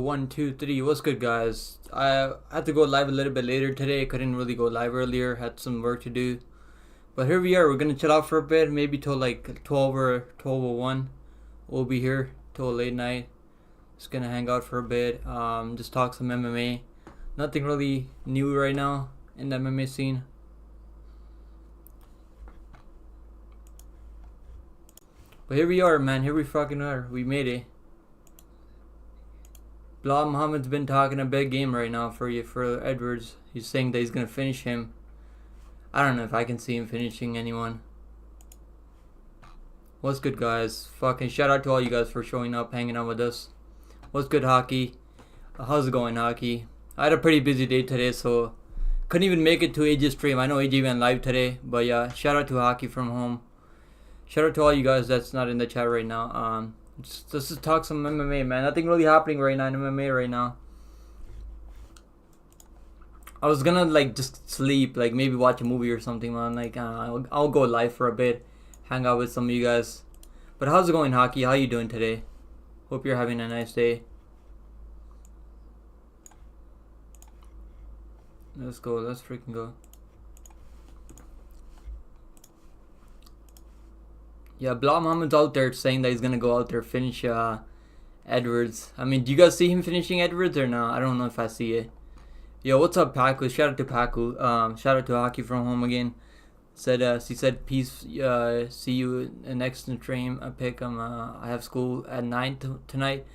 One, two, three. What's good, guys? I had to go live a little bit later today. Couldn't really go live earlier. Had some work to do. But here we are. We're gonna chill out for a bit, maybe till like 12 or 12:01. We'll be here till late night. Just gonna hang out for a bit. Just talk some MMA. Nothing really new right now in the MMA scene. But here we are, man. Here we fucking are. We made it. Bilal Muhammad's been talking a big game right now for Edwards. He's saying that he's gonna finish him. I don't know if I can see him finishing anyone. What's good, guys? Fucking shout out to all you guys for showing up, hanging out with us. What's good, Hockey? How's it going, Hockey? I had a pretty busy day today, so couldn't even make it to AJ's stream. I know AJ went live today, but yeah, shout out to Hockey from home. Shout out to all you guys that's not in the chat right now. Let's just talk some MMA, man. Nothing really happening right now in MMA right now. I was gonna like just sleep, like maybe watch a movie or something, man. Like I'll go live for a bit, hang out with some of you guys. But how's it going, Hockey? How you doing today? Hope you're having a nice day. Let's go. Let's freaking go. Yeah, Bilal Muhammad's out there saying that he's gonna go out there finish Edwards. I mean, do you guys see him finishing Edwards or not? I don't know if I see it. Yo, what's up, Paku? Shout out to Paku. Shout out to Hockey from home again. She said peace. See you next stream. I pick I have school at 9 tonight.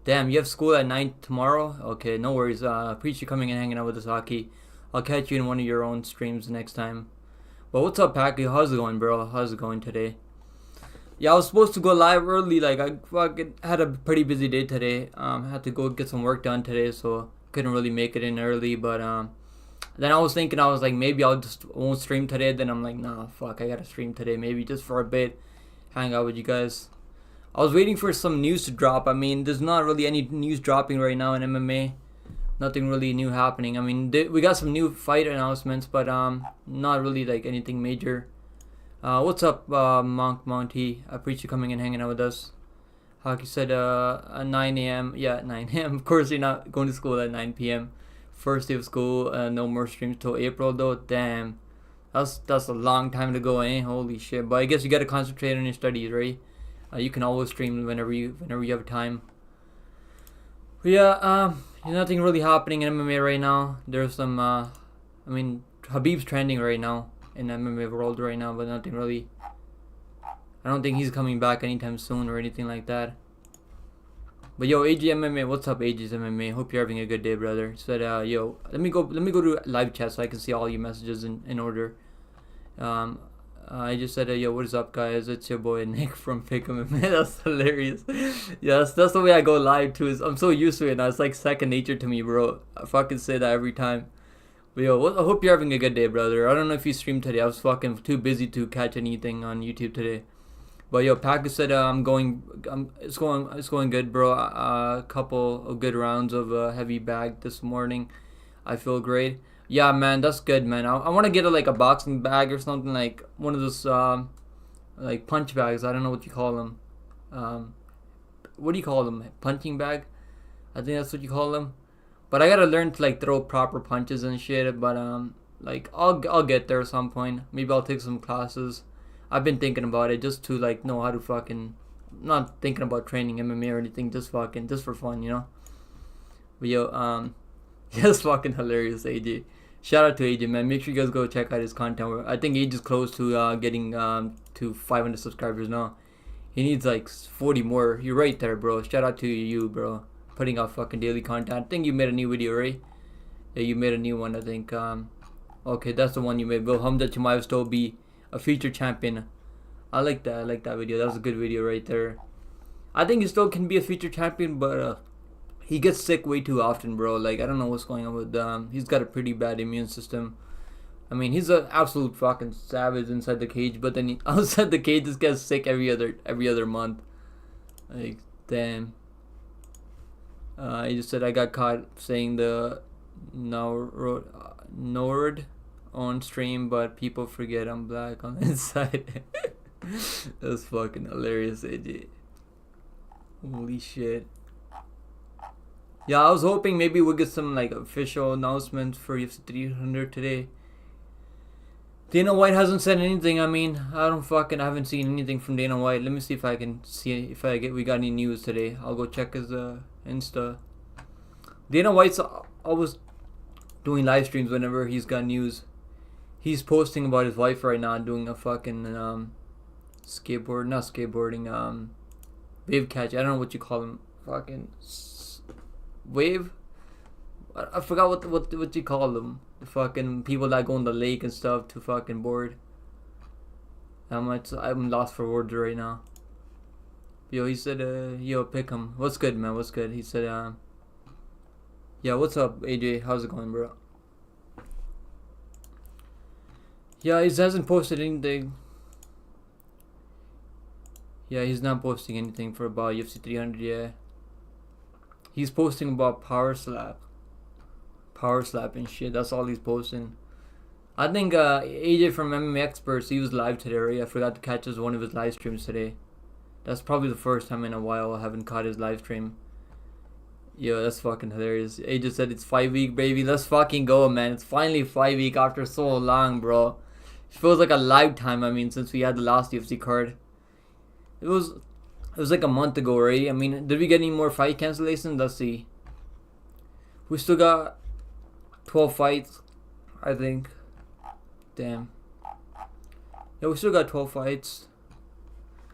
Damn, you have school at 9 tomorrow? Okay, no worries. Appreciate you coming and hanging out with us, Hockey. I'll catch you in one of your own streams next time. But what's up, Paku? How's it going, bro? How's it going today? Yeah, I was supposed to go live early. Like, I fucking had a pretty busy day today. Had to go get some work done today, so couldn't really make it in early. But then I was thinking, I was like, maybe I'll just won't stream today. Then I'm like, nah, fuck, I gotta stream today. Maybe just for a bit, hang out with you guys. I was waiting for some news to drop. I mean, there's not really any news dropping right now in MMA. Nothing really new happening. I mean, we got some new fight announcements, but not really like anything major. What's up, Monk Monty? I appreciate you coming and hanging out with us. Hockey said 9 a.m. Yeah, 9 a.m. Of course, you're not going to school at 9 p.m. First day of school. No more streams till April, though. Damn, that's a long time to go, eh? Holy shit! But I guess you gotta concentrate on your studies, right? You can always stream whenever you have time. But yeah, nothing really happening in MMA right now. There's some. I mean, Khabib's trending right now in MMA world right now, but nothing really. I don't think he's coming back anytime soon or anything like that. But yo, AJ MMA, what's up, AJ's MMA? Hope you're having a good day, brother. Said, yo, let me go to live chat so I can see all your messages in order. I just said, yo, what is up, guys? It's your boy Nick from Pick'em MMA. That's hilarious. Yes, that's the way I go live too. I'm so used to it now. It's like second nature to me, bro. I fucking say that every time. But yo, I hope you're having a good day, brother. I don't know if you streamed today. I was fucking too busy to catch anything on YouTube today. But yo, Paku said it's going good, bro. A couple of good rounds of heavy bag this morning. I feel great. Yeah, man, that's good, man. I want to get a boxing bag or something, like one of those like punch bags. I don't know what you call them. What do you call them? Punching bag? I think that's what you call them. But I gotta learn to like throw proper punches and shit. But like I'll get there at some point. Maybe I'll take some classes. I've been thinking about it just to like know how to fucking. I'm not thinking about training MMA or anything. Just for fun, you know. But yo, just fucking hilarious, AJ. Shout out to AJ, man. Make sure you guys go check out his content. I think AJ is close to getting to 500 subscribers now. He needs like 40 more. You're right there, bro. Shout out to you, bro. Putting out fucking daily content. I think you made a new video, right? Yeah, you made a new one, I think. Okay, that's the one you made. Will Hamza Chimaev still be a future champion? I like that. I like that video. That was a good video right there. I think he still can be a future champion, but he gets sick way too often, bro. Like, I don't know what's going on with he's got a pretty bad immune system. I mean, he's an absolute fucking savage inside the cage, but then outside the cage, just gets sick every other month. Like, damn. He just said I got caught saying the Nord on stream, but people forget I'm black on the inside. That's fucking hilarious, AJ. Holy shit. Yeah, I was hoping maybe we'll get some like official announcements for UFC 300 today. Dana White hasn't said anything. I mean, I haven't seen anything from Dana White. Let me see if I can see if we got any news today. I'll go check his Insta. Dana White's always doing live streams whenever he's got news. He's posting about his wife right now doing a fucking skateboarding, wave catch. I don't know what you call them. Fucking wave. I forgot what you call them. The fucking people that go in the lake and stuff to fucking board. I'm lost for words right now. Yo, he said, yo, pick him. What's good, man? What's good? He said, yeah, what's up, AJ? How's it going, bro? Yeah, he hasn't posted anything. Yeah, he's not posting anything for about UFC 300, yeah. He's posting about power slap and shit. That's all he's posting. I think AJ from MMA Experts, he was live today, right? I forgot to catch one of his live streams today. That's probably the first time in a while I haven't caught his live stream. Yo, that's fucking hilarious. AJ said it's 5 week, baby. Let's fucking go, man. It's finally 5 week after so long, bro. It feels like a lifetime. I mean, since we had the last UFC card. It was like a month ago, right? I mean, did we get any more fight cancellations? Let's see. We still got 12 fights, I think. Damn. Yeah, we still got 12 fights.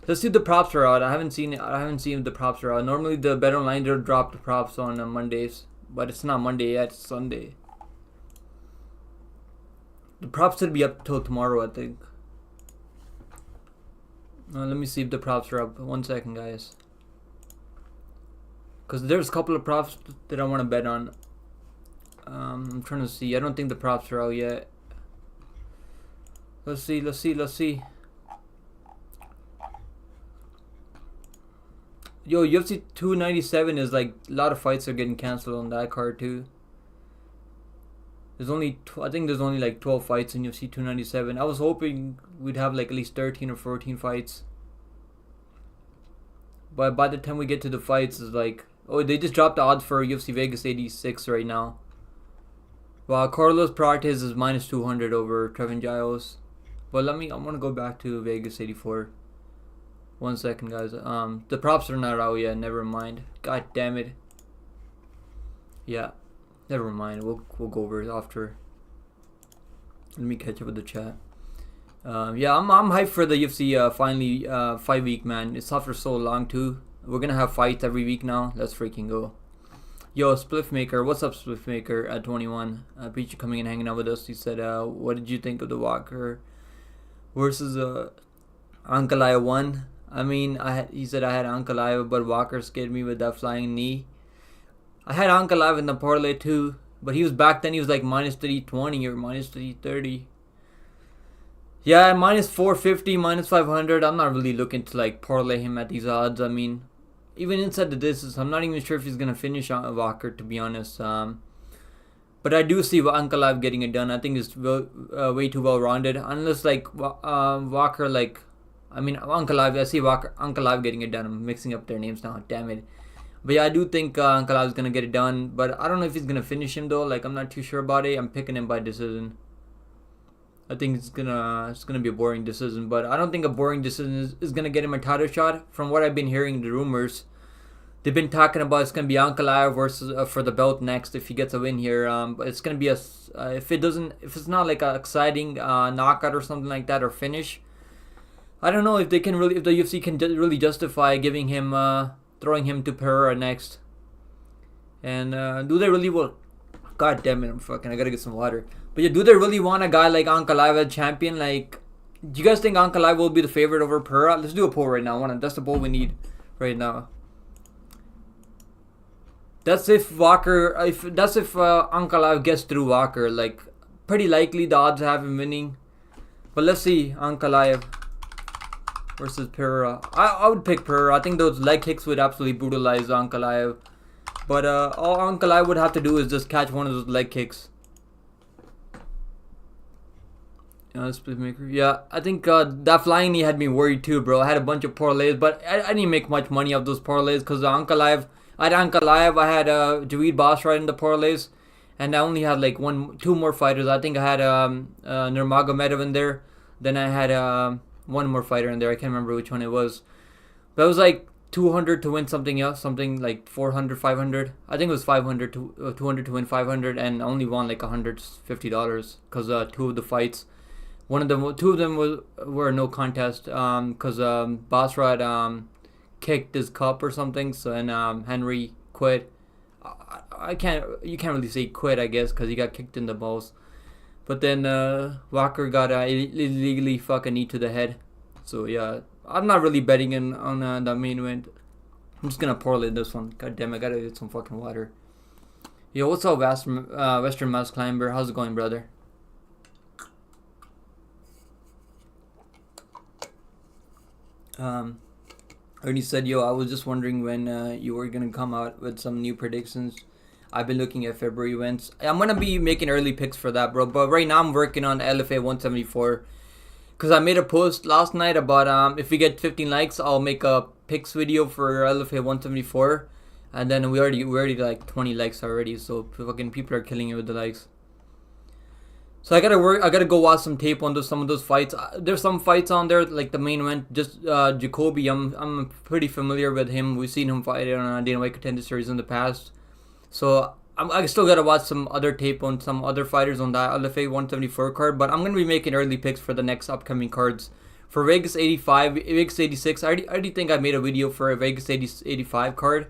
Let's see if the props are out. I haven't seen if the props are out. Normally the Bet Online they'll drop the props on Mondays, but it's not Monday yet. It's Sunday. The props should be up till tomorrow, I think. Let me see if the props are up. 1 second, guys. Because there's a couple of props that I want to bet on. I'm trying to see. I don't think the props are out yet. Let's see. Yo, UFC 297 is like a lot of fights are getting cancelled on that card too. I think there's only like 12 fights in UFC 297. I was hoping we'd have like at least 13 or 14 fights. But by the time we get to the fights, it's like, oh, they just dropped the odds for UFC Vegas 86 right now. Well, Carlos Prates is minus 200 over Trevin Giles. But I'm gonna go back to Vegas 84. 1 second, guys. The props are not out yet. Never mind. God damn it. Yeah. Never mind. We'll go over it after. Let me catch up with the chat. Yeah, I'm hyped for the UFC finally 5 week, man. It's after so long too. We're gonna have fights every week now. Let's freaking go. Yo, Spliffmaker, what's up, Spliffmaker at 21? Appreciate you coming and hanging out with us. He said, what did you think of the Walker versus Ankalaev 1? I mean, he said I had Ankalaev, but Walker scared me with that flying knee. I had Ankalaev in the parlay too, but he was back then. He was like minus 320 or minus 330. Yeah, minus 450, minus 500. I'm not really looking to like parlay him at these odds. I mean, even inside the distance, I'm not even sure if he's gonna finish on Walker, to be honest. But I do see Ankalaev getting it done. I think it's way too well rounded. Unless like Walker, like I mean Ankalaev. I see Ankalaev getting it done. I'm mixing up their names now. Damn it. But yeah, I do think Ankalaev is gonna get it done. But I don't know if he's gonna finish him though. Like I'm not too sure about it. I'm picking him by decision. I think it's gonna be a boring decision, but I don't think a boring decision is gonna get him a title shot. From what I've been hearing, the rumors, they've been talking about it's gonna be Ankalaev versus for the belt next if he gets a win here. But it's gonna be if it's not like an exciting knockout or something like that or finish. I don't know if the UFC can really justify giving him throwing him to Pereira next. And do they really will? God damn it! I gotta get some water. But yeah, do they really want a guy like Ankalaev as champion? Like, do you guys think Ankalaev will be the favorite over Pereira? Let's do a poll right now. That's the poll we need right now. That's if Ankalaev gets through Walker. Like, pretty likely the odds have him winning. But let's see, Ankalaev versus Pereira. I would pick Pereira. I think those leg kicks would absolutely brutalize Ankalaev. But all Ankalaev would have to do is just catch one of those leg kicks. Yeah, I think that flying knee had me worried too, bro. I had a bunch of parlays, but I didn't make much money off those parlays because Ankalaev I had Ankalaev, I had Javid Basra in the parlays, and I only had like two more fighters. I think I had Nurmagomedov in there. Then I had one more fighter in there. I can't remember which one it was. But it was like 200 to win something else, something like 400, 500. I think it was 500 to 200 to win 500, and I only won like $150 because two of the fights, two of them were no contest. Because Basra had kicked his cup or something. So and Henry quit. You can't really say quit, I guess, because he got kicked in the balls. But then Walker got illegally fucking knee to the head. So yeah, I'm not really betting on the main event. I'm just gonna parlay this one. God damn, I gotta get some fucking water. Yo, what's up, Western Mass Climber? How's it going, brother? Ernie said, yo, I was just wondering when you were gonna come out with some new predictions. I've been looking at February events. I'm gonna be making early picks for that, bro. But right now I'm working on LFA 174. Cause I made a post last night about if we get 15 likes, I'll make a picks video for LFA 174. And then we already like 20 likes already. So fucking people are killing it with the likes. So I gotta go watch some tape on some of those fights. There's some fights on there, like the main event. Just Jacoby, I'm pretty familiar with him. We've seen him fight on Dana White Contender Series in the past. So I still gotta watch some other tape on some other fighters on that LFA 174 card. But I'm gonna be making early picks for the next upcoming cards. For Vegas 85, Vegas 86, I already think I made a video for a Vegas 85 card.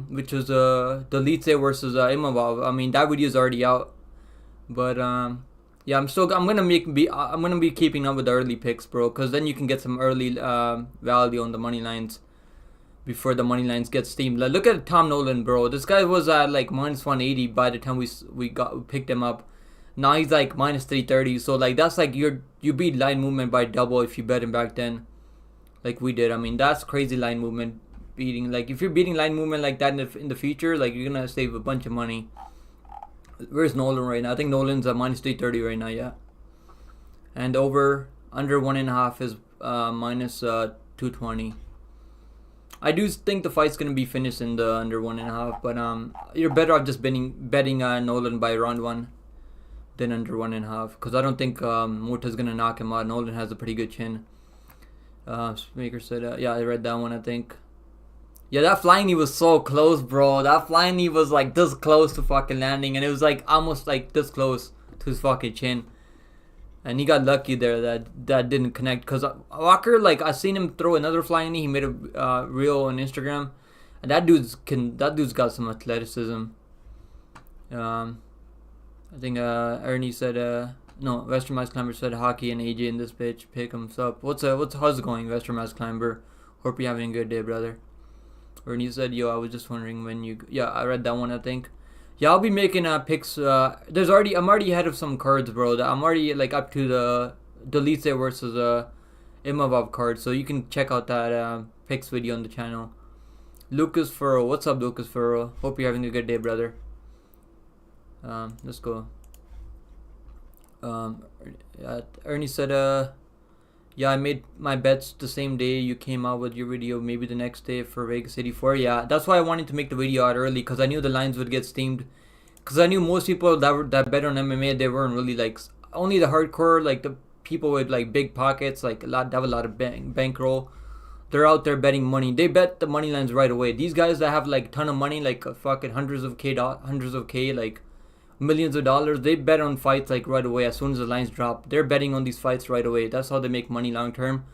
Which was the Litze versus Imavov. I mean, that video is already out. But yeah, I'm gonna be keeping up with the early picks, bro, because then you can get some early value on the money lines before the money lines get steamed. Like, look at Tom Nolan, bro. This guy was at like minus 180 by the time we picked him up. Now he's like minus 330. So like that's like you beat line movement by double if you bet him back then, like we did. I mean, that's crazy line movement beating. Like if you're beating line movement like that in the future, like you're gonna save a bunch of money. Where's Nolan right now? I think Nolan's at minus 330 right now, yeah. And under 1.5 is minus 220. I do think the fight's gonna be finished in the under 1.5, but you're better off just betting Nolan by round 1 than under 1.5, because I don't think Mota's gonna knock him out. Nolan has a pretty good chin. Maker said, yeah, I read that one, I think. Yeah, that flying knee was so close, bro. That flying knee was like this close to fucking landing, and it was like almost like this close to his fucking chin. And he got lucky there that didn't connect. Cause Walker, like I seen him throw another flying knee. He made a reel on Instagram, and that dude's got some athleticism. I think Ernie said no, Western Mass Climber said hockey and AJ in this pitch. Pick him up. How's it going, Western Mass Climber? Hope you're having a good day, brother. Ernie said, yo, I was just wondering when you... Yeah, I read that one, I think. Yeah, I'll be making picks. I'm already ahead of some cards, bro. I'm already like up to the Litze versus Imavov card. So you can check out that picks video on the channel. Lucas Furrow. What's up, Lucas Furrow? Hope you're having a good day, brother. Let's go. Ernie said, yeah, I made my bets the same day you came out with your video, maybe the next day for Vegas 84. Yeah, that's why I wanted to make the video out early, because I knew the lines would get steamed. Because I knew most people that bet on MMA, they weren't really like, only the hardcore, like the people with like big pockets, like have a lot of bankroll. They're out there betting money. They bet the money lines right away. These guys that have like ton of money, like fucking hundreds of K, like millions of dollars, they bet on fights like right away as soon as the lines drop. They're betting on these fights right away. That's how they make money long term.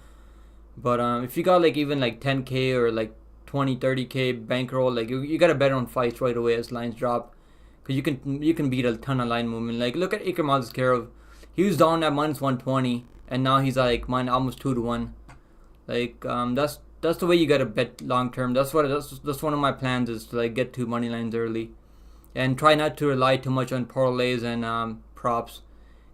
But if you got like even like 10K or like 20, 30K bankroll, like you gotta bet on fights right away as lines drop, because you can beat a ton of line movement. Like look at Ikram Alizkerov. He was down at minus 120, and now he's like almost 2-1. Like that's the way you gotta bet long term. That's one of my plans, is to like get to money lines early. And try not to rely too much on parlays and props,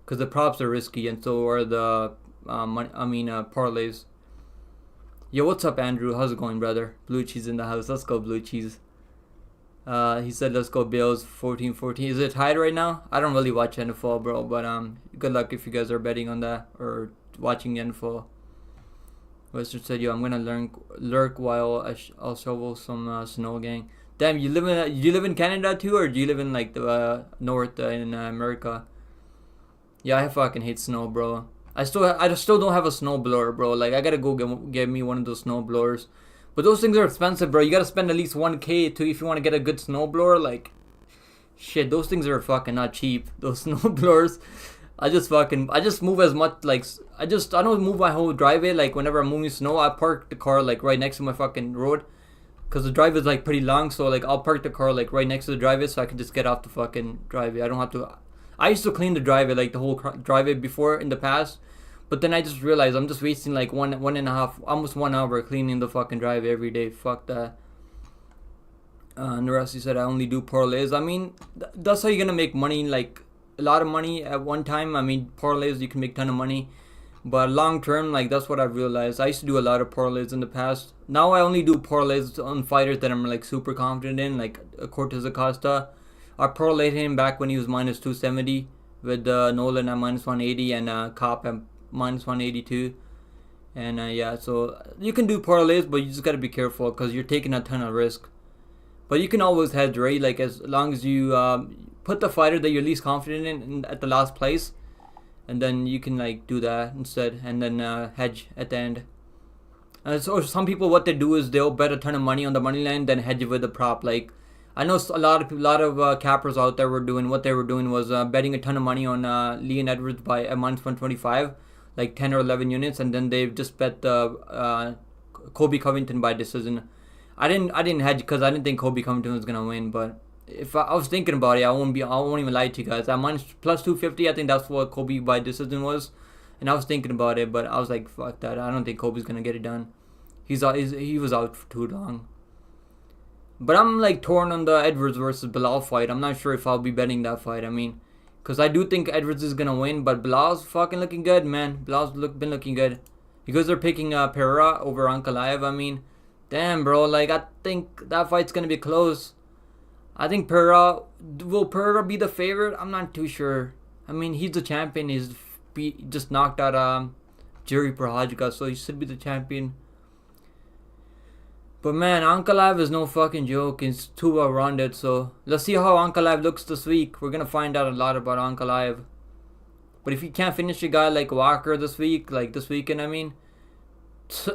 because the props are risky, and so are the parlays. Yo, what's up, Andrew? How's it going, brother? Blue Cheese in the house. Let's go, Blue Cheese. He said, let's go Bills 14-14. Is it tied right now? I don't really watch NFL, bro, but good luck if you guys are betting on that or watching NFL. Western said, "Yo, I'm gonna lurk while I'll shovel some snow, gang." Damn, you live in Canada too, or do you live in like the north in America? Yeah, I fucking hate snow, bro. I still don't have a snow blower, bro. Like I gotta go get me one of those snow blowers, but those things are expensive, bro. You gotta spend at least 1K to if you want to get a good snow blower. Like shit, those things are fucking not cheap. Those snow blowers. I just move as much like I don't move my whole driveway. Like whenever I'm moving snow, I park the car like right next to my fucking road, cause the drive is like pretty long. So like I'll park the car like right next to the driveway, so I can just get off the fucking driveway. I don't have to. I used to clean the driveway like the whole driveway before in the past, but then I just realized I'm just wasting like one and a half, almost 1 hour cleaning the fucking driveway every day. Fuck that. Narasi said I only do parlays. I mean, that's how you're gonna make money, like a lot of money at one time. I mean, parlays you can make ton of money, but long term, like that's what I've realized. I used to do a lot of parlays in the past. Now I only do parlays on fighters that I'm like super confident in, like Cortez Acosta. I parlayed him back when he was minus 270 with Nolan at minus 180 and Cop at minus 182. And yeah, so you can do parlays, but you just gotta be careful because you're taking a ton of risk. But you can always hedge, right? Like as long as you put the fighter that you're least confident in at the last place, and then you can like do that instead, and then hedge at the end. So some people, what they do is they'll bet a ton of money on the money line, then hedge it with the prop. Like I know a lot of cappers out there were doing what they were doing was betting a ton of money on Leon Edwards by a minus 125, like 10 or 11 units, and then they just bet the Kobe Covington by decision. I didn't hedge because I didn't think Kobe Covington was gonna win, but if I was thinking about it, I won't even lie to you guys. At minus plus 250, I think that's what Kobe by decision was, and I was thinking about it, but I was like, fuck that. I don't think Kobe's gonna get it done. He was out for too long. But I'm like torn on the Edwards versus Bilal fight. I'm not sure if I'll be betting that fight. I mean, because I do think Edwards is gonna win, but Bilal's fucking looking good, man. Bilal's been looking good. Because they're picking Pereira over Ankalaev. I mean, damn, bro. Like I think that fight's gonna be close. I think will Pereira be the favorite? I'm not too sure. I mean, he's the champion. Just knocked out Jerry Prochazka, so he should be the champion. But man, Ankalaev is no fucking joke. He's too well rounded. So let's see how Ankalaev looks this week. We're gonna find out a lot about Ankalaev. But if you can't finish a guy like Walker this weekend, I mean,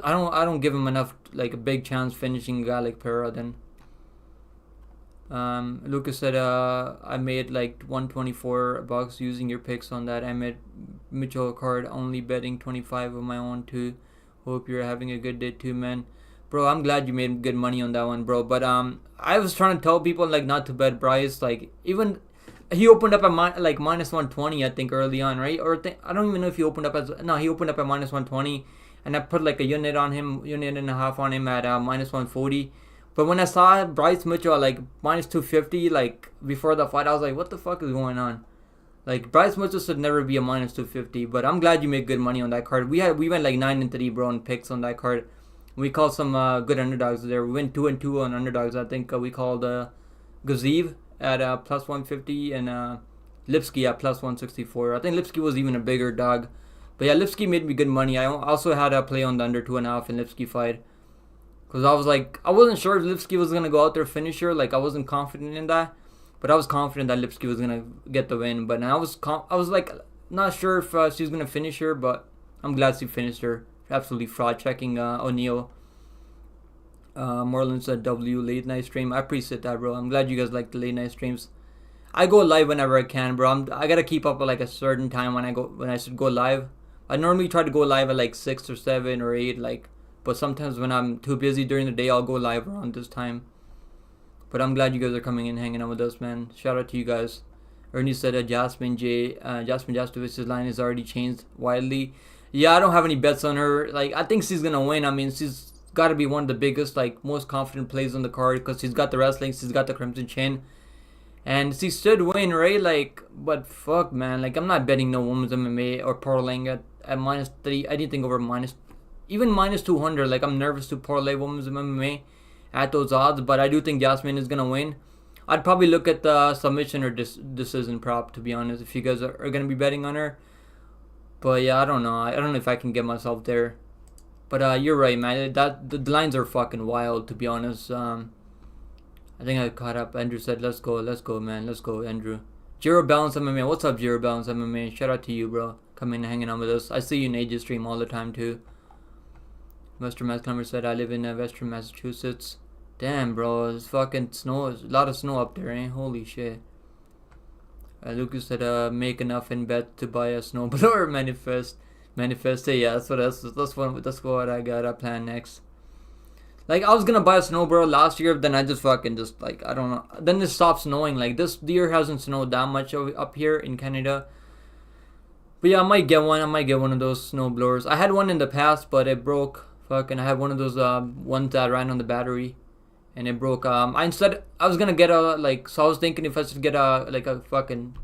I don't give him enough like a big chance finishing a guy like Pereira then. Lucas said I made like $124 using your picks on that Emmett Mitchell card, only betting 25 of my own too. Hope you're having a good day too, man. Bro, I'm glad you made good money on that one, bro. But I was trying to tell people like not to bet Bryce. Like even he opened up at like minus 120, I think early on, right? I don't even know if he opened up he opened up at minus 120, and I put like a unit and a half on him at minus 140. But when I saw Bryce Mitchell at like minus 250, like before the fight, I was like, what the fuck is going on? Like Bryce Mitchell should never be a minus 250. But I'm glad you made good money on that card. We went like 9-3, bro, on picks on that card. We called some good underdogs there. We went 2-2 on underdogs. I think we called Gaziv at plus 150 and Lipsky at plus 164. I think Lipsky was even a bigger dog. But yeah, Lipsky made me good money. I also had a play on the under 2.5 in Lipsky fight. Because I was like, I wasn't sure if Lipsky was going to go out there finisher. Like, I wasn't confident in that. But I was confident that Lipsky was going to get the win. But I was like, not sure if she was going to finish her. But I'm glad she finished her. Absolutely fraud checking O'Neal. Marlon said W late night stream. I appreciate that, bro. I'm glad you guys like the late night streams. I go live whenever I can, bro. I gotta keep up at like a certain time when I should go live. I normally try to go live at like 6 or 7 or 8, like. But sometimes when I'm too busy during the day, I'll go live around this time. But I'm glad you guys are coming in, hanging out with us, man. Shout out to you guys. Ernie said that Jasmine Jastovic's line is already changed widely. Yeah, I don't have any bets on her. Like, I think she's gonna win. I mean, she's got to be one of the biggest, like, most confident plays on the card because she's got the wrestling, she's got the Crimson Chin, and she should win, right? Like, but fuck, man. Like, I'm not betting no women's MMA or parlaying at minus 3. I didn't think over even minus 200. Like, I'm nervous to parlay women's MMA at those odds, but I do think Jasmine is gonna win. I'd probably look at the submission or decision prop, to be honest, if you guys are gonna be betting on her. But yeah, I don't know. I don't know if I can get myself there. But you're right, man. That the lines are fucking wild, to be honest. I think I caught up. Andrew said, let's go, man. Let's go, Andrew. Zero Balance MMA. What's up, Zero Balance MMA? Shout out to you, bro. Coming and hanging out with us. I see you in AJ stream all the time, too. Western Mass Climber said, I live in Western Massachusetts. Damn, bro. It's fucking snow. There's a lot of snow up there, eh? Holy shit. Lucas said, make enough in bet to buy a snowblower. Manifest. Yeah, that's what I got planned next. Like, I was gonna buy a snowblower last year, but then I just fucking just, like, I don't know. Then it stopped snowing. Like, this year hasn't snowed that much up here in Canada. But yeah, I might get one. I might get one of those snowblowers. I had one in the past, but it broke. Fucking, I had one of those ones that ran on the battery, and it broke. I was gonna get a, like, so I was thinking if I should get a fucking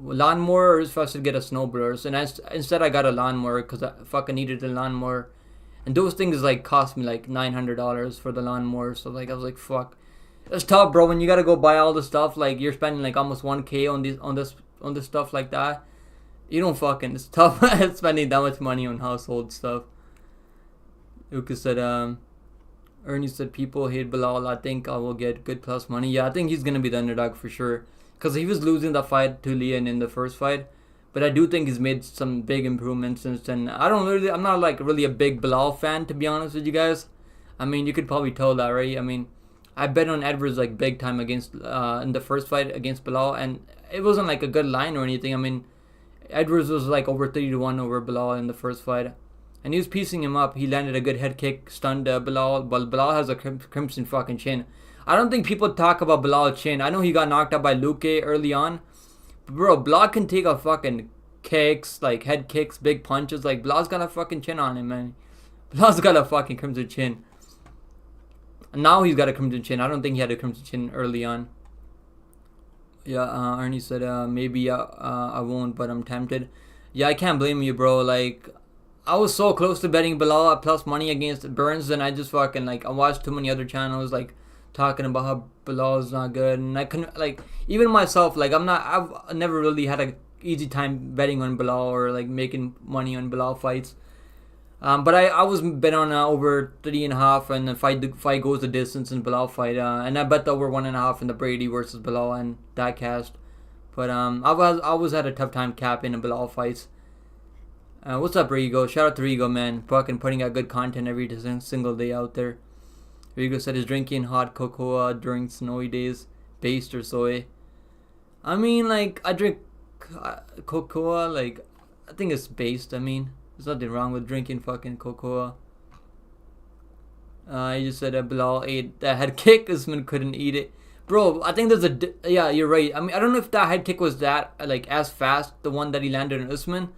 lawnmower, or if I should get a snowblower. So instead I got a lawnmower because I fucking needed a lawnmower. And those things like cost me like $900 for the lawnmower. So like I was like, fuck, it's tough, bro. When you gotta go buy all the stuff, like you're spending like almost 1K on this stuff like that. You don't fucking. It's tough spending that much money on household stuff. Lucas said, Ernie said people hate Bilal. I think I will get good plus money. Yeah, I think he's gonna be the underdog for sure. Cause he was losing the fight to Leon in the first fight. But I do think he's made some big improvements since then. I'm not like really a big Bilal fan, to be honest with you guys. I mean, you could probably tell that, right? I mean, I bet on Edwards like big time against in the first fight against Bilal, and it wasn't like a good line or anything. I mean, Edwards was like over 30-1 over Bilal in the first fight, and he was piecing him up. He landed a good head kick, stunned Bilal, but Bilal has a crimson fucking chin. I don't think people talk about Bilal's chin. I know he got knocked out by Luque early on. Bro, Bilal can take a fucking kicks, like head kicks, big punches. Like, Bilal's got a fucking chin on him, man. Bilal's got a fucking crimson chin. Now he's got a crimson chin. I don't think he had a crimson chin early on. Yeah, Ernie said, maybe I won't, but I'm tempted. Yeah, I can't blame you, bro. Like, I was so close to betting Bilal at plus money against Burns, and I just fucking, like, I watched too many other channels, like, talking about how Bilal is not good, and I couldn't, like, even myself, like, I've never really had a easy time betting on Bilal or like making money on Bilal fights. But I was bet on over 3.5, and the fight goes the distance in Bilal fight, and I bet the over 1.5 in the Brady versus Bilal and that cast. But I always had a tough time capping in Bilal fights. What's up, Rigo? Shout out to Rigo, man. Fucking putting out good content every single day out there. Rigo said he's drinking hot cocoa during snowy days, based or soy. I mean, like, I drink cocoa, like, I think it's based. I mean, there's nothing wrong with drinking fucking cocoa. He just said that Bilal ate that head kick. Usman couldn't eat it. Bro, I think there's yeah, you're right. I mean, I don't know if that head kick was that, like, as fast, the one that he landed on Usman.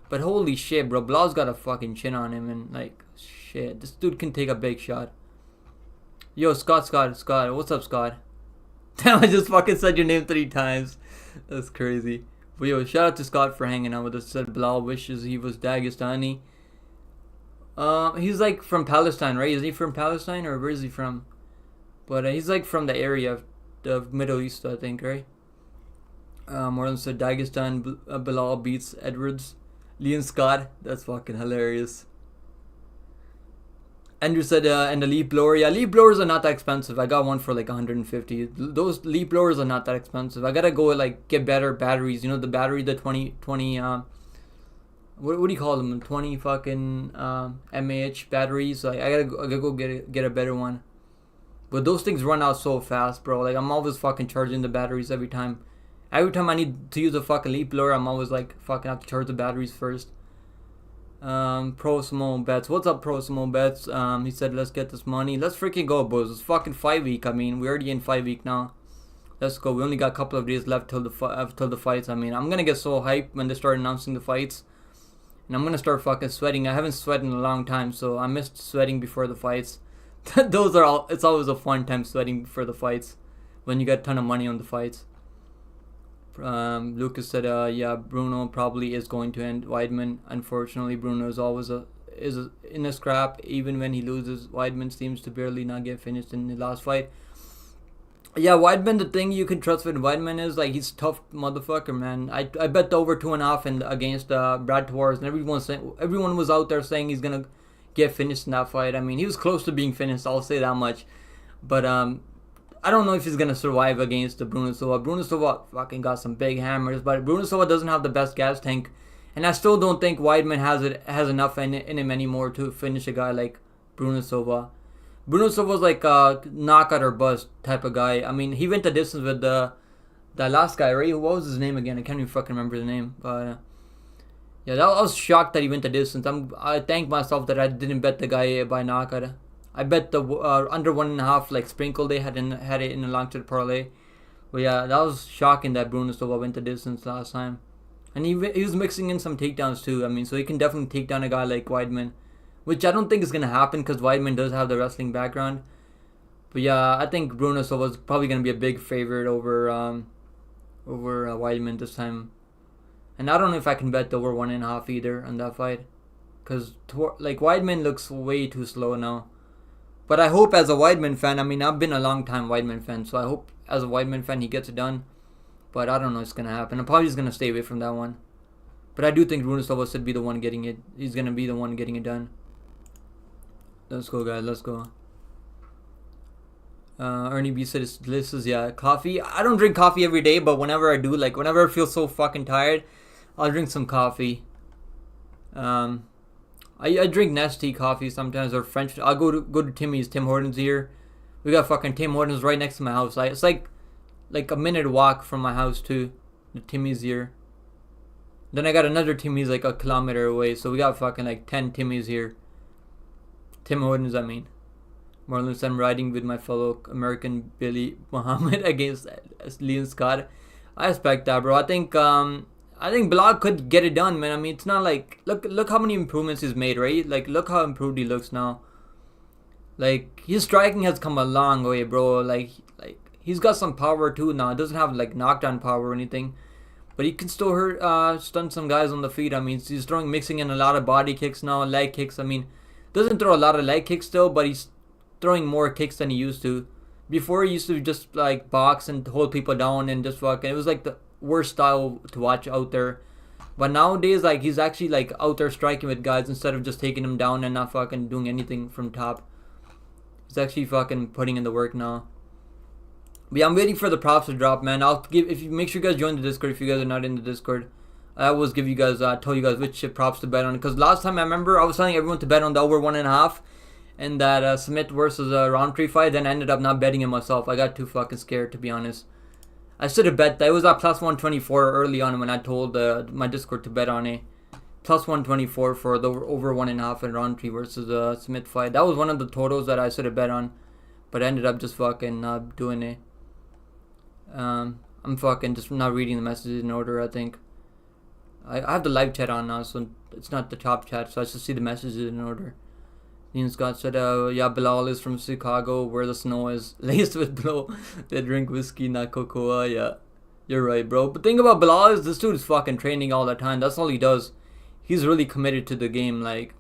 But holy shit, bro. Bilal's got a fucking chin on him, and, like, shit. This dude can take a big shot. Yo, Scott. What's up, Scott? Damn, I just fucking said your name 3 times. That's crazy. But yo, shout out to Scott for hanging out with us. Said Bilal wishes he was Dagestani. He's like from Palestine, right? Is he from Palestine, or where is he from? But he's like from the area of the Middle East, I think, right? Marlon said Dagestan Bilal beats Edwards. Leon Scott, that's fucking hilarious. Andrew said, and the leaf blower. Yeah, leaf blowers are not that expensive. I got one for like 150. Those leaf blowers are not that expensive. I gotta go like get better batteries. You know, the battery, the 20 what do you call them? 20 fucking mAh batteries. So I gotta go get a better one. But those things run out so fast, bro. Like, I'm always fucking charging the batteries every time. Every time I need to use a fucking leaf blower, I'm always like fucking have to charge the batteries first. Pro Simone Bets. What's up, Pro Simone Bets? He said, let's get this money. Let's freaking go, boys. It's fucking 5 week. I mean, we're already in 5 week now. Let's go. We only got a couple of days left till the fights. I mean, I'm gonna get so hyped when they start announcing the fights, and I'm gonna start fucking sweating. I haven't sweated in a long time, so I missed sweating before the fights. It's always a fun time sweating before the fights when you get a ton of money on the fights. Lucas said, yeah, Bruno probably is going to end Weidman. Unfortunately, Bruno is always in a scrap. Even when he loses, Weidman seems to barely not get finished in the last fight. Yeah, Weidman, the thing you can trust with Weidman is, like, he's a tough motherfucker, man. I bet the over 2.5 against Brad Tavares, and everyone was out there saying he's gonna get finished in that fight. I mean, he was close to being finished. I'll say that much. But I don't know if he's gonna survive against the Bruno Silva. Bruno Silva fucking got some big hammers, but Bruno Silva doesn't have the best gas tank, and I still don't think Weidman has enough in him anymore to finish a guy like Bruno Silva. Bruno Silva's like a knockout or bust type of guy. I mean, he went the distance with that last guy, right? What was his name again? I can't even fucking remember his name, but. Yeah, I was shocked that he went the distance. I thank myself that I didn't bet the guy by knockout. I bet the under 1.5 like sprinkle they had it in a long shot parlay. But yeah, that was shocking that Bruno Silva went the distance last time, and he was mixing in some takedowns too. I mean, so he can definitely take down a guy like Weidman, which I don't think is gonna happen because Weidman does have the wrestling background. But yeah, I think Bruno Silva is probably gonna be a big favorite over Weidman this time. And I don't know if I can bet over 1.5 either on that fight. Because, like, Weidman looks way too slow now. But I hope as a Weidman fan, I mean, I've been a long time Weidman fan. So I hope as a Weidman fan he gets it done. But I don't know if it's going to happen. I'm probably just going to stay away from that one. But I do think Bruno Silva should be the one getting it. He's going to be the one getting it done. Let's go, guys. Let's go. Ernie B said this is, yeah, coffee. I don't drink coffee every day. But whenever I do, like, whenever I feel so fucking tired, I'll drink some coffee. I drink Nestea coffee sometimes or French. I'll go to Timmy's, Tim Hortons here. We got fucking Tim Hortons right next to my house. It's like a minute walk from my house to the Timmy's here. Then I got another Timmy's like a kilometer away. So we got fucking like 10 Timmy's here. Tim Hortons, I mean. Marlon said I'm riding with my fellow American Billy Muhammad against Leon Scott. I expect that, bro. I think Bilal could get it done, man. I mean, it's not like look how many improvements he's made, right? Like, look how improved he looks now. Like, his striking has come a long way, bro. Like he's got some power too now. It doesn't have like knockdown power or anything, but he can still stun some guys on the feet. I mean, he's mixing in a lot of body kicks now, leg kicks. I mean, doesn't throw a lot of leg kicks still, but he's throwing more kicks than he used to. Before he used to just like box and hold people down and just fucking. It was like the worst style to watch out there. But nowadays, like, he's actually like out there striking with guys instead of just taking them down and not fucking doing anything from top. He's actually fucking putting in the work now. But yeah, I'm waiting for the props to drop, man. If you make sure you guys join the Discord if you guys are not in the Discord. I always give you guys tell you guys which props to bet on, because last time I remember I was telling everyone to bet on the over 1.5 and that Smith versus Roundtree fight. Then I ended up not betting it myself. I got too fucking scared, to be honest. I should have bet that. It was at plus 124 early on when I told my Discord to bet on it. Plus 124 for the over 1.5 and Roundtree versus Smith fight. That was one of the totals that I should have bet on, but I ended up just fucking not doing it. I'm fucking just not reading the messages in order, I think. I have the live chat on now, so it's not the top chat, so I should see the messages in order. Ian Scott said, yeah, Bilal is from Chicago, where the snow is laced with blow. They drink whiskey, not cocoa. Yeah, you're right, bro. But the thing about Bilal is this dude is fucking training all the time. That's all he does. He's really committed to the game, like,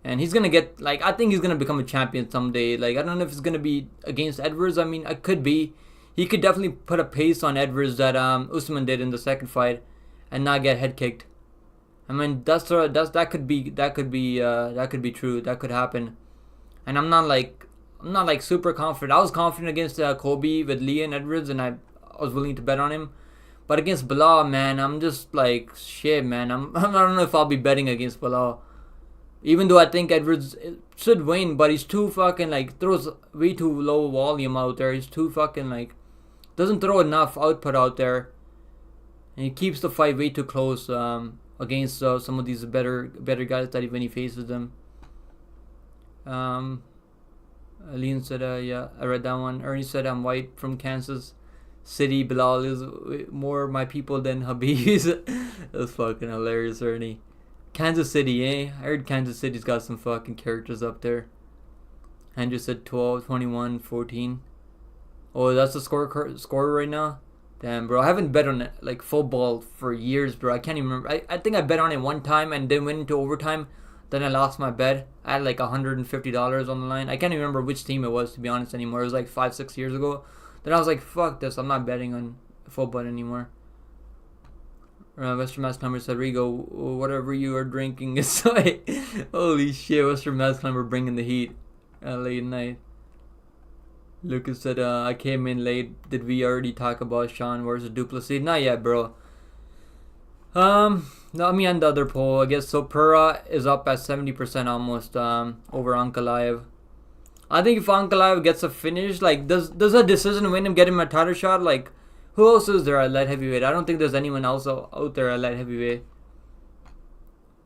and he's gonna get, like, I think he's gonna become a champion someday. Like, I don't know if it's gonna be against Edwards. I mean, it could be. He could definitely put a pace on Edwards that Usman did in the second fight, and not get head kicked. I mean, that could be true. That could happen. And I'm not like super confident. I was confident against Kobe with Leon Edwards, and I was willing to bet on him. But against Bilal, man, I'm just like, shit, man. I don't know if I'll be betting against Bilal. Even though I think Edwards should win, but he's too fucking, like, throws way too low volume out there. He's too fucking, like, doesn't throw enough output out there. And he keeps the fight way too close against some of these better guys that when he faces them. Aline said, yeah, I read that one. Ernie said, I'm white from Kansas City. Bilal is more my people than Habib's. That's fucking hilarious, Ernie. Kansas City, eh? I heard Kansas City's got some fucking characters up there. Andrew said 12, 21, 14. Oh, that's the score right now? Damn, bro. I haven't bet on it, like, football for years, bro. I can't even remember. I think I bet on it one time and then went into overtime. Then I lost my bet. I had like $150 on the line. I can't even remember which team it was, to be honest, anymore. It was like 5-6 years ago. Then I was like, fuck this. I'm not betting on football anymore. Western Mass Climber said, Rigo, whatever you are drinking is soy. Holy shit, Western Mass Climber bringing the heat late night. Lucas said, I came in late. Did we already talk about Sean versus Duplessis? Not yet, bro. Not me on the other poll. I guess so. Pura is up at 70% almost over Ankalaev. I think if Ankalaev gets a finish, like, does a decision win him, get him a title shot? Like, who else is there at light heavyweight? I don't think there's anyone else out there at light heavyweight.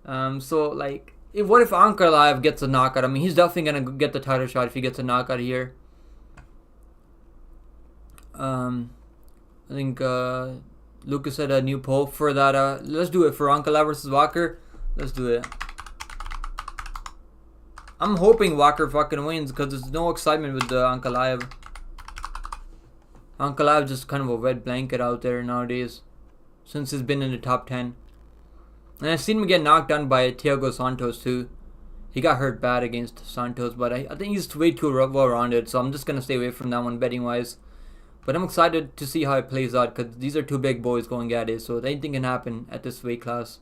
So, like, what if Ankalaev gets a knockout? I mean, he's definitely going to get the title shot if he gets a knockout here. I think Lucas said a new poll for that. Let's do it for Ankalaev versus Walker. Let's do it. I'm hoping Walker fucking wins because there's no excitement with Ankalaev. Ankalaev just kind of a wet blanket out there nowadays since he's been in the top 10. And I've seen him get knocked down by Thiago Santos too. He got hurt bad against Santos, but I think he's way too well-rounded, so I'm just going to stay away from that one betting-wise. But I'm excited to see how it plays out because these are two big boys going at it, so anything can happen at this weight class.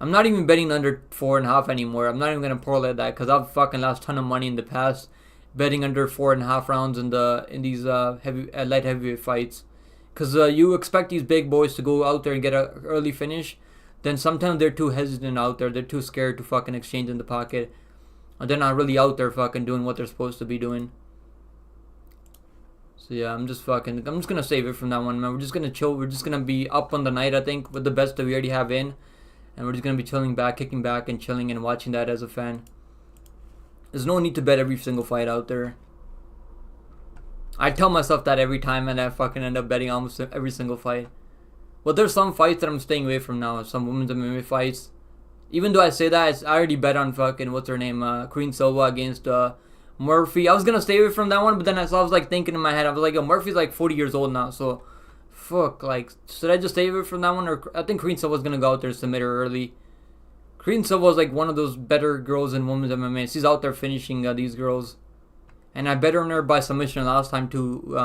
I'm not even betting under 4.5 anymore. I'm not even going to parlay that because I've fucking lost a ton of money in the past betting under 4.5 rounds in these light heavyweight fights. Because you expect these big boys to go out there and get an early finish. Then sometimes they're too hesitant out there. They're too scared to fucking exchange in the pocket. And they're not really out there fucking doing what they're supposed to be doing. So yeah, I'm just going to save it from that one, man. We're just going to chill. We're just going to be up on the night, I think, with the best that we already have in. And we're just going to be chilling back, kicking back and chilling and watching that as a fan. There's no need to bet every single fight out there. I tell myself that every time and I fucking end up betting almost every single fight. But there's some fights that I'm staying away from now. Some women's MMA fights. Even though I say that, I already bet on fucking, what's her name, Queen Silva against Murphy. I was going to stay away from that one, but then I was like thinking in my head, I was like, yo, Murphy's like 40 years old now, so fuck, like, should I just stay away from that one? Or I think Queen Silva's going to go out there and submit her early. Queen Silva was like one of those better girls in women's MMA. She's out there finishing these girls. And I bet on her by submission last time too.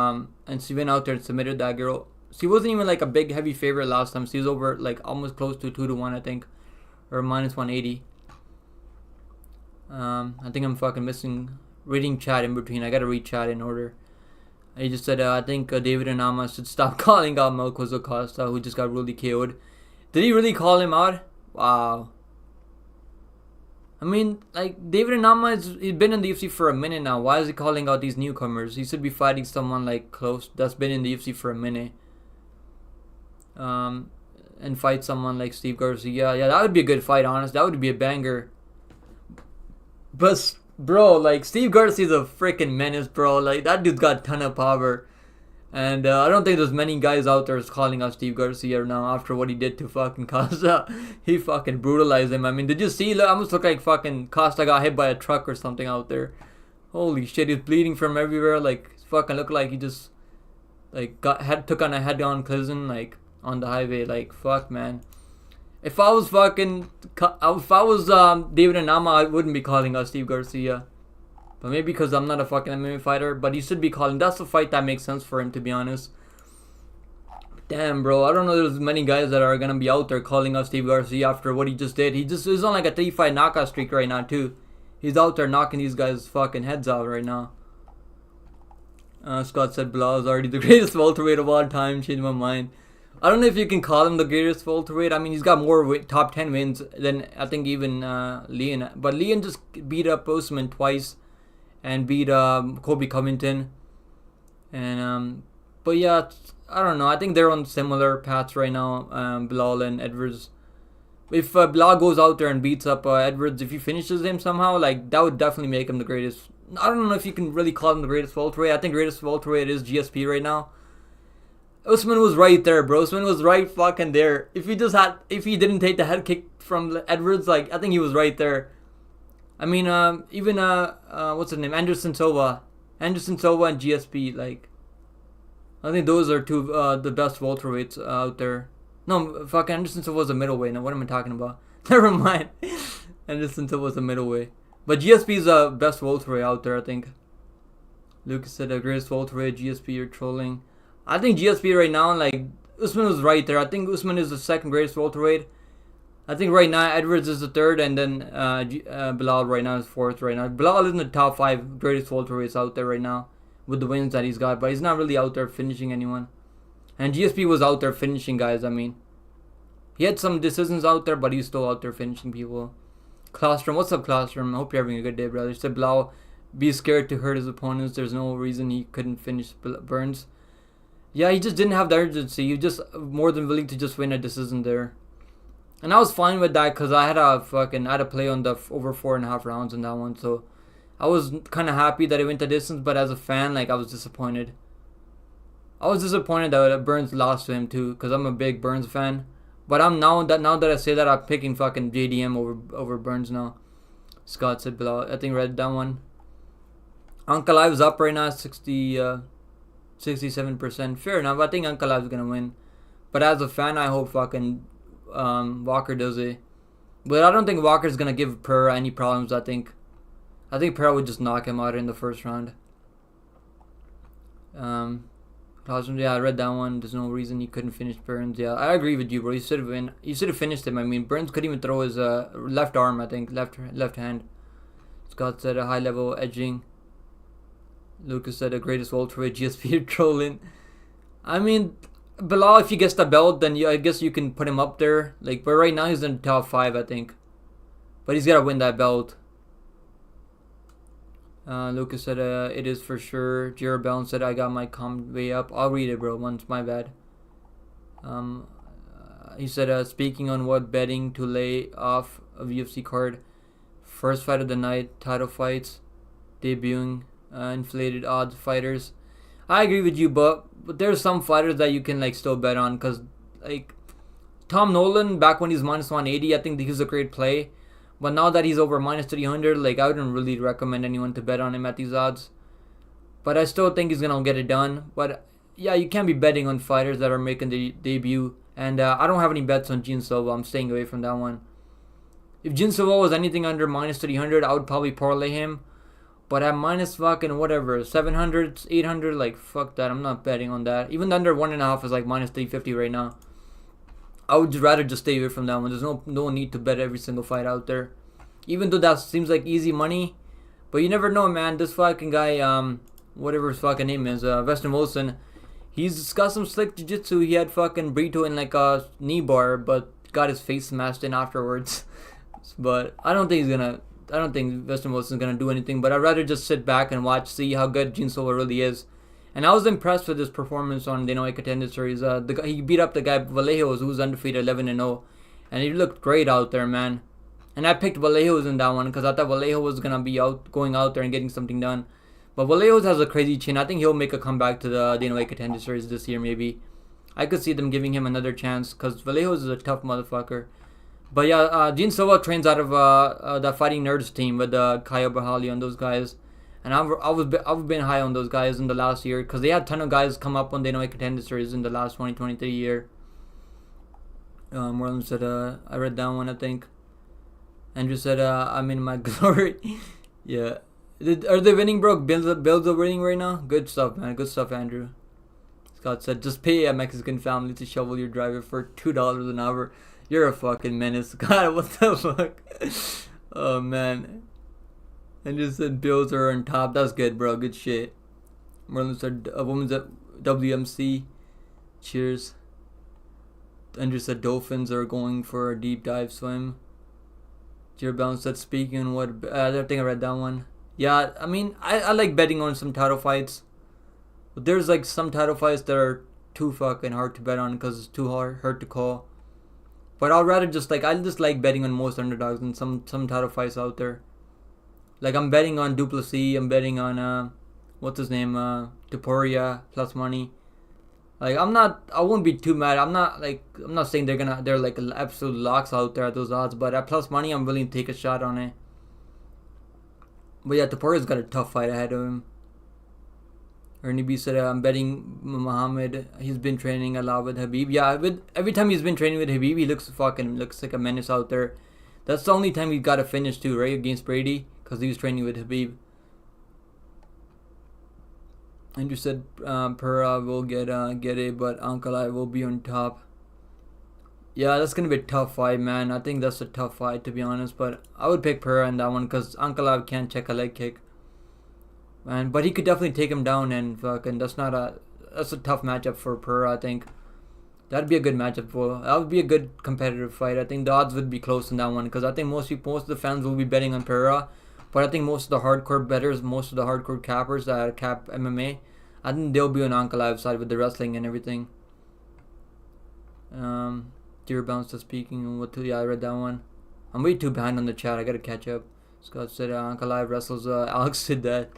And she went out there and submitted that girl. She wasn't even like a big heavy favorite last time. She was over like almost close to 2-1, I think. Or minus 180. I think I'm fucking missing reading chat in between. I gotta read chat in order. He just said, I think David Anama should stop calling out Melquiz Acosta, who just got really KO'd. Did he really call him out? Wow. I mean, like, David Anama, he's been in the UFC for a minute now. Why is he calling out these newcomers? He should be fighting someone, like, close that's been in the UFC for a minute. And fight someone like Steve Garcia. Yeah, that would be a good fight, honest. That would be a banger. But, bro, like, Steve Garcia's a freaking menace, bro. Like, that dude's got a ton of power. And I don't think there's many guys out there calling out Steve Garcia now after what he did to fucking Costa. He fucking brutalized him. I mean, did you see? It almost looked like fucking Costa got hit by a truck or something out there. Holy shit, he's bleeding from everywhere. Like, fucking looked like he just like took on a head-on collision like on the highway. Like, fuck, man. If I was David Anama, I wouldn't be calling out Steve Garcia. But maybe because I'm not a fucking MMA fighter. But he should be calling. That's the fight that makes sense for him, to be honest. Damn, bro. I don't know there's many guys that are going to be out there calling out Steve Garcia after what he just did. He's on like a 3-fight knockout streak right now, too. He's out there knocking these guys' fucking heads out right now. Scott said Bilal is already the greatest welterweight of all time. Changed my mind. I don't know if you can call him the greatest welterweight. I mean, he's got more top 10 wins than I think even Leon. But Leon just beat up Usman twice. And beat Kobe Covington. And but yeah, I don't know. I think they're on similar paths right now, Bilal and Edwards. If Bilal goes out there and beats up Edwards, if he finishes him somehow, like, that would definitely make him the greatest. I don't know if you can really call him the greatest welterweight. I think greatest welterweight is GSP right now. Usman was right there, bro. Usman was right fucking there. If he didn't take the head kick from Edwards, like, I think he was right there. I mean, even, what's his name? Anderson Silva and GSP, like, I think those are two, the best welterweights out there. No, fuck, Anderson Silva was a middleweight. Now, what am I talking about? Never mind. Anderson Silva was a middleweight. But GSP is the best welterweight out there, I think. Lucas said the greatest welterweight, GSP, you're trolling. I think GSP right now, like, Usman was right there. I think Usman is the second greatest welterweight. I think right now Edwards is the third, and then Bilal right now is fourth right now. Bilal is in the top 5 greatest welterweights out there right now with the wins that he's got, but he's not really out there finishing anyone. And GSP was out there finishing guys, I mean. He had some decisions out there, but he's still out there finishing people. Classroom, what's up, Classroom? I hope you're having a good day, brother. He said Bilal be scared to hurt his opponents. There's no reason he couldn't finish Burns. Yeah, he just didn't have the urgency. He was just more than willing to just win a decision there. And I was fine with that because I had a play on the over 4.5 rounds in that one. So I was kind of happy that it went the distance, but as a fan, like, I was disappointed. I was disappointed that Burns lost to him too, because I'm a big Burns fan. But I'm now that I say that, I'm picking fucking JDM over Burns now. Scott said below. I think read that one. Uncle Ive's up right now, 67%. Fair enough. I think Uncle Ive's gonna win. But as a fan, I hope fucking Walker does it. But I don't think Walker's gonna give Pereira any problems. I think Pereira would just knock him out in the first round. Yeah, I read that one. There's no reason he couldn't finish Burns. Yeah, I agree with you, bro. You should have finished him. I mean, Burns couldn't even throw his left arm. I think left hand. Scott said a high level edging. Lucas said the greatest welterweight. GSP trolling. I mean, Bilal, if he gets the belt, then I guess you can put him up there. Like, but right now he's in the top 5, I think. But he's gotta win that belt. Lucas said it is for sure. Jared Bell said I got my comment way up. I'll read it, bro. Once, my bad. He said speaking on what betting to lay off of UFC card. First fight of the night, title fights, debuting, inflated odds fighters. I agree with you, but there's some fighters that you can like still bet on, because like Tom Nolan back when he's minus 180, I think he was a great play. But now that he's over minus 300, like, I wouldn't really recommend anyone to bet on him at these odds. But I still think he's gonna get it done. But yeah, you can't be betting on fighters that are making the debut. And I don't have any bets on Gene Silva. I'm staying away from that one. If Gene Silva was anything under minus 300, I would probably parlay him. But at minus fucking whatever, 700, 800, like, fuck that. I'm not betting on that. Even the under 1.5 is like minus 350 right now. I would rather just stay away from that one. There's no need to bet every single fight out there. Even though that seems like easy money. But you never know, man. This fucking guy, whatever his fucking name is, Weston Wilson, he's got some slick jiu-jitsu. He had fucking Brito in like a knee bar, but got his face smashed in afterwards. But I don't think Weston Wilson's gonna do anything. But I'd rather just sit back and watch, see how good Gene Silva really is. And I was impressed with his performance on Dana White Contender Series. He beat up the guy Vallejos, who's undefeated 11-0, and he looked great out there, man. And I picked Vallejos in that one because I thought Vallejo was gonna be going out there and getting something done. But Vallejos has a crazy chin. I think he'll make a comeback to the Dana White Contender Series this year, maybe. I could see them giving him another chance because Vallejos is a tough motherfucker. But yeah, Gene Silva trains out of the Fighting Nerds team with Kyle Bahali and those guys. And I've been high on those guys in the last year because they had a ton of guys come up on Dana White Contender Series in the last 2023 year. Marlon said, I read that one, I think. Andrew said, I'm in my glory. Yeah. Are they winning, bro? Bills are winning right now? Good stuff, man. Good stuff, Andrew. Scott said, just pay a Mexican family to shovel your driver for $2 an hour. You're a fucking menace. God, what the fuck? Oh, man. And just said Bills are on top. That's good, bro. Good shit. Merlin said a woman's at WMC. Cheers. Andrew said Dolphins are going for a deep dive swim. Jared Bounce said speaking on what... I don't think I read that one. Yeah, I mean, I like betting on some title fights. But there's like some title fights that are too fucking hard to bet on because it's too hard to call. But I'd rather just like... I just like betting on most underdogs and some title fights out there. Like, I'm betting on Duplessis. I'm betting on, what's his name? Topuria plus money. Like, I won't be too mad. I'm not saying they're like absolute locks out there at those odds. But at plus money, I'm willing to take a shot on it. But yeah, Topuria's got a tough fight ahead of him. Ernie B said, I'm betting Muhammad. He's been training a lot with Habib. Yeah, every time he's been training with Habib, he looks like a menace out there. That's the only time he got a finish too, right? Against Brady. Because he was training with Habib. And you said Pereira will get it, but Ankalaev will be on top. Yeah, that's gonna be a tough fight, man. I think that's a tough fight, to be honest. But I would pick Pereira in that one because Ankalaev can't check a leg kick, man. But he could definitely take him down, and fucking that's a tough matchup for Pereira. I think that'd be a good matchup for. That would be a good competitive fight. I think the odds would be close in that one because I think most of the fans will be betting on Pereira, but I think most of the hardcore bettors, most of the hardcore cappers that cap MMA, I think they'll be on Ankalaev's side with the wrestling and everything. Dear Bounce to speaking. Yeah, I read that one. I'm way too behind on the chat. I gotta catch up. Scott said Ankalaev wrestles. Alex did that.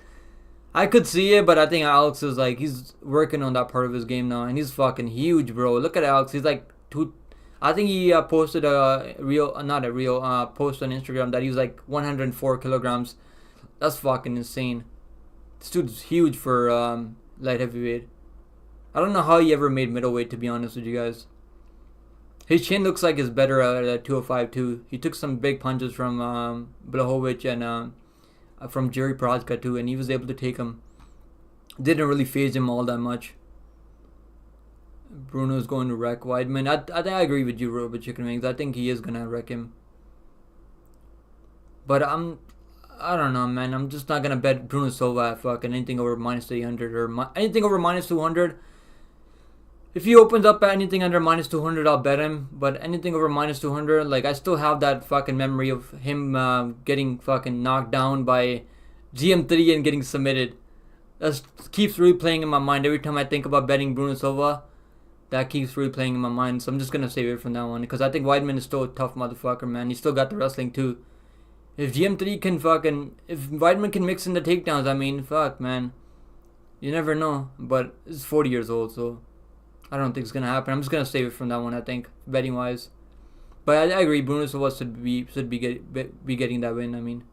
I could see it, but I think Alex is like he's working on that part of his game now, and he's fucking huge, bro. Look at Alex. He's like two. I think he posted a post on Instagram that he was like 104 kilograms. That's fucking insane. This dude's huge for light heavyweight. I don't know how he ever made middleweight, to be honest with you guys. His chin looks like it's better at 205 too. He took some big punches from Blachowicz and from Jerry Prochazka too, and he was able to take him. Didn't really phase him all that much. Bruno's going to wreck Weidman. I think I agree with you, Robert Chicken Wings. I think he is gonna wreck him. But I don't know, man. I'm just not gonna bet Bruno Silva at fucking anything over minus 300 or anything over minus 200. If he opens up at anything under minus 200, I'll bet him. But anything over minus 200, like I still have that fucking memory of him getting fucking knocked down by GM3 and getting submitted. That keeps replaying in my mind every time I think about betting Bruno Silva. That keeps replaying in my mind. So I'm just gonna save it from that one because I think Weidman is still a tough motherfucker, man. He's still got the wrestling too. If GM3 can if Weidman can mix in the takedowns, I mean, fuck, man. You never know. But he's 40 years old, so I don't think it's gonna happen. I'm just gonna save it from that one. I think betting wise, but I agree. Bruno Silva should be getting that win. I mean,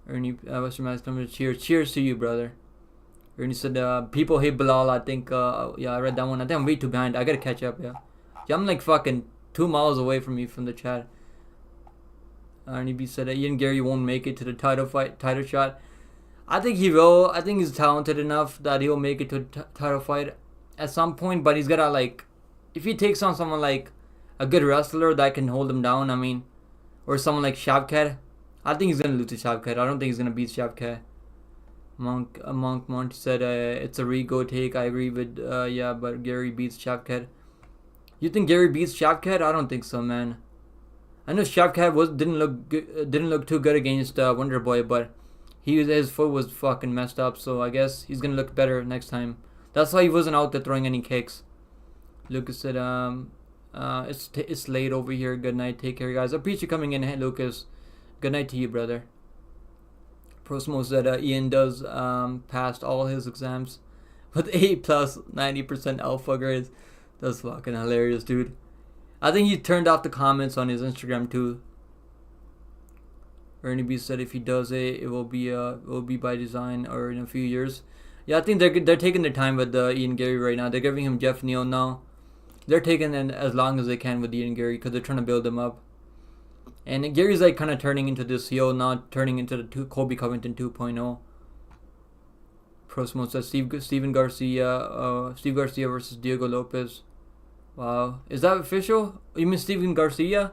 Ernie Western Mass Numbers. Cheers to you, brother. Ernie said people hate Bilal. I think yeah, I read that one. I think I'm way too behind. I gotta catch up. Yeah, I'm like fucking 2 miles away from you from the chat. Ernie B said Ian Gary won't make it to the title shot. I think he will. I think he's talented enough that he'll make it to a title fight at some point, but he's gotta like, if he takes on someone like a good wrestler that can hold him down, I mean, or someone like Shavkat, I think he's gonna lose to Shavkat. I don't think he's gonna beat Shavkat. Monk said it's a Rigo take. I agree with yeah, but Gary beats Shavkat. You think Gary beats Shavkat? I don't think so, man. I know Shavkat didn't look too good against Wonder Boy, but his foot was fucking messed up, so I guess he's gonna look better next time. That's why he wasn't out there throwing any kicks. Lucas said, it's late over here. Good night. Take care, guys. I appreciate you coming in, hey, Lucas. Good night to you, brother. Prosmo said, Ian does passed all his exams with A plus 90% alpha grades. That's fucking hilarious, dude. I think he turned off the comments on his Instagram too. Ernie B said if he does it will be by design or in a few years. Yeah, I think they're taking their time with Ian Gary right now. They're giving him Jeff Neal now. They're taking it as long as they can with Ian Gary because they're trying to build him up. And Gary's like kind of turning into this heel now, turning into the Colby Covington 2.0. Prosmo says Steve Garcia versus Diego Lopez. Wow, is that official? You mean Steven Garcia?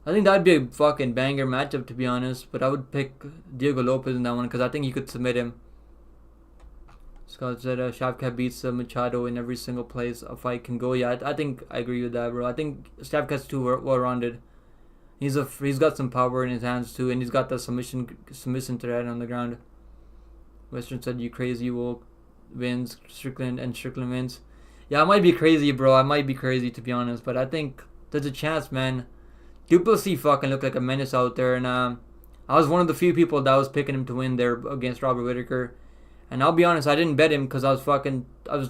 I think that'd be a fucking banger matchup, to be honest. But I would pick Diego Lopez in that one because I think he could submit him. Scott said Shavkat beats Machado in every single place a fight can go. Yeah, I think I agree with that, bro. I think Shavkat's too well-rounded. He's got some power in his hands too, and he's got the submission threat on the ground. Western said you crazy. Will wins Strickland wins. Yeah, I might be crazy, bro. I might be crazy, to be honest, but I think there's a chance, man. Duplessis fucking looked like a menace out there, and I was one of the few people that was picking him to win there against Robert Whittaker. And I'll be honest, I didn't bet him because I was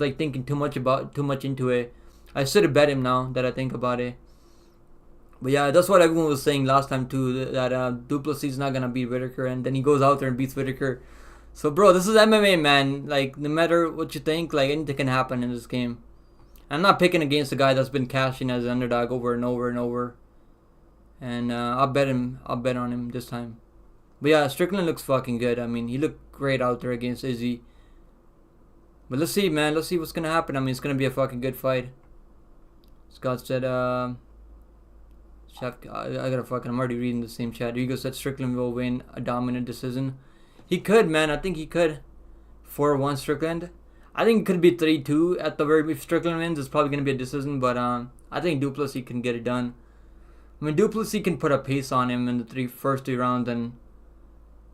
like thinking too much into it. I should have bet him now that I think about it. But yeah, that's what everyone was saying last time too, that Duplessis is not gonna beat Whittaker, and then he goes out there and beats Whittaker. So bro, this is MMA, man. Like no matter what you think, like anything can happen in this game. I'm not picking against a guy that's been cashing as an underdog over and over and over. And I'll bet on him this time. But yeah, Strickland looks fucking good. I mean, he looked great out there against Izzy. But let's see, man. Let's see what's gonna happen. I mean, it's gonna be a fucking good fight. Scott said, Chef, I gotta fucking, I'm already reading the same chat. Rigo said Strickland will win a dominant decision. He could, man. I think he could. 4-1 Strickland. I think it could be 3-2 at the very. If Strickland wins, it's probably gonna be a decision. But I think Du Plessis can get it done. I mean, Du Plessis can put a pace on him in the first three rounds, and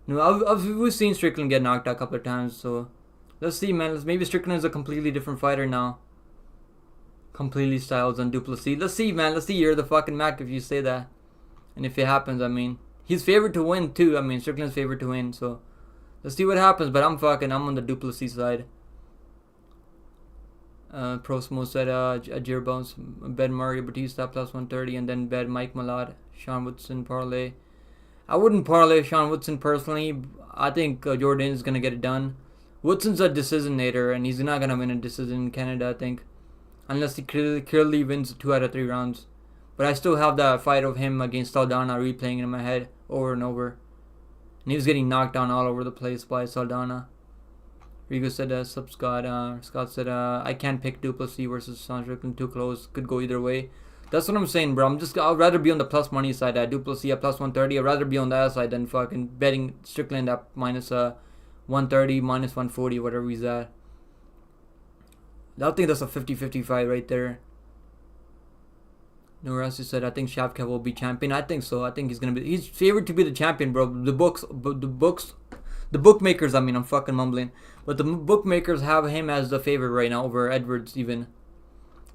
we've seen Strickland get knocked out a couple of times. So let's see, man. Maybe Strickland is a completely different fighter now. Completely styles on Du Plessis. Let's see, man. Let's see. You're the fucking Mac if you say that. And if it happens, I mean, he's favored to win too. I mean, Strickland's favored to win. So let's see what happens. But I'm on the Du Plessis side. Prosmo said Ajir Bones, bet Mario Batista plus 130, and then bet Mike Malott, Sean Woodson parlay. I wouldn't parlay Sean Woodson personally. I think Jordan is gonna get it done. Woodson's a decisionator, and he's not gonna win a decision in Canada, I think. Unless he clearly wins 2 out of 3 rounds. But I still have that fight of him against Saldana replaying in my head over and over. And he was getting knocked down all over the place by Saldana. Rigo said, Scott said, I can't pick Du Plessis versus Sean Strickland, too close. Could go either way. That's what I'm saying, bro. I'd rather be on the plus money side at Du Plessis at plus 130. I'd rather be on that side than fucking betting Strickland at minus 130, minus 140, whatever he's at. I think that's a 50-50 fight right there. Norasi said, I think Shavkat will be champion. I think so. I think he's favored to be the champion, bro. The bookmakers, I mean, I'm fucking mumbling. But the bookmakers have him as the favorite right now over Edwards even.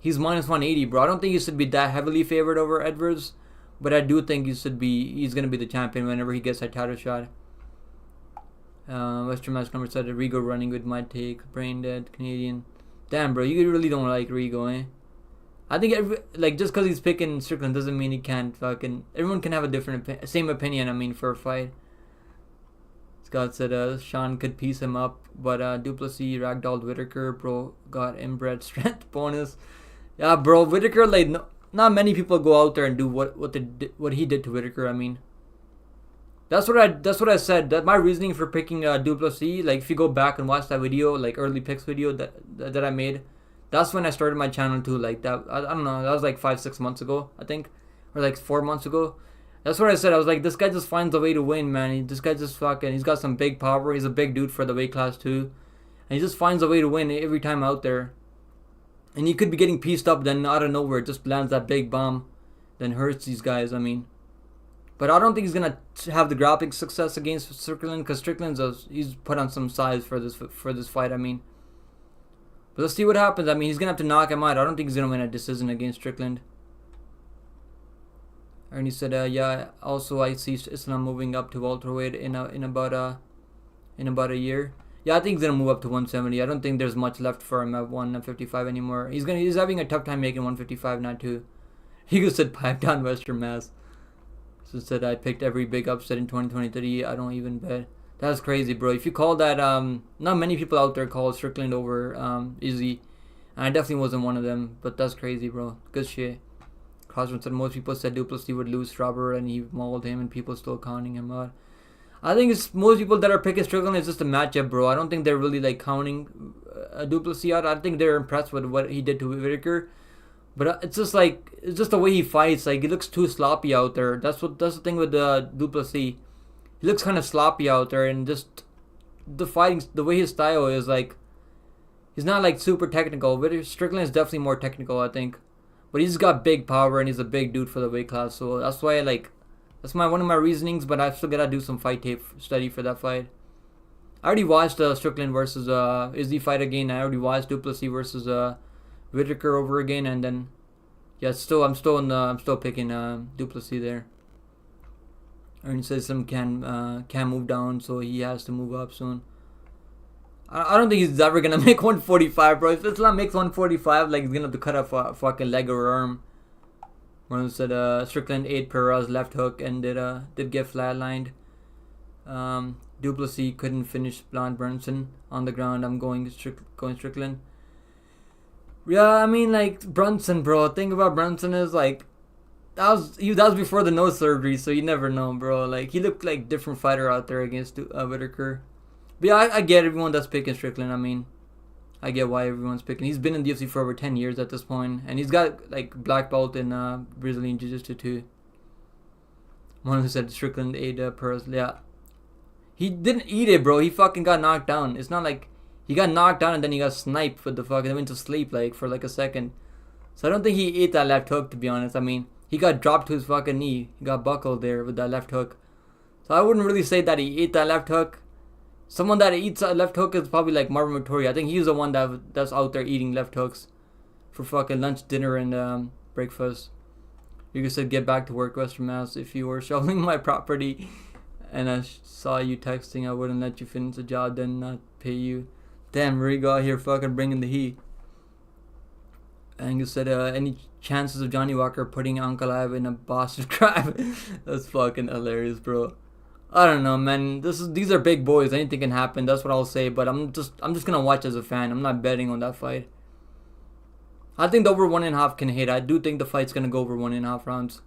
He's minus 180, bro. I don't think he should be that heavily favored over Edwards. But I do think he's going to be the champion whenever he gets that title shot. Western Mass Number said, Rigo running with my take. Brain dead, Canadian. Damn, bro, you really don't like Rigo, eh? I think, just because he's picking Strickland doesn't mean he can't fucking... Everyone can have a different same opinion, I mean, for a fight. Scott said, Sean could piece him up, but Du Plessis ragdolled Whitaker, bro, got inbred strength bonus. Yeah, bro, Whitaker, not many people go out there and do what he did to Whitaker, I mean. That's what I said. That my reasoning for picking Du Plessis, if you go back and watch that video, early picks video that I made, that's when I started my channel too. I don't know, that was 5-6 months ago, I think, or 4 months ago. That's what I said. I was like, this guy just finds a way to win, man. This guy just he's got some big power. He's a big dude for the weight class too, and he just finds a way to win every time out there. And he could be getting pieced up, then out of nowhere, just lands that big bomb, then hurts these guys. I mean. But I don't think he's gonna have the grappling success against Strickland, because he's put on some size for this fight. I mean, but let's see what happens. I mean, he's gonna have to knock him out. I don't think he's gonna win a decision against Strickland. Ernie said, yeah. Also, I see Islam moving up to welterweight in about a year. Yeah, I think he's gonna move up to 170. I don't think there's much left for him at 155 anymore. He's having a tough time making 155 now too. He just said pipe down Western Mass. So said I picked every big upset in 2023. I don't even bet. That's crazy, bro. If you call that, not many people out there call Strickland over Izzy, and I definitely wasn't one of them. But that's crazy, bro. Good shit. Crossman said most people said Du Plessis would lose Strawberry, and he mauled him, and people still counting him out. I think it's most people that are picking Strickland is just a matchup, bro. I don't think they're really counting Du Plessis out. I think they're impressed with what he did to Whitaker. But it's just the way he fights. He looks too sloppy out there. That's the thing with Du Plessis. He looks kind of sloppy out there, and just the way his style is he's not super technical. But Strickland is definitely more technical, I think. But he's got big power, and he's a big dude for the weight class. So that's why that's one of my reasonings. But I still gotta do some fight tape study for that fight. I already watched Strickland versus Izzy fight again. I already watched Du Plessis versus Whitaker over again, and then I'm still picking Du Plessis there. Ernie says some can move down, so he has to move up soon. I don't think he's ever gonna make 145, bro. If Islam makes 145, he's gonna have to cut off a fucking leg or arm. One said Strickland ate Pereira's left hook and did get flatlined. Du Plessis couldn't finish Blonde Brunson on the ground. I'm going Strickland. Yeah, I mean, Brunson, bro. The thing about Brunson is, that was before the nose surgery, so you never know, bro. He looked like different fighter out there against Whitaker. But yeah, I get everyone that's picking Strickland. I mean, I get why everyone's picking. He's been in the UFC for over 10 years at this point, and he's got like black belt in Brazilian Jiu-Jitsu too. One who said Strickland ate Perez. Yeah, he didn't eat it, bro. He fucking got knocked down. It's not like he got knocked down and then he got sniped with the fucking went to sleep like for like a second. So I don't think he ate that left hook, to be honest. I mean, he got dropped to his fucking knee. He got buckled there with that left hook. So I wouldn't really say that he ate that left hook. Someone that eats a left hook is probably like Marvin Vettori. I think he's the one that's out there eating left hooks for fucking lunch, dinner, and breakfast. You said get back to work, Western Mass. If you were shoveling my property and I saw you texting, I wouldn't let you finish the job, then not pay you. Damn, Rigo out here fucking bringing the heat. Angus said, any chances of Johnny Walker putting Ankalaev in a Boston Crab? That's fucking hilarious, bro. I don't know, man. These are big boys. Anything can happen. That's what I'll say. But I'm just gonna watch as a fan. I'm not betting on that fight. I think the over 1.5 can hit. I do think the fight's gonna go over 1.5 rounds.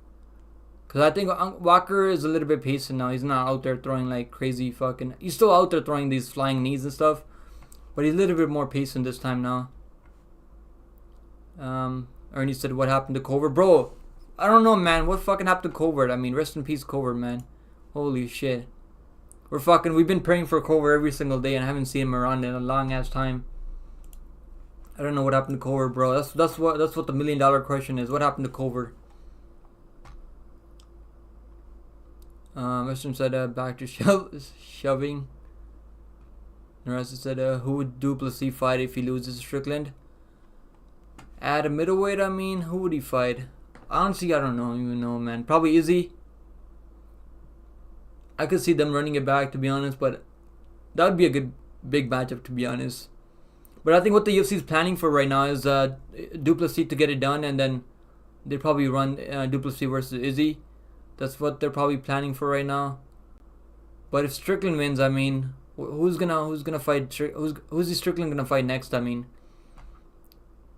Cause I think Walker is a little bit pacing now. He's not out there throwing like crazy fucking. He's still out there throwing these flying knees and stuff, but he's a little bit more pacing this time now. Ernie said, "What happened to Covert, bro? I don't know, man. What fucking happened to Covert? I mean, rest in peace, Covert, man." Holy shit. We've been praying for Covert every single day and I haven't seen him around in a long ass time. I don't know what happened to Covert, bro. That's what the $1 million question is. What happened to Covert? Western said back to shoving. Narasa said who would Du Plessis fight if he loses Strickland? At a middleweight, I mean, who would he fight? Honestly, I don't even know, man. Probably Izzy. I could see them running it back, to be honest, but that would be a good big matchup, to be honest. But I think what the UFC is planning for right now is Du Plessis to get it done, and then they probably run Du Plessis versus Izzy. That's what they're probably planning for right now. But if Strickland wins, I mean, who's gonna fight? Who's the Strickland gonna fight next? I mean,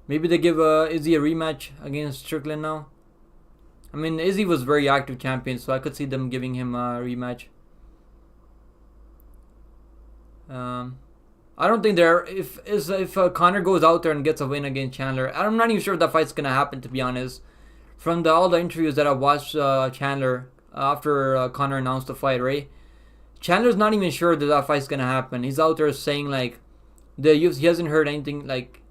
maybe they give Izzy a rematch against Strickland now. I mean, Izzy was very active champion, so I could see them giving him a rematch. I don't think if Conor goes out there and gets a win against Chandler, I'm not even sure if that fight's gonna happen, to be honest. From all the interviews that I watched Chandler after Conor announced the fight, right? Chandler's not even sure that fight's gonna happen. He's out there saying like he hasn't heard anything. Like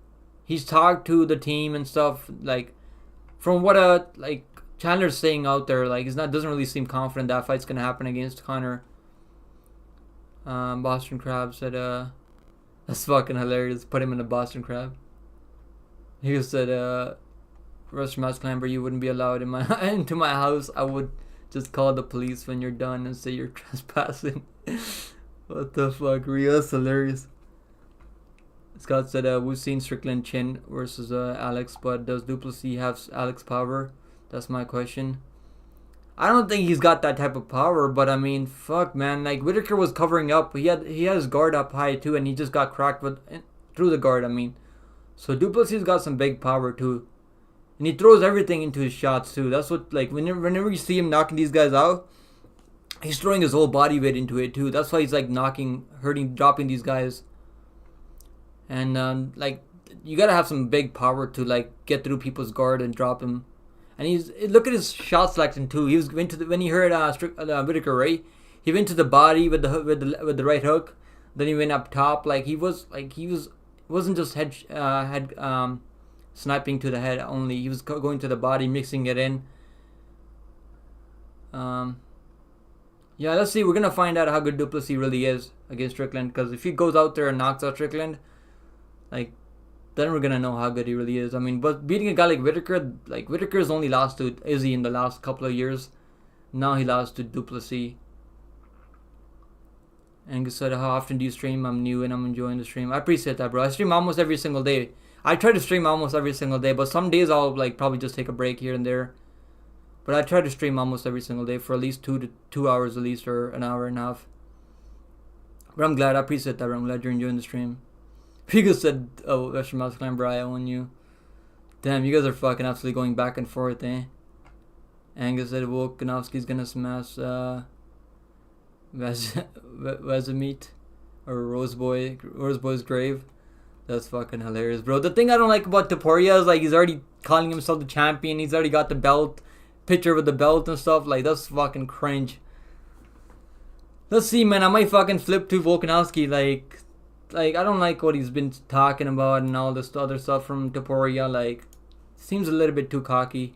he's talked to the team and stuff. Like from what like Chandler's saying out there, like doesn't really seem confident that fight's gonna happen against Conor. Boston Crab said, that's fucking hilarious. Put him in a Boston Crab. He said, Rush Mouse Clamber, you wouldn't be allowed into my house. I would just call the police when you're done and say you're trespassing. What the fuck, Rio? That's hilarious. Scott said, we've seen Strickland chin versus Alex, but does Du Plessis have Alex power? That's my question. I don't think he's got that type of power, but I mean, fuck, man. Like Whitaker was covering up. He had his guard up high too, and he just got cracked through the guard. I mean, so Du Plessis got some big power too, and he throws everything into his shots too. That's what like whenever you see him knocking these guys out, he's throwing his whole body weight into it too. That's why he's like dropping these guys. And like you gotta have some big power to like get through people's guard and drop him. And look at his shot selection too. He when he heard Whitaker, right? He went to the body with the right hook. Then he went up top. He wasn't just head sniping to the head only. He was going to the body, mixing it in. Yeah, let's see. We're gonna find out how good Du Plessis really is against Strickland. Because if he goes out there and knocks out Strickland, then we're gonna know how good he really is. I mean, but beating a guy like Whitaker's only lost to Izzy in the last couple of years. Now he lost to Du Plessis. Angus said, how often do you stream? I'm new and I'm enjoying the stream. I appreciate that, bro. I stream almost every single day. I try to stream almost every single day, but some days I'll probably just take a break here and there. But I try to stream almost every single day for at least 2 hours at least, or an hour and a half. But I'm glad. I appreciate that, bro. I'm glad you're enjoying the stream. Pico said, oh, Western Mouse Climber, I own you. Damn, you guys are fucking absolutely going back and forth, eh? Angus said, Volkanovski's gonna smash Vesemite or Roseboy's grave. That's fucking hilarious, bro. The thing I don't like about Topuria is like he's already calling himself the champion. He's already got the belt, picture with the belt and stuff. Like that's fucking cringe. Let's see, man. I might fucking flip to Volkanovski. Like I don't like what he's been talking about and all this other stuff from Topuria. Like, seems a little bit too cocky.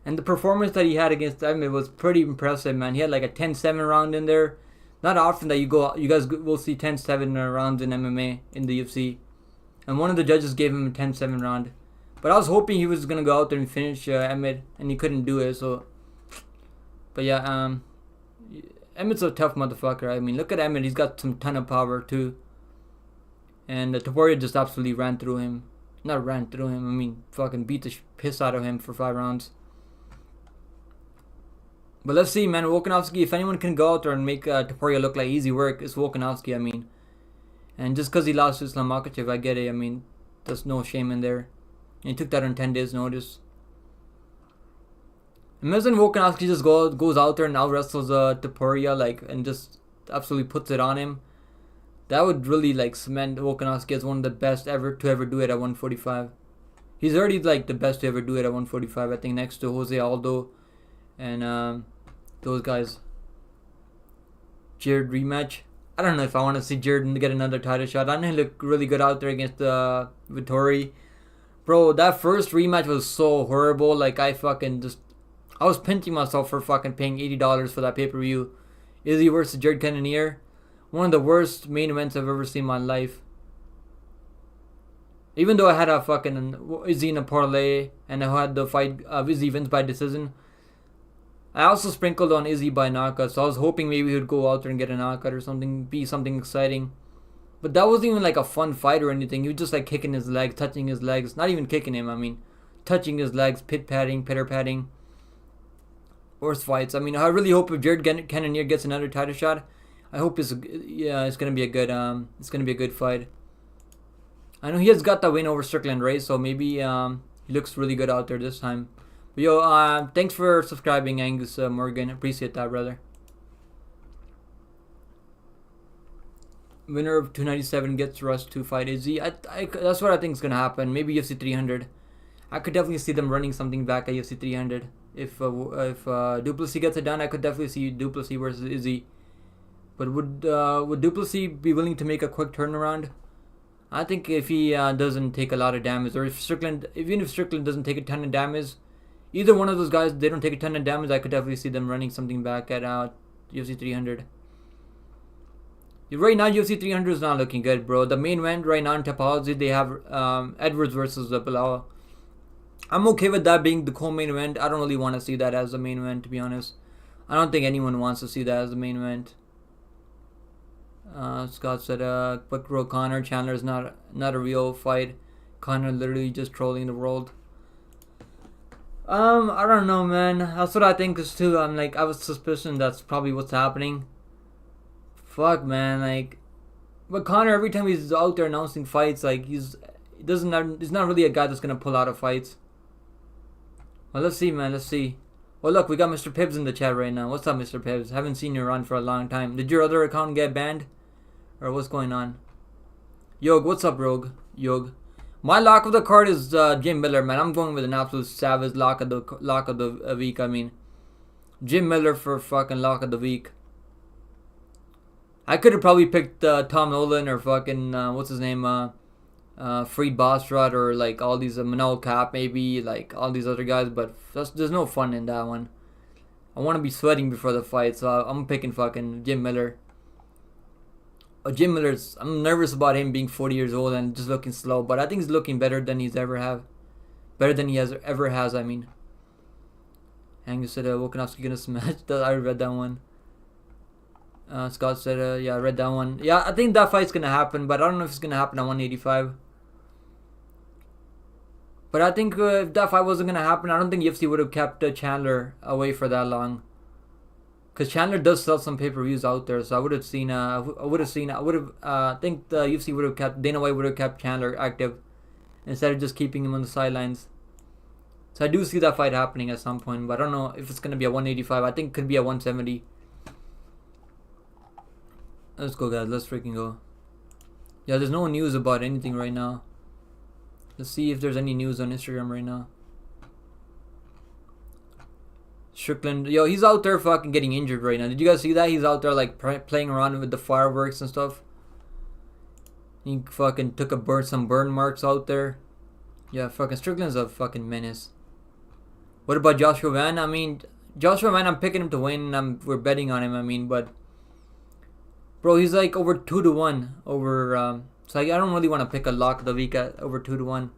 And the performance that he had against Emmet was pretty impressive, man. He had like a 10-7 round in there. Not often that you guys will see 10-7 rounds in MMA in the UFC. And one of the judges gave him a 10-7 round. But I was hoping he was gonna go out there and finish Emmet, and he couldn't do it. So, but yeah, Emmet's a tough motherfucker. I mean, look at Emmet. He's got some ton of power too. And Topuria just absolutely ran through him. Not ran through him. I mean, fucking beat the piss out of him for 5 rounds. But let's see, man. Volkanovski, if anyone can go out there and make Topuria look like easy work, it's Volkanovski, I mean. And just because he lost to Islam Makhachev, I get it. I mean, there's no shame in there. And he took that on 10 days' notice. Imagine Volkanovski just goes out there and out wrestles Topuria, like, and just absolutely puts it on him. That would really like cement Volkanovski as one of the best ever to ever do it at 145. He's already like the best to ever do it at 145. I think next to Jose Aldo and those guys. Jared rematch. I don't know if I want to see Jared get another title shot. I know he looked really good out there against Vettori. Bro, that first rematch was so horrible. Like I was pinching myself for fucking paying $80 for that pay-per-view. Izzy versus Jared Cannonier. One of the worst main events I've ever seen in my life. Even though I had a fucking Izzy in a parlay and I had the fight Izzy wins by decision, I also sprinkled on Izzy by knockout. So I was hoping maybe he would go out there and get a knockout or something, be something exciting. But that wasn't even like a fun fight or anything. He was just like kicking his legs, touching his legs. Not even kicking him, I mean. Touching his legs, pitter patting. Worst fights. I mean, I really hope if Jared Cannonier gets another title shot, I hope it's gonna be a good fight. I know he has got the win over Strickland Ray, so maybe he looks really good out there this time. But yo, thanks for subscribing, Angus Morgan. Appreciate that, brother. Winner of 297 gets rushed to fight Izzy. That's what I think is gonna happen. Maybe UFC 300. I could definitely see them running something back at UFC 300. If Duplessis gets it done, I could definitely see Duplessis versus Izzy. But would Duplessis be willing to make a quick turnaround? I think if he doesn't take a lot of damage, or even if Strickland doesn't take a ton of damage, either one of those guys, they don't take a ton of damage, I could definitely see them running something back at UFC 300. Right now, UFC 300 is not looking good, bro. The main event right now in Topology, they have Edwards versus Bilal. I'm okay with that being the co-main event. I don't really want to see that as the main event, to be honest. I don't think anyone wants to see that as the main event. Scott said, "But bro, Conor Chandler is not a real fight. Conor literally just trolling the world." I don't know, man. That's what I think is too. I was suspicious that's probably what's happening. Fuck, man. Like, but Conor, every time he's out there announcing fights, like he's not really a guy that's gonna pull out of fights. Well, let's see, man. Let's see. Well, look, we got Mr. Pibbs in the chat right now. What's up, Mr. Pibbs? Haven't seen you around for a long time. Did your other account get banned? Or what's going on? Yog, what's up, Rogue? Yog. My lock of the card is Jim Miller, man. I'm going with an absolute savage lock of the week. I mean, Jim Miller for fucking lock of the week. I could have probably picked Tom Nolan or fucking what's his name, Freed Bosrod, or like all these Manol Cap, maybe like all these other guys, but there's no fun in that one. I want to be sweating before the fight, so I'm picking fucking Jim Miller. Jim Miller's, I'm nervous about him being 40 years old and just looking slow, but I think he's looking better than he ever has. I mean, Angus said Volkanovski gonna smash. I read that one. Scott said, yeah, I read that one. Yeah, I think that fight's gonna happen, but I don't know if it's gonna happen at 185. But I think if that fight wasn't gonna happen, I don't think UFC would have kept Chandler away for that long. Cause Chandler does sell some pay-per-views out there, so I think the UFC would have kept, Dana White would have kept Chandler active instead of just keeping him on the sidelines. So I do see that fight happening at some point, but I don't know if it's gonna be a 185. I think it could be a 170. Let's go, guys. Let's freaking go. Yeah, there's no news about anything right now. Let's see if there's any news on Instagram right now. Strickland, yo, he's out there fucking getting injured right now. Did you guys see that? He's out there like playing around with the fireworks and stuff. He fucking took some burn marks out there. Yeah, fucking Strickland's a fucking menace. What about Joshua Van? I mean, Joshua Van, I'm picking him to win. We're betting on him. I mean, but bro, he's like over 2-1 over. So I don't really want to pick a lock of the week at over 2-1.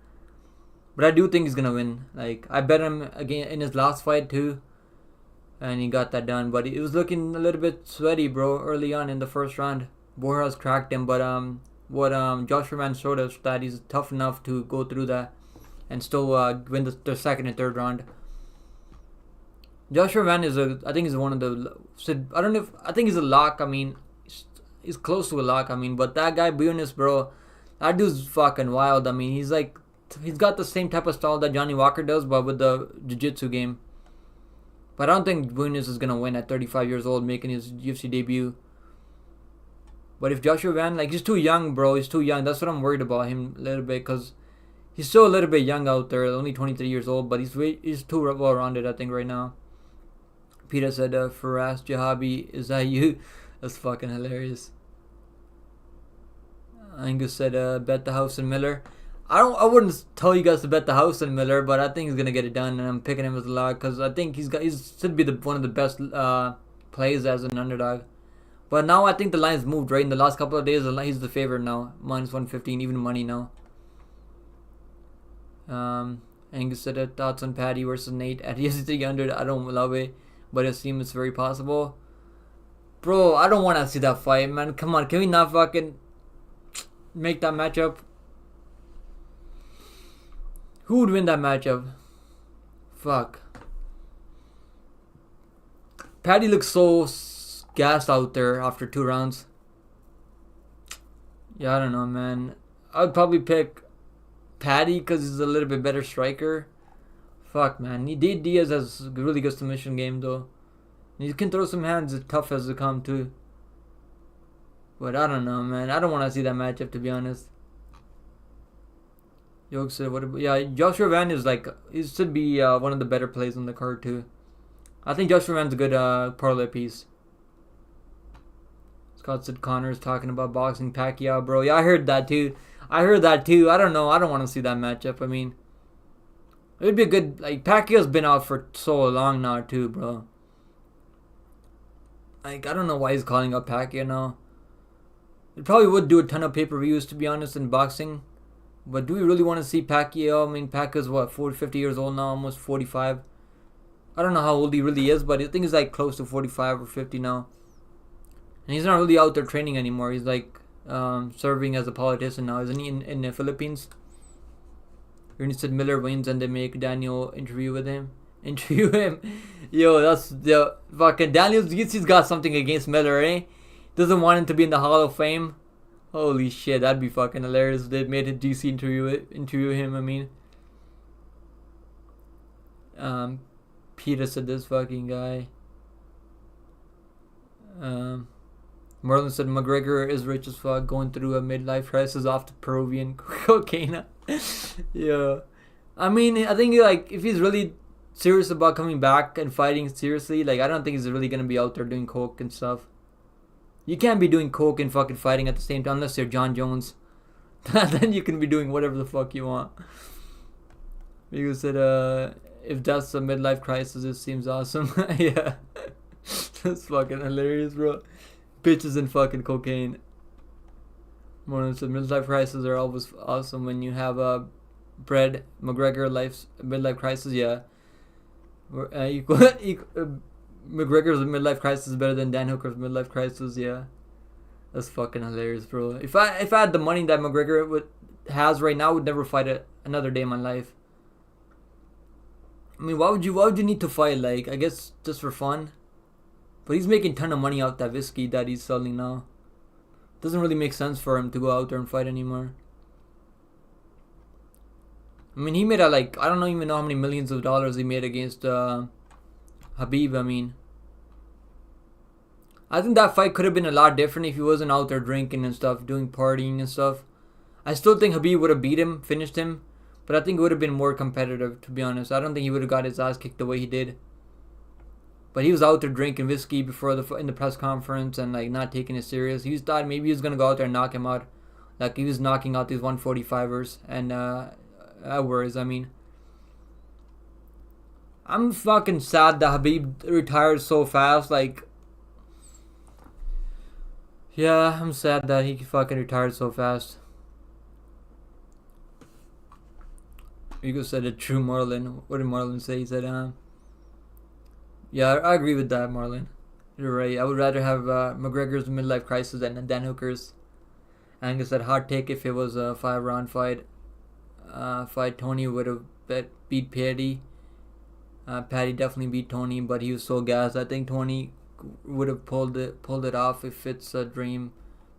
But I do think he's gonna win. Like I bet him again in his last fight too, and he got that done. But it was looking a little bit sweaty, bro, early on in the first round. Borjas cracked him, but what Joshua Van showed us that he's tough enough to go through that and still win the second and third round. Joshua Van I think he's one of the. I don't know. I think he's a lock. I mean, he's close to a lock. I mean, but that guy Buenos, bro, that dude's fucking wild. I mean, he's got the same type of style that Johnny Walker does, but with the jiu-jitsu game. But I don't think Buenos is gonna win at 35 years old, making his UFC debut. But if Joshua Van, like, he's too young, bro. He's too young. That's what I'm worried about him a little bit, because he's still a little bit young out there. Only 23 years old, but he's too well-rounded, I think, right now. Peter said, Faraz Jahabi, is that you? That's fucking hilarious. Angus said, bet the house and Miller. I wouldn't tell you guys to bet the house and Miller, but I think he's gonna get it done, and I'm picking him as a lock because I think he should be one of the best plays as an underdog. But now I think the line's moved, right? In the last couple of days, he's the favorite now, -115, even money now. Angus said, thoughts on Paddy versus Nate at UFC 300. I don't love it, but it seems very possible. Bro, I don't want to see that fight, man. Come on, can we not fucking make that matchup? Who would win that matchup? Fuck. Paddy looks so gassed out there after 2 rounds. Yeah, I don't know, man. I'd probably pick Paddy because he's a little bit better striker. Fuck, man. Diaz has a really good submission game, though. He can throw some hands as tough as they come, too. But I don't know, man. I don't want to see that matchup, to be honest. Yoke said, what about, yeah, Joshua Van is like, he should be one of the better plays on the card, too. I think Joshua Van's a good parlay piece. Scott said Connor's talking about boxing Pacquiao, bro. Yeah, I heard that, too. I don't know. I don't want to see that matchup. I mean, it would be a good, like, Pacquiao's been out for so long now, too, bro. Like, I don't know why he's calling up Pacquiao now. It probably would do a ton of pay-per-views, to be honest, in boxing. But do we really want to see Pacquiao? I mean, Pacquiao's what, 40, 50 years old now, almost 45. I don't know how old he really is, but I think he's like close to 45 or 50 now. And he's not really out there training anymore. He's like serving as a politician now, isn't he, in the Philippines? Ernie said Miller wins and they make Daniel interview him. Yo, that's fucking Daniel. He's got something against Miller, eh? Doesn't want him to be in the Hall of Fame. Holy shit, that'd be fucking hilarious if they made a DC interview him, I mean. Peter said this fucking guy. Merlin said McGregor is rich as fuck, going through a midlife crisis off the Peruvian cocaine. Yeah. I mean, I think like if he's really serious about coming back and fighting seriously, like I don't think he's really gonna be out there doing coke and stuff. You can't be doing coke and fucking fighting at the same time unless you're John Jones. Then you can be doing whatever the fuck you want. You said, if that's a midlife crisis, it seems awesome. Yeah. That's fucking hilarious, bro. Bitches and fucking cocaine. Morning said, midlife crises are always awesome when you have a Brad McGregor midlife crisis. Yeah. McGregor's midlife crisis is better than Dan Hooker's midlife crisis. Yeah, that's fucking hilarious, bro. If I had the money that McGregor has right now, I would never fight another day in my life. I mean, why would you need to fight? Like, I guess just for fun. But he's making a ton of money out that whiskey that he's selling now. Doesn't really make sense for him to go out there and fight anymore. I mean, he made I don't even know how many millions of dollars he made against Habib. I mean, I think that fight could have been a lot different if he wasn't out there drinking and stuff, doing partying and stuff. I still think Khabib would have beat him, finished him, but I think it would have been more competitive, to be honest. I don't think he would have got his ass kicked the way he did. But he was out there drinking whiskey before in the press conference and like not taking it serious. He thought maybe he was gonna go out there and knock him out, like he was knocking out these 145ers and hours. I mean, I'm fucking sad that Khabib retired so fast. Like, yeah, I'm sad that he fucking retired so fast. Rigo said a true Marlon. What did Marlon say? He said, yeah, I agree with that, Marlon. You're right. I would rather have McGregor's midlife crisis than Dan Hooker's. Angus said, hard take if it was a 5-round fight. Tony would have beat Paddy. Paddy definitely beat Tony, but he was so gassed. I think Tony would have pulled it off if it's a dream.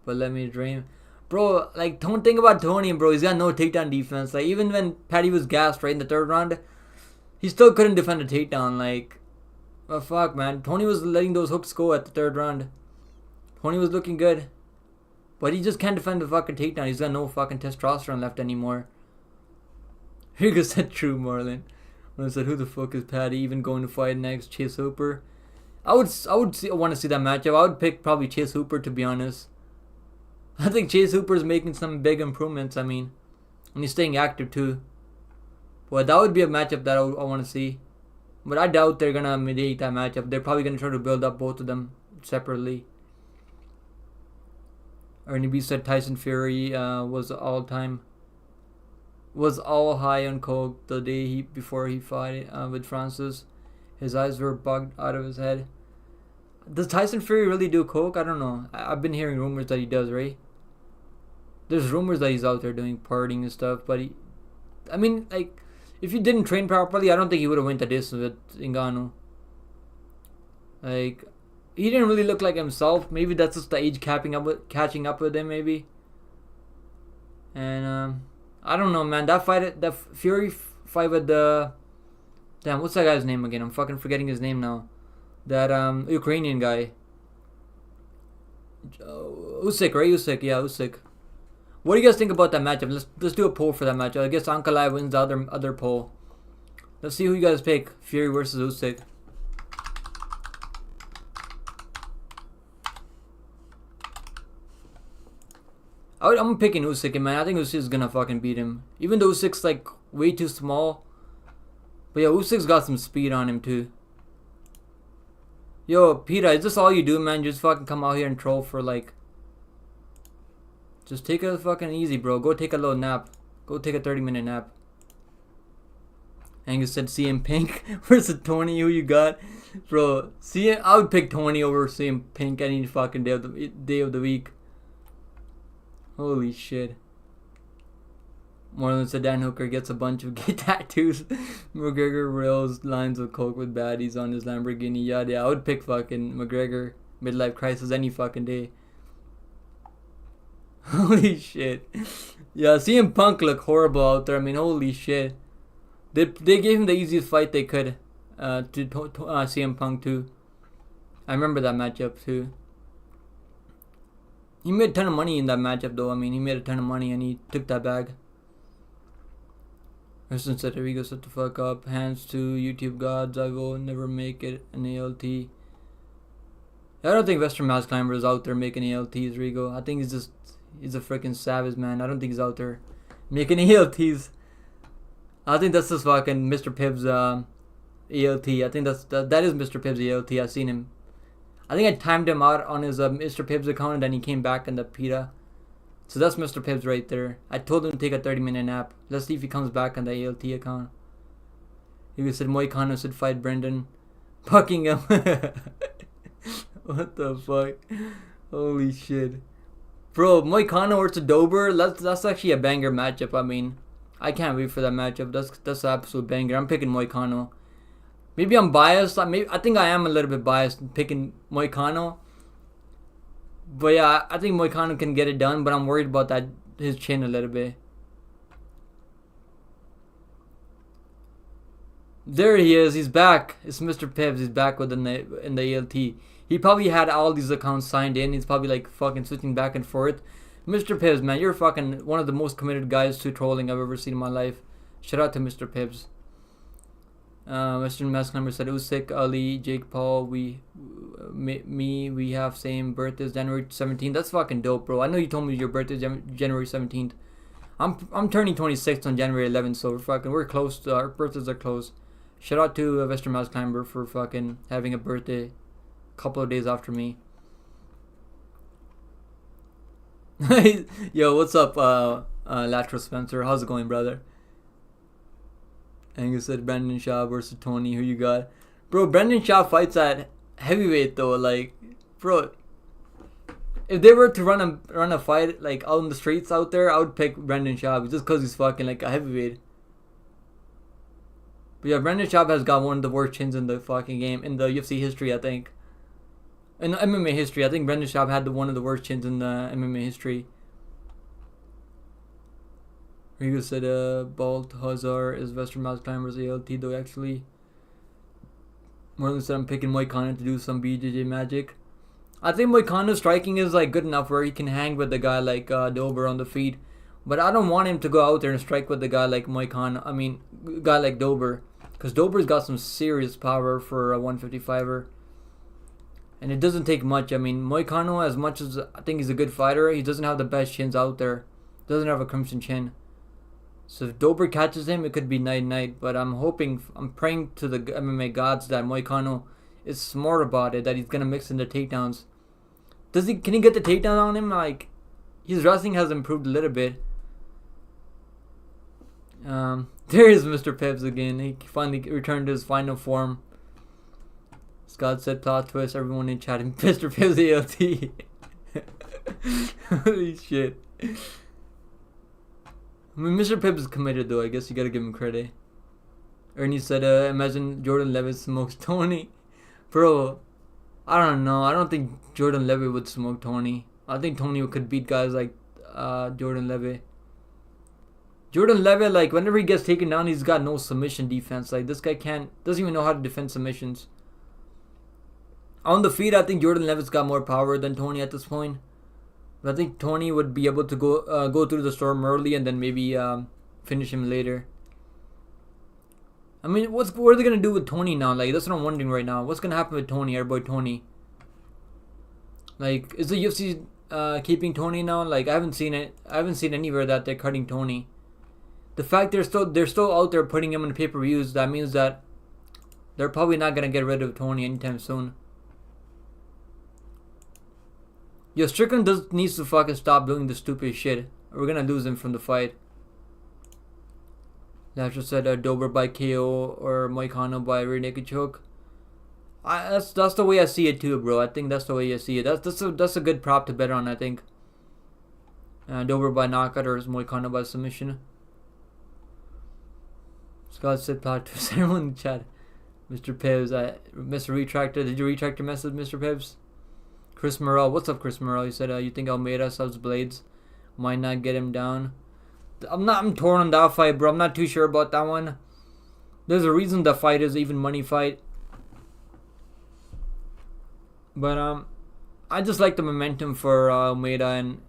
But let me dream. Bro, like, don't think about Tony, bro. He's got no takedown defense. Like, even when Paddy was gassed right in the 3rd round, he still couldn't defend a takedown. Like, oh, fuck, man. Tony was letting those hooks go at the 3rd round. Tony was looking good. But he just can't defend the fucking takedown. He's got no fucking testosterone left anymore. Hugo said true, Marlon. When I said, who the fuck is Paddy even going to fight next? Chase Hooper? I would want to see that matchup. I would pick probably Chase Hooper, to be honest. I think Chase Hooper is making some big improvements. I mean, and he's staying active too. But that would be a matchup that I want to see. But I doubt they're gonna mediate that matchup. They're probably gonna try to build up both of them separately. Ernie B said Tyson Fury was all high on coke the day before he fought with Francis. His eyes were bugged out of his head. Does Tyson Fury really do coke? I don't know. I've been hearing rumors that he does, right? There's rumors that he's out there doing partying and stuff, but I mean, like, if he didn't train properly, I don't think he would have went the distance with Ngannou. Like, he didn't really look like himself. Maybe that's just the age catching up with him, maybe. And I don't know, man. That Fury fight with the what's that guy's name again? I'm fucking forgetting his name now. That Ukrainian guy. Usyk, right? Usyk, yeah, Usyk. What do you guys think about that matchup? Let's do a poll for that matchup. I guess Ankalaev wins the other poll. Let's see who you guys pick. Fury versus Usyk. I'm picking Usyk, man. I think Usyk's gonna fucking beat him. Even though Usyk's like way too small. But yeah, Usyk's got some speed on him too. Yo, Peter, is this all you do, man? Just fucking come out here and troll for like... Just take it fucking easy, bro. Go take a little nap. Go take a 30-minute nap. Angus said CM Pink versus Tony. Who you got? Bro, I would pick Tony over CM Pink any fucking day of the week. Holy shit. Marlon said Dan Hooker gets a bunch of gay tattoos. McGregor rails lines of coke with baddies on his Lamborghini. Yeah, I would pick fucking McGregor midlife crisis any fucking day. Holy shit. Yeah, CM Punk look horrible out there. I mean, holy shit. They gave him the easiest fight they could to CM Punk too. I remember that matchup too. He made a ton of money in that matchup though. I mean, he made a ton of money and he took that bag. Kristen said, here we go, shut the fuck up. Hands to YouTube gods. I will never make it an ALT. I don't think Western Mass Climber is out there making ALTs, Rigo. I think he's a freaking savage, man. I don't think he's out there making ALTs. I think that's just fucking Mr. Pibb's ALT. I think that is Mr. Pibb's ALT. I've seen him. I think I timed him out on his Mr. Pibb's account and then he came back in the PETA. So that's Mr. Pibbs right there. I told him to take a 30-minute nap. Let's see if he comes back on the ALT account. He said Moicano should fight Brendan Buckingham. What the fuck? Holy shit. Bro, Moicano versus Dober, that's actually a banger matchup. I mean, I can't wait for that matchup. That's an absolute banger. I'm picking Moicano. Maybe I'm biased. I think I am a little bit biased picking Moicano. But yeah, I think Moicano can get it done, but I'm worried about his chin a little bit. There he is. He's back. It's Mr. Pibbs. He's back in the ALT. He probably had all these accounts signed in. He's probably like fucking switching back and forth. Mr. Pibbs, man, you're fucking one of the most committed guys to trolling I've ever seen in my life. Shout out to Mr. Pibbs. Western Mass Climber said Usyk, Ali, Jake Paul, we have same birthdays, January 17th. That's fucking dope, bro. I know you told me your birthday is January 17th. I'm turning 26 on January 11th, so we're close. Our birthdays are close. Shout out to Western Mass Climber for fucking having a birthday a couple of days after me. Yo, what's up, Lateral Spencer? How's it going, brother? Angus said Brendan Schaub versus Tony. Who you got? Bro, Brendan Schaub fights at heavyweight though. Like, bro, if they were to run a fight like out in the streets out there, I would pick Brendan Schaub just because he's fucking like a heavyweight. But yeah, Brendan Schaub has got one of the worst chins in the fucking game in the UFC history, I think. In the MMA history, I think Brendan Schaub had one of the worst chins in the MMA history. Rigo said, Balthazar is Western Mass Climbers ALT though actually. Morgan said I'm picking Moicano to do some BJJ magic. I think Moicano's striking is like good enough where he can hang with the guy like Dober on the feet. But I don't want him to go out there and strike with the guy like Moicano. I mean, guy like Dober. Because Dober's got some serious power for a 155er. And it doesn't take much. I mean, Moicano, as much as I think he's a good fighter, he doesn't have the best chins out there. Doesn't have a crimson chin. So if Dober catches him, it could be night-night. But I'm praying to the MMA gods that Moicano is smart about it, that he's going to mix in the takedowns. Can he get the takedown on him? Like, his wrestling has improved a little bit. There is Mr. Pibbs again. He finally returned to his final form. Scott said plot twist. Everyone in chat. Mr. Pibbs ALT. Holy shit. I mean, Mr. Pibbs is committed though. I guess you gotta give him credit. Ernie said, imagine Jordan Levitt smokes Tony. Bro, I don't know. I don't think Jordan Levitt would smoke Tony. I think Tony could beat guys like Jordan Levitt. Jordan Levitt, like, whenever he gets taken down, he's got no submission defense. Like, this guy doesn't even know how to defend submissions. On the feet, I think Jordan Levitt's got more power than Tony at this point. But I think Tony would be able to go through the storm early and then maybe finish him later. I mean, what are they gonna do with Tony now? Like, that's what I'm wondering right now. What's gonna happen with Tony, our boy Tony? Like, is the UFC keeping Tony now? Like, I haven't seen it. I haven't seen anywhere that they're cutting Tony. The fact they're still out there putting him in pay-per-views, that means that they're probably not gonna get rid of Tony anytime soon. Yo, Strickland needs to fucking stop doing the stupid shit. We're gonna lose him from the fight. Lasher said Dober by KO or Moicano by rear naked choke. That's the way I see it too, bro. I think that's the way I see it. That's a good prop to bet on, I think. Dober by knockout or Moicano by submission. Scott said plot twist. Everyone in the chat. Mr. Pibbs, Mr. Retractor. Did you retract your message, Mr. Pibbs? Chris Morrell. What's up, Chris Morrell? He said, you think Almeida subs Blades might not get him down? I'm torn on that fight, bro. I'm not too sure about that one. There's a reason the fight is even money fight. But I just like the momentum for Almeida, and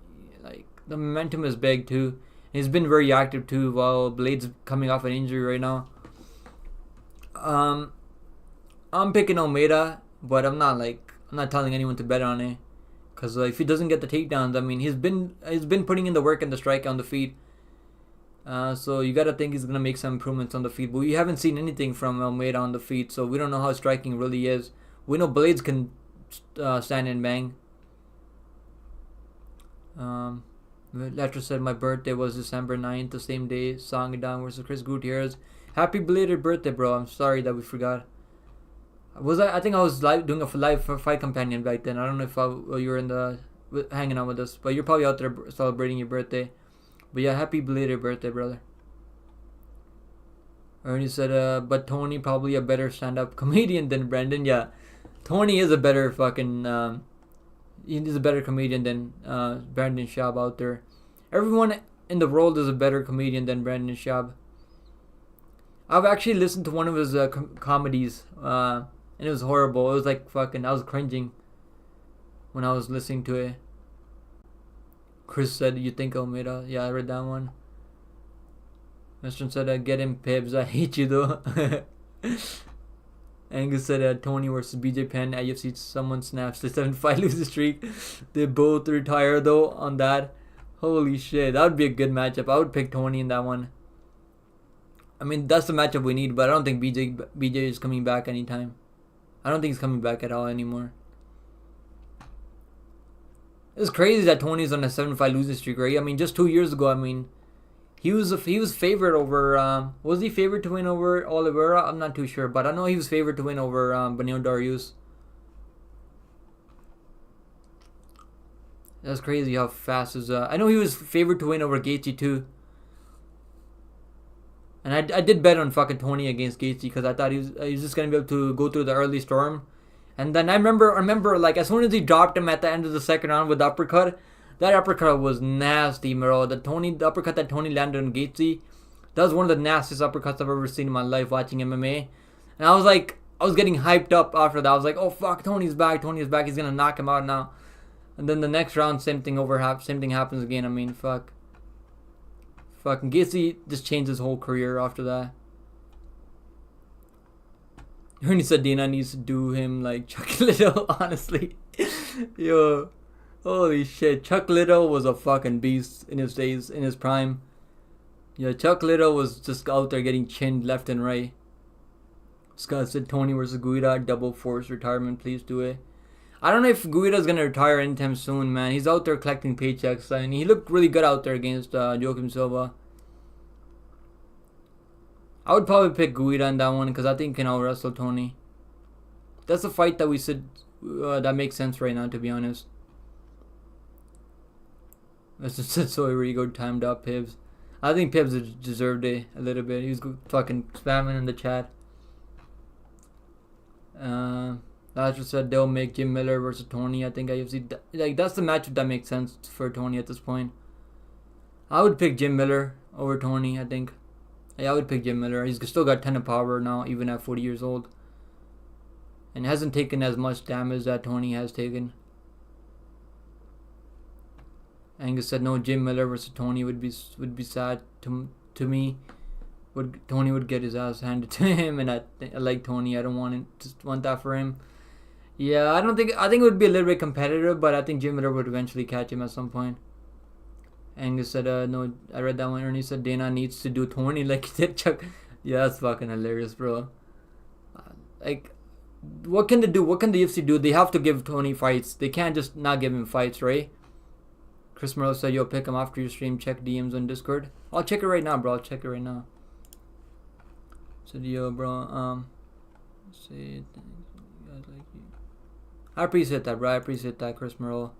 like the momentum is big too. He's been very active too while Blades coming off an injury right now. I'm picking Almeida, but I'm not telling anyone to bet on it, cause if he doesn't get the takedowns, I mean he's been putting in the work and the strike on the feet. So you gotta think he's gonna make some improvements on the feet, but we haven't seen anything from Almeida on the feet, so we don't know how striking really is. We know Blades can stand and bang. Letter said my birthday was December 9th, the same day Song Dong versus Chris Gutierrez. Happy belated birthday, bro. I'm sorry that we forgot. I think I was doing a live fight companion back then. I don't know if you were hanging out with us, but you're probably out there celebrating your birthday. But yeah, happy belated birthday, brother. Ernie said, but Tony probably a better stand-up comedian than Brandon. Yeah, Tony is a better fucking he's a better comedian than Brandon Schaub out there. Everyone in the world is a better comedian than Brandon Schaub. I've actually listened to one of his comedies, and it was horrible. It was like fucking, I was cringing. when I was listening to it. Chris said, "You think Almeida?" Yeah, I read that one. Western said, "Get him, Pibbs. I hate you though." Angus said, "Tony versus BJ Penn. UFC. Someone snaps the 7-5 losing streak. They both retire though on that. Holy shit, that would be a good matchup. I would pick Tony in that one. I mean, that's the matchup we need, but I don't think BJ is coming back anytime. I don't think he's coming back at all anymore. It's crazy that Tony's on a 7-5 losing streak, right? I mean, just 2 years ago, I mean, he was favored over. Was he favored to win over Oliveira? I'm not too sure, but I know he was favored to win over Beneil Dariush. That's crazy how fast his. I know he was favored to win over Gaethje too. And I did bet on fucking Tony against Gaethje because I thought he was just gonna be able to go through the early storm. And then I remember like as soon as he dropped him at the end of the second round with the uppercut, that uppercut was nasty, bro. The uppercut that Tony landed on Gaethje, that was one of the nastiest uppercuts I've ever seen in my life watching MMA. And I was getting hyped up after that. I was like, oh fuck, Tony's back, he's gonna knock him out now. And then the next round, same thing happens again. I mean, fucking Gaethje just changed his whole career after that. Ernie said Dana needs to do him like Chuck Liddell, honestly. Yo, holy shit. Chuck Liddell was a fucking beast in his days, in his prime. Yeah, Chuck Liddell was just out there getting chinned left and right. Scott said Tony versus Guida, double force retirement, please do it. I don't know if Guida's gonna retire anytime soon, man. He's out there collecting paychecks, and he looked really good out there against Joaquim Silva. I would probably pick Guida in that one because I think he can out wrestle Tony. That's a fight that we said that makes sense right now, to be honest. That's just so really good timed up, Pibbs. I think Pibbs deserved it a little bit. He was fucking spamming in the chat. I just said they'll make Jim Miller versus Tony. I think UFC like that's the matchup that makes sense for Tony at this point. I would pick Jim Miller over Tony. I think. Yeah, I would pick Jim Miller. He's still got 10 of power now, even at 40 years old, and hasn't taken as much damage that Tony has taken. Angus said no. Jim Miller versus Tony would be sad to me. Tony would get his ass handed to him, and I like Tony. I don't want that for him. Yeah, I think it would be a little bit competitive, but I think Jim Miller would eventually catch him at some point. Angus said, no, I read that one. Ernie said Dana needs to do Tony like he did Chuck. Yeah, that's fucking hilarious, bro. Like, what can they do? What can the UFC do? They have to give Tony fights. They can't just not give him fights, right? Chris Merle said, yo, pick him after your stream. Check DMs on Discord. I'll check it right now, bro. I'll check it right now. Said, yo, bro, say guys like you. I appreciate that, bro. I appreciate that, Chris Merle.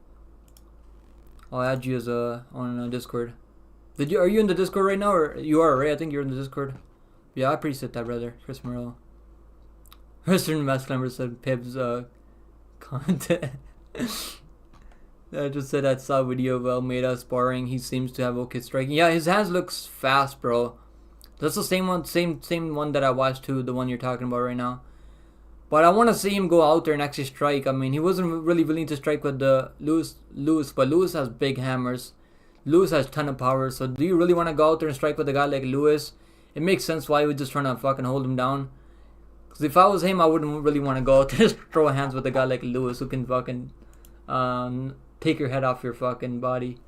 I'll add you as on Discord. Are you in the Discord right now, or you are, right? I think you're in the Discord. Yeah, I appreciate that, brother, Chris Merle. Western Mass Climber said Pibbs content. I just said I saw a video of Almeida sparring. He seems to have okay striking. Yeah, his hands looks fast, bro. That's the same one that I watched too, the one you're talking about right now. But I want to see him go out there and actually strike. I mean, he wasn't really willing to strike with the Lewis, but Lewis has big hammers. Lewis has a ton of power. So do you really want to go out there and strike with a guy like Lewis? It makes sense why he was just trying to fucking hold him down. Because if I was him, I wouldn't really want to go out there and throw hands with a guy like Lewis who can fucking take your head off your fucking body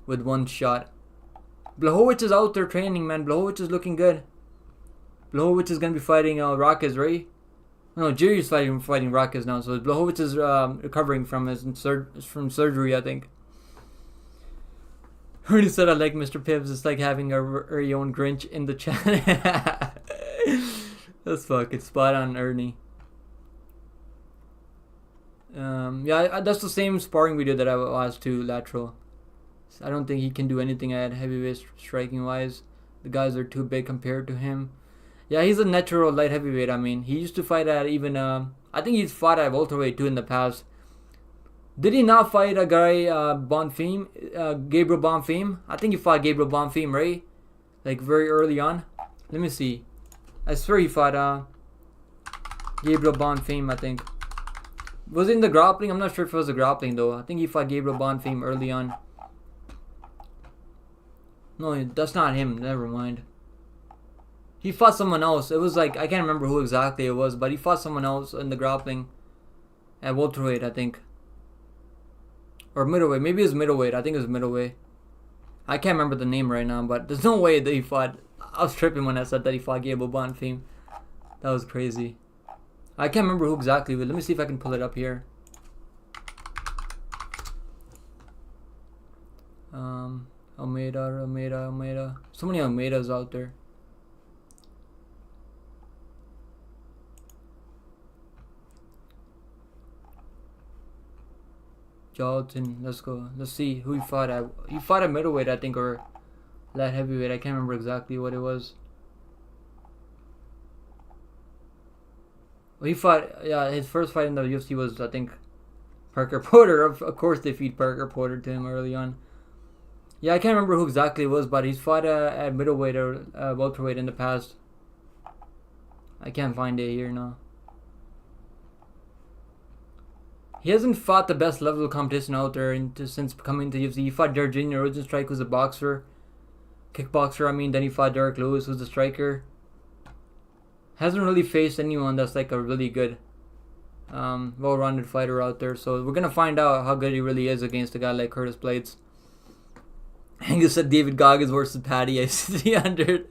with one shot. Blachowicz is out there training, man. Blachowicz is looking good. Blachowicz is going to be fighting Rockets, right? No, Jerry's fighting Rockets now. So Blachowicz is recovering from surgery, I think. Ernie said, I like Mr. Pibbs. It's like having our very own Grinch in the chat. That's fucking spot on, Ernie. Yeah, that's the same sparring video that I watched to Lateral. I don't think he can do anything at heavyweight striking wise. The guys are too big compared to him. Yeah, he's a natural light heavyweight. I mean, he used to fight at even I think he's fought at welterweight too in the past. Did he not fight a guy Bonfim, Gabriel Bonfim? I think he fought Gabriel Bonfim, right? Like very early on. Let me see. I swear he fought Gabriel Bonfim, I think. Was it in the grappling? I'm not sure if it was the grappling though. I think he fought Gabriel Bonfim early on. No, that's not him. Never mind. He fought someone else. It was like, I can't remember who exactly it was, but he fought someone else in the grappling. At welterweight, I think. Or middleweight. Maybe it was middleweight. I think it was middleweight. I can't remember the name right now, but there's no way that he fought. I was tripping when I said that he fought Gabriel Bonfim. That was crazy. I can't remember who exactly, but let me see if I can pull it up here. Almeida. So many Almeidas out there. Jalton, let's go. Let's see who he fought at. He fought at middleweight, I think, or light heavyweight. I can't remember exactly what it was. Well, he fought, yeah, his first fight in the UFC was, I think, Parker Porter. Of course, they feed Parker Porter to him early on. Yeah, I can't remember who exactly it was, but he's fought at middleweight or welterweight in the past. I can't find it here now. He hasn't fought the best level of competition out there since coming to UFC. He fought Virginia Rosenstrike, who's a boxer. Kickboxer, I mean. Then he fought Derek Lewis, who's a striker. Hasn't really faced anyone that's like a really good, well-rounded fighter out there. So we're going to find out how good he really is against a guy like Curtis Blades. Angus said David Goggins versus Paddy at 300.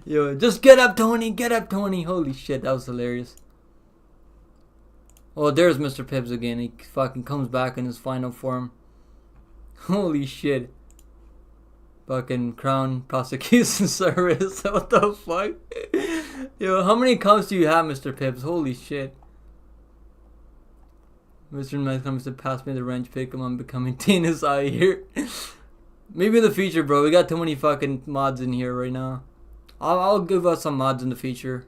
Yo, just get up, Tony. Get up, Tony. Holy shit, that was hilarious. Oh, there's Mr. Pibbs again. He fucking comes back in his final form. Holy shit. Fucking Crown Prosecution Service. What the fuck? Yo, how many comps do you have, Mr. Pibbs? Holy shit. Mr. Nice comes to pass me the wrench pick. I'm becoming Tina's eye here. Maybe in the future, bro. We got too many fucking mods in here right now. I'll give us some mods in the future.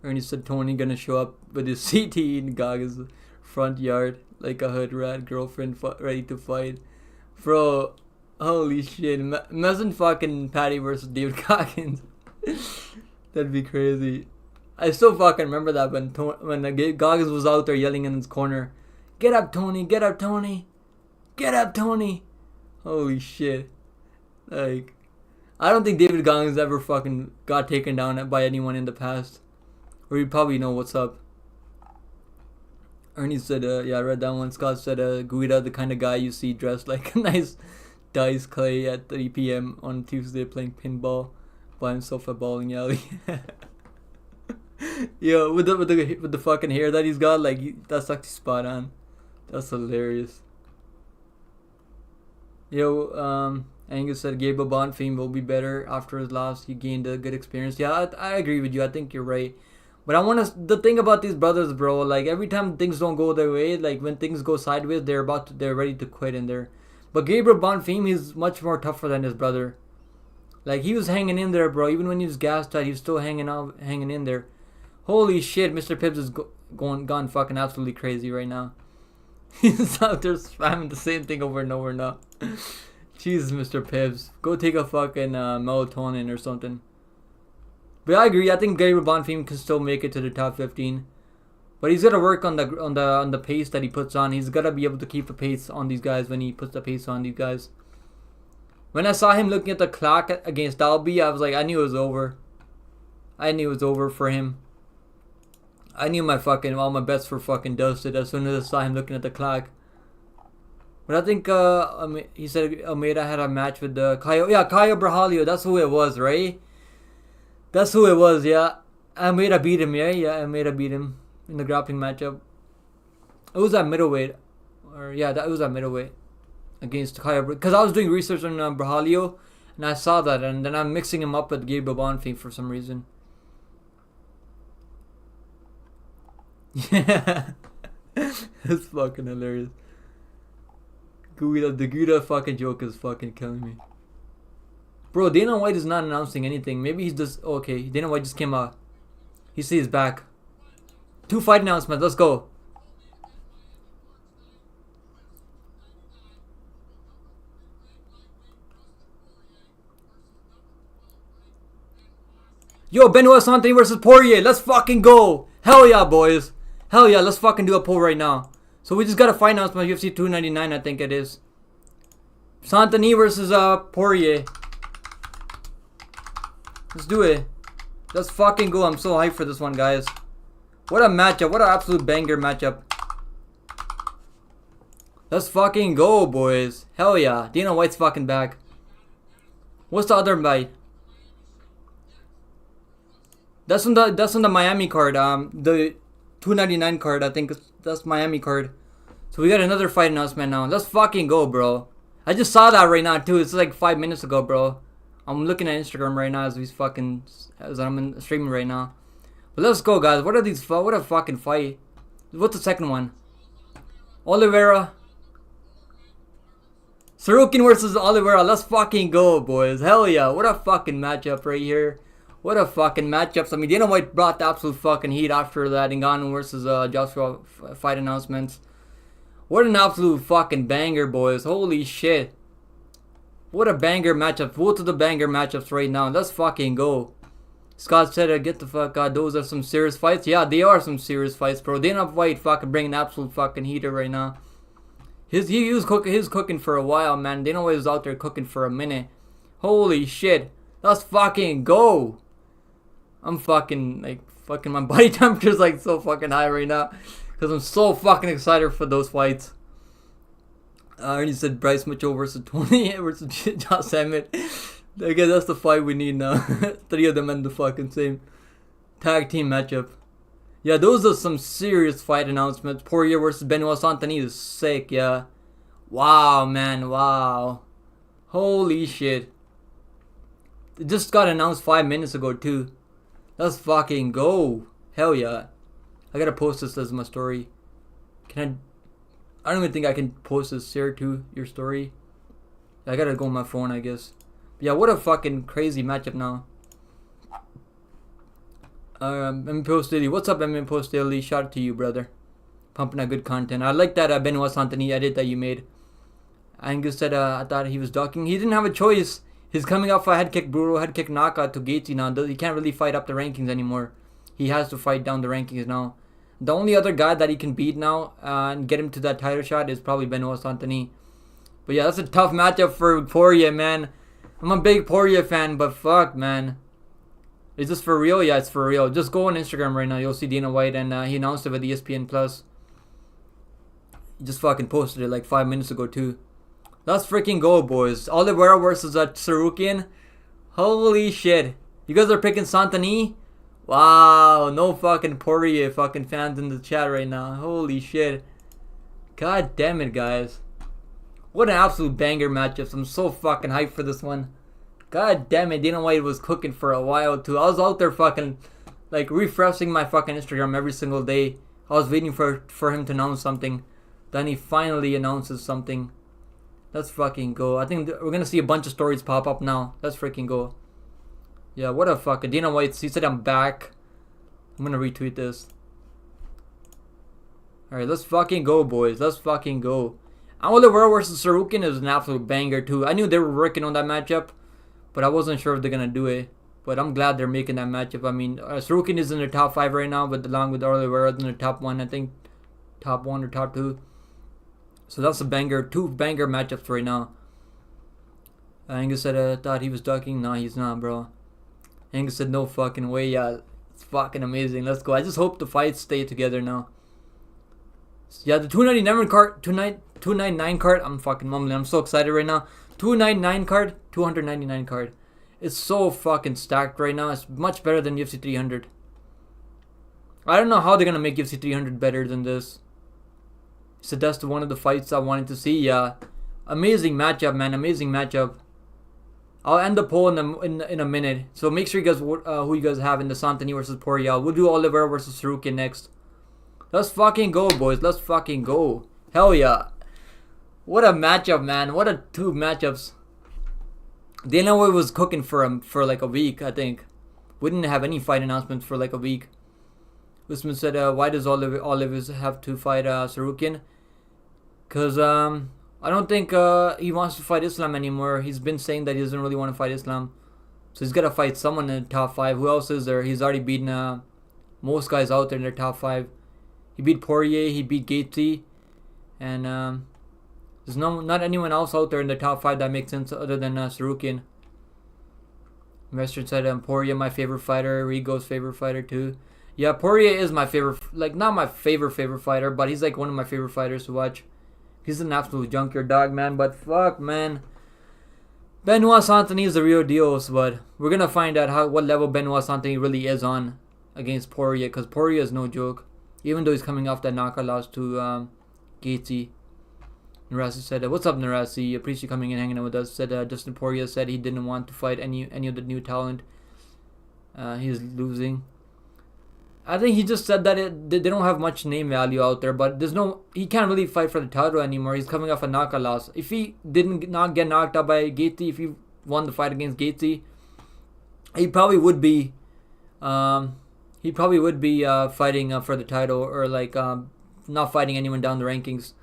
Ernie said Tony gonna show up with his CTE in Goggins' front yard like a hood rat girlfriend ready to fight. Bro, holy shit. Imagine fucking Paddy versus David Goggins. That'd be crazy. I still fucking remember that when Goggins was out there yelling in his corner. Get up, Tony. Get up, Tony. Get up, Tony. Holy shit. Like, I don't think David Goggins ever fucking got taken down by anyone in the past. Or you probably know what's up. Ernie said, yeah, I read that one. Scott said, Guida, the kind of guy you see dressed like a nice Dice Clay at 3 p.m. on Tuesday playing pinball by himself at bowling alley. Yo, with the fucking hair that he's got, like, that's actually spot on. That's hilarious. Yo, Angus said Gabriel Bonfim will be better after his loss. He gained a good experience. Yeah, I agree with you. I think you're right. But the thing about these brothers, bro, like every time things don't go their way, like when things go sideways, they're ready to quit in there. But Gabriel Bonfim, he's much more tougher than his brother. Like he was hanging in there, bro. Even when he was gassed out, he was still hanging in there. Holy shit, Mr. Pibbs is gone fucking absolutely crazy right now. He's out there spamming the same thing over and over now. Jesus, Mr. Pibbs, go take a fucking melatonin or something. But I agree. I think Gabriel Bonfim can still make it to the top 15, but he's got to work on the pace that he puts on. He's got to be able to keep the pace on these guys when he puts the pace on these guys. When I saw him looking at the clock against Dalby, I was like, I knew it was over. I knew it was over for him. I knew all my bets were fucking dusted as soon as I saw him looking at the clock. But I think he said Almeida had a match with Caio. Yeah, Caio Braulio. That's who it was, right? That's who it was, yeah. Almeida beat him, yeah. Almeida beat him in the grappling matchup. It was at middleweight. It was at middleweight against Caio. Because I was doing research on Braulio, and I saw that, and then I'm mixing him up with Gabriel Bonfim for some reason. Yeah. That's fucking hilarious. The Guida fucking joke is fucking killing me. Bro, Dana White is not announcing anything. Maybe he's just... okay, Dana White just came out. He says he's back. 2 fight announcements. Let's go. Yo, Benoit Saint-Denis versus Poirier. Let's fucking go. Hell yeah, boys. Hell yeah, let's fucking do a poll right now. So we just got a fight announcement, UFC 299, I think it is. Santani versus Poirier. Let's do it. Let's fucking go. I'm so hyped for this one, guys. What a matchup. What an absolute banger matchup. Let's fucking go, boys. Hell yeah. Dana White's fucking back. What's the other fight? That's on the Miami card. The 299 card. I think that's Miami card. So we got another fight announcement now. Let's fucking go, bro. I just saw that right now too. It's like 5 minutes ago, bro. I'm looking at Instagram right now as I'm streaming right now. But let's go, guys. What are these? What a fucking fight. What's the second one? Oliveira. Sarukin versus Oliveira. Let's fucking go, boys. Hell yeah. What a fucking matchup right here. What a fucking matchup. I mean, Dana White brought the absolute fucking heat after that Ngannou versus Joshua fight announcements. What an absolute fucking banger, boys. Holy shit. What a banger matchup. Both of the banger matchups right now. Let's fucking go. Scott said, get the fuck out. Those are some serious fights. Yeah, they are some serious fights, bro. Dana White fucking bringing absolute fucking heater right now. He was cooking for a while, man. Dana White was out there cooking for a minute. Holy shit. Let's fucking go. I'm fucking, my body temperature's like so fucking high right now. Because I'm so fucking excited for those fights. I already said Bryce Mitchell versus Tony versus Josh Emmett. I guess that's the fight we need now. 3 of them in the fucking same tag team matchup. Yeah, those are some serious fight announcements. Poirier versus Benoit Santani is sick, yeah. Wow, man, wow. Holy shit. It just got announced 5 minutes ago, too. Let's fucking go. Hell yeah. I gotta post this as my story. I don't even think I can post this here to your story. I gotta go on my phone, I guess. But yeah, what a fucking crazy matchup now. MMA Post Daily. What's up, MMA Post Daily? Shout out to you, brother. Pumping out good content. I like that Benoit Santani edit that you made. Angus said, I thought he was ducking. He didn't have a choice. He's coming off a head kick, brutal head kick knockout to Gaethje now. He can't really fight up the rankings anymore. He has to fight down the rankings now. The only other guy that he can beat now and get him to that title shot is probably Benoit Santani. But yeah, that's a tough matchup for Poirier, man. I'm a big Poirier fan, but fuck, man. Is this for real? Yeah, it's for real. Just go on Instagram right now. You'll see Dana White, and he announced it with ESPN Plus. He just fucking posted it like 5 minutes ago, too. Let's freaking go, boys. Oliveira versus Sarukian. Holy shit. You guys are picking Santani? Wow, no fucking Poirier fucking fans in the chat right now. Holy shit. God damn it, guys. What an absolute banger matchup. I'm so fucking hyped for this one. God damn it, Dana White was cooking for a while too. I was out there fucking refreshing my fucking Instagram every single day. I was waiting for him to announce something. Then he finally announces something. Let's fucking go. I think we're gonna see a bunch of stories pop up now. Let's freaking go. Yeah, what a fucking Dana White. He said I'm back. I'm gonna retweet this. Alright, let's fucking go, boys. Let's fucking go. Oliveira versus Sarukin is an absolute banger too. I knew they were working on that matchup, but I wasn't sure if they're gonna do it. But I'm glad they're making that matchup. I mean, Sarukin is in the top 5 right now, but along with Oliveira in the top 1, I think. Top 1 or top 2. So that's a banger. 2 banger matchups right now. Angus said, I thought he was ducking. No, he's not, bro. Angus said, no fucking way. Yeah, it's fucking amazing. Let's go. I just hope the fights stay together now. Yeah, the 299 card. I'm fucking mumbling. I'm so excited right now. 299 card, 299 card. It's so fucking stacked right now. It's much better than UFC 300. I don't know how they're gonna make UFC 300 better than this. So that's one of the fights I wanted to see. Yeah, amazing matchup, man. Amazing matchup. I'll end the poll in a minute. So make sure you guys who you guys have in the Santani versus Poirier. We'll do Oliveira versus Sarukin next. Let's fucking go, boys. Let's fucking go. Hell yeah. What a matchup, man. What a 2 matchups. Dana White was cooking for like a week, I think. We didn't have any fight announcements for like a week. Usman said, why does Oliveira have to fight Sarukin? Because I don't think he wants to fight Islam anymore. He's been saying that he doesn't really want to fight Islam. So he's got to fight someone in the top 5. Who else is there? He's already beaten most guys out there in their top 5. He beat Poirier. He beat Gaethje, and there's not anyone else out there in the top 5 that makes sense other than Sarukian. Investor said Poirier my favorite fighter. Rigo's favorite fighter too. Yeah, Poirier is my favorite. Like not my favorite fighter, but he's like one of my favorite fighters to watch. He's an absolute junkyard dog, man. But fuck, man. Benoit Santini is the real deal, but we're gonna find out what level Benoit Santini really is on against Poirier, because Poirier is no joke. Even though he's coming off that knockout loss to Gaethje. Narasi said, "What's up, Narasi? Appreciate you coming and hanging out with us." Said Dustin Poirier said he didn't want to fight any of the new talent. He's losing. I think he just said that they don't have much name value out there, but he can't really fight for the title anymore. He's coming off a knockout loss. If he didn't not get knocked out by Gaethje, if he won the fight against Gaethje, he probably would be fighting for the title, or like not fighting anyone down the rankings.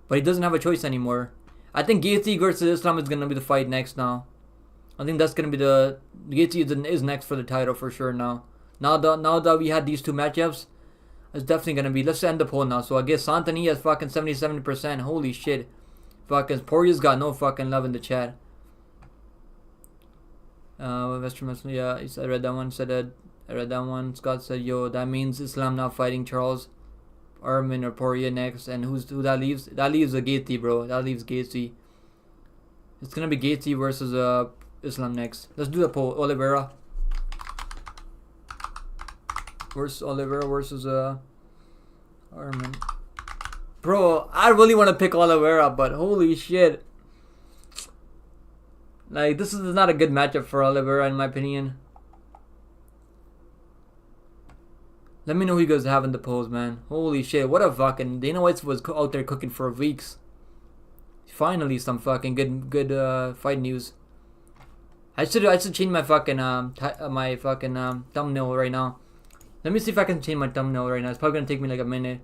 But he doesn't have a choice anymore. I think Gaethje versus Islam is gonna be the fight next now. I think that's gonna be Gaethje is next for the title for sure now. Now that we had these two matchups, it's definitely gonna be. Let's end the poll now. So I guess Santini has fucking 77%. Holy shit. Fucking Poirier's got no fucking love in the chat. Yeah, I read that one. I read that one. Scott said, "Yo, that means Islam not fighting Charles Arman or Poirier next." And who that leaves? That leaves a Gaethje, bro. That leaves Gaethje. It's gonna be Gaethje versus Islam next. Let's do the poll. Oliveira versus Arman. Bro, I really want to pick Oliveira, but holy shit. Like, this is not a good matchup for Oliveira, in my opinion. Let me know who you guys have in the polls, man. Holy shit, what a fucking... Dana White was out there cooking for weeks. Finally, some fucking good fight news. I should change my fucking thumbnail right now. Let me see if I can change my thumbnail right now. It's probably gonna take me like a minute.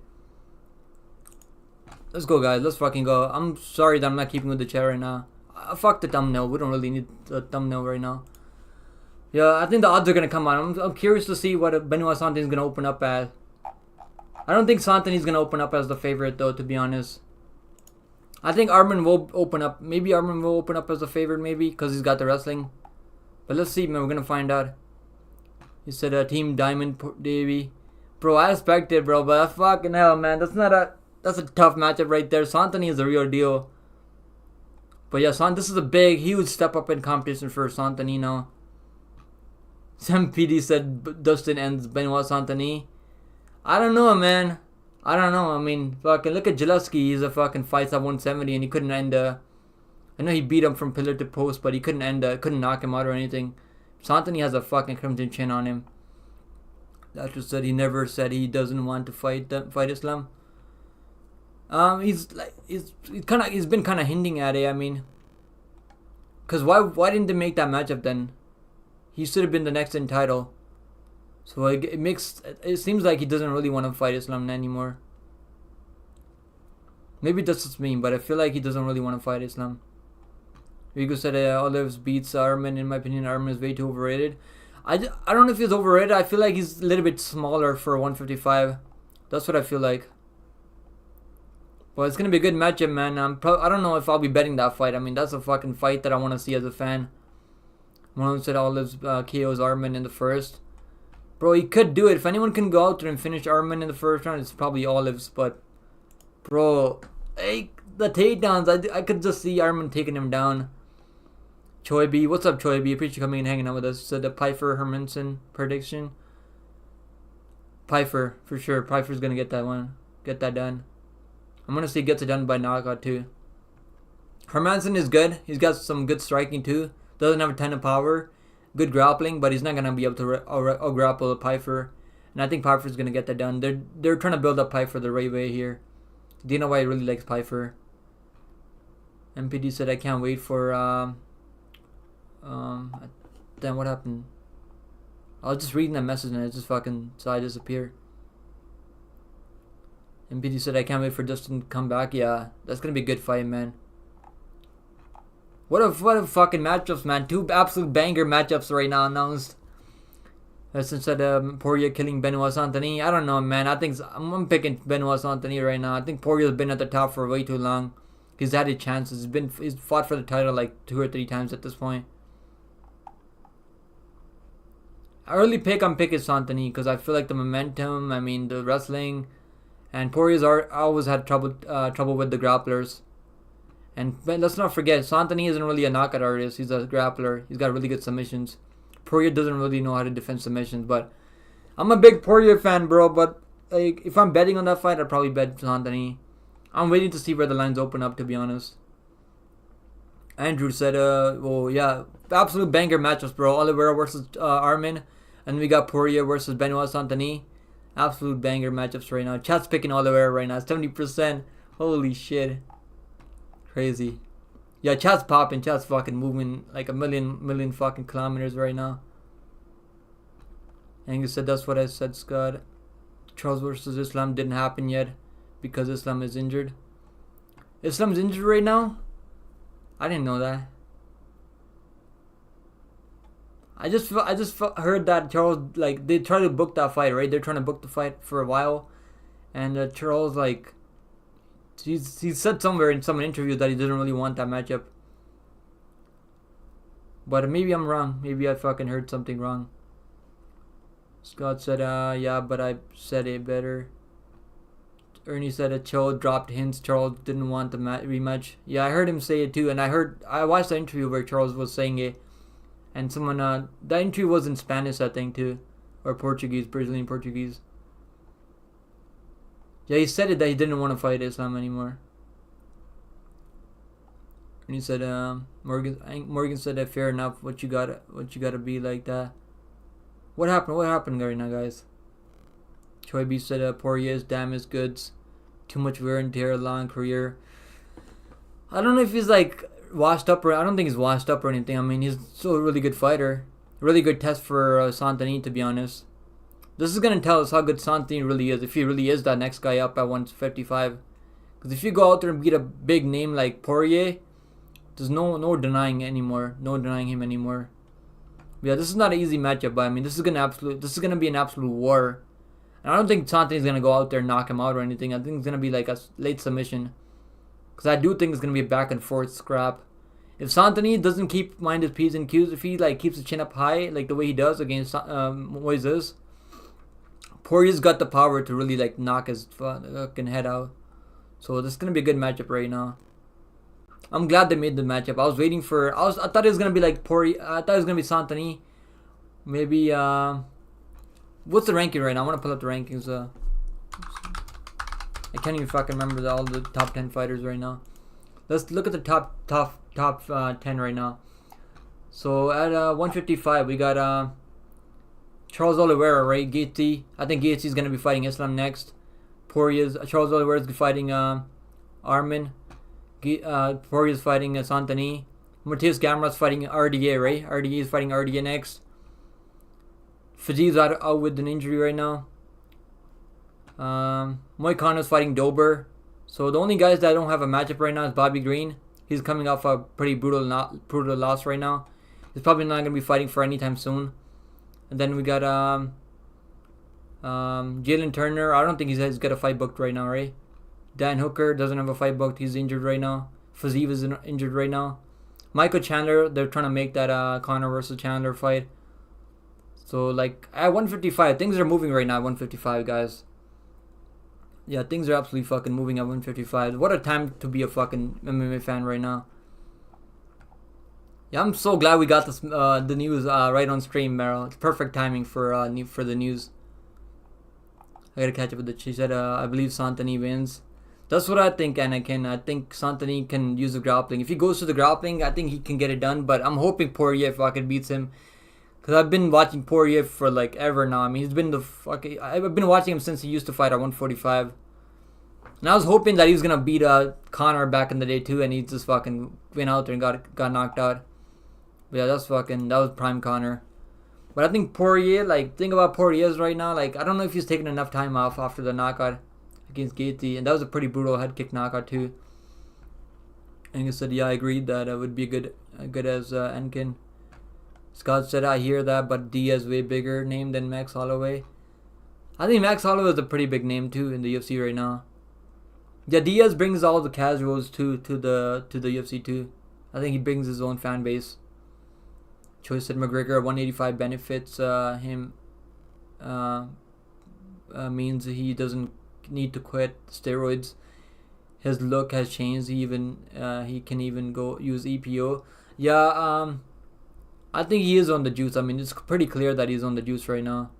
Let's go, guys. Let's fucking go. I'm sorry that I'm not keeping with the chat right now. Fuck the thumbnail. We don't really need the thumbnail right now. Yeah, I think the odds are gonna come out. I'm curious to see what Benoit Santini is gonna open up as. I don't think Santini is gonna open up as the favorite though, to be honest. I think Arman will open up. Maybe Arman will open up as the favorite, maybe, because he's got the wrestling. But let's see, man. We're gonna find out. He said Team Diamond Davey. Bro, I expect it, bro, but fucking hell, man. That's a tough matchup right there. Santini is the real deal. But yeah, this is a huge step up in competition for Santini now. Sam PD said Dustin ends Benoit Santini. I don't know, man. I don't know. I mean, fucking look at Gillespie. He's a fucking fights at 170 and he couldn't end. I know he beat him from pillar to post, but he couldn't couldn't knock him out or anything. Santini has a fucking crimson chin on him. That just said he never said he doesn't want to fight Islam. He's been kind of hinting at it. I mean, cause why didn't they make that matchup then? He should have been the next in title. So it seems like he doesn't really want to fight Islam anymore. Maybe that's just me, but I feel like he doesn't really want to fight Islam. Rigo said Olives beats Arman. In my opinion, Arman is way too overrated. I don't know if he's overrated. I feel like he's a little bit smaller for 155. That's what I feel like. But it's going to be a good matchup, man. I don't know if I'll be betting that fight. I mean, that's a fucking fight that I want to see as a fan. One of them said Olives KOs Arman in the first. Bro, he could do it. If anyone can go out there and finish Arman in the first round, it's probably Olives. But, bro, hey, the takedowns, I could just see Arman taking him down. Choi B, what's up, Choi B? Appreciate you coming and hanging out with us. Said the Pyfer Hermanson prediction. Pyfer, for sure. Pyfer's gonna get that one. Get that done. I'm gonna see he gets it done by knockout too. Hermanson is good. He's got some good striking too. Doesn't have a ton of power. Good grappling, but he's not gonna be able to grapple Pyfer. And I think Pyfer's gonna get that done. They're trying to build up Pyfer the right way here. Dana White really likes Pyfer. MPD said I can't wait for then what happened? I was just reading that message and it just fucking saw it disappear. MPD said I can't wait for Dustin to come back. Yeah, that's gonna be a good fight, man. What a fucking matchups, man. Two absolute banger matchups right now announced. That's instead of Poirier killing Benoit Saint-Denis. I don't know, man. I'm picking Benoit Saint-Denis right now. I think Poirier's been at the top for way too long. He's had his chances. He's fought for the title like 2 or 3 times at this point. Early pick, I'm picking Saint-Denis because I feel like the momentum. I mean the wrestling, and Poirier's always had trouble with the grapplers. But let's not forget, Saint-Denis isn't really a knockout artist. He's a grappler. He's got really good submissions. Poirier doesn't really know how to defend submissions, but I'm a big Poirier fan, bro. But like, if I'm betting on that fight, I'd probably bet Saint-Denis. I'm waiting to see where the lines open up, to be honest. Andrew said, well, yeah, absolute banger matchups, bro. Oliveira versus Armin, and we got Poirier versus Benoit Saint-Denis. Absolute banger matchups right now. Chat's picking Oliveira right now. 70%. Holy shit. Crazy. Yeah, chat's popping. Chat's fucking moving like a million fucking kilometers right now. Angus said, that's what I said, Scott. Charles versus Islam didn't happen yet because Islam is injured. Islam's injured right now? I didn't know that. I just heard that Charles, like, they try to book that fight, right? They're trying to book the fight for a while, and Charles, like, he said somewhere in some interview that he didn't really want that matchup. But maybe I'm wrong. Maybe I fucking heard something wrong. Scott said, yeah, but I said it better. Ernie said that Charles dropped hints. Charles didn't want the rematch. Yeah, I heard him say it too, and I watched the interview where Charles was saying it, and someone that interview was in Spanish, I think, too, or Portuguese, Brazilian Portuguese. Yeah, he said it that he didn't want to fight Islam anymore. And he said, Morgan said that fair enough. What you gotta be like that. What happened? What happened right now, guys? Troy B said Poirier's damaged goods. Too much wear and tear, long career. I don't know if he's like washed up, or I don't think he's washed up or anything. I mean, he's still a really good fighter. Really good test for Saint-Denis, to be honest. This is gonna tell us how good Saint-Denis really is, if he really is that next guy up at 155. Because if you go out there and beat a big name like Poirier, there's no denying anymore. No denying him anymore. But yeah, this is not an easy matchup, but I mean, this is gonna be an absolute war. And I don't think Saint-Denis is gonna go out there and knock him out or anything. I think it's gonna be like a late submission. Because I do think it's gonna be a back and forth scrap. If Saint-Denis doesn't keep mind his P's and Q's, if he like keeps the chin up high like the way he does against Moises, Poirier's got the power to really like knock his fucking head out. So this is gonna be a good matchup right now. I'm glad they made the matchup. I was waiting for. I thought it was gonna be like Poirier. I thought it was gonna be Saint-Denis. Maybe. What's the ranking right now? I want to pull up the rankings. I can't even fucking remember all the top 10 fighters right now. Let's look at the top 10 right now. So at 155 we got Charles Oliveira, right? Gaethje. I think Gaethje's gonna be fighting Islam next. Charles Oliveira's fighting Armin. Poirier's fighting Saint-Denis. Matheus Gamrot's fighting RDA, right? RDA is fighting RDA next. Fizie's out with an injury right now. Moicano's fighting Dober. So the only guys that don't have a matchup right now is Bobby Green. He's coming off a pretty brutal loss right now. He's probably not gonna be fighting for anytime soon. And then we got Jalen Turner. I don't think he's got a fight booked right now, right? Dan Hooker doesn't have a fight booked. He's injured right now. Fiziev is injured right now. Michael Chandler, they're trying to make that Conor versus Chandler fight. So like at 155, things are moving right now at 155, guys. Yeah, things are absolutely fucking moving at 155. What a time to be a fucking MMA fan right now. Yeah, I'm so glad we got this the news right on stream, Meryl. It's perfect timing for the news. I gotta catch up with it. She said, I believe Saint-Denis wins. That's what I think, Anakin. I think Saint-Denis can use the grappling. If he goes to the grappling, I think he can get it done. But I'm hoping Poirier fucking beats him. Because I've been watching Poirier for like ever now. I mean, he's been I've been watching him since he used to fight at 145. And I was hoping that he was going to beat Conor back in the day too. And he just fucking went out there and got knocked out. But yeah, that was prime Conor. But I think Poirier, like, think about Poirier's right now. Like, I don't know if he's taken enough time off after the knockout against Gaethje. And that was a pretty brutal head kick knockout too. And he said, yeah, I agreed that it would be good as Enkin. Scott said, I hear that, but Diaz way bigger name than Max Holloway. I think Max Holloway is a pretty big name too in the UFC right now. Yeah, Diaz brings all the casuals to the UFC too. I think he brings his own fan base. Choice said McGregor 185 benefits him. Means he doesn't need to quit steroids. His look has changed. He can even go use EPO. Yeah, I think he is on the juice. I mean, it's pretty clear that he's on the juice right now.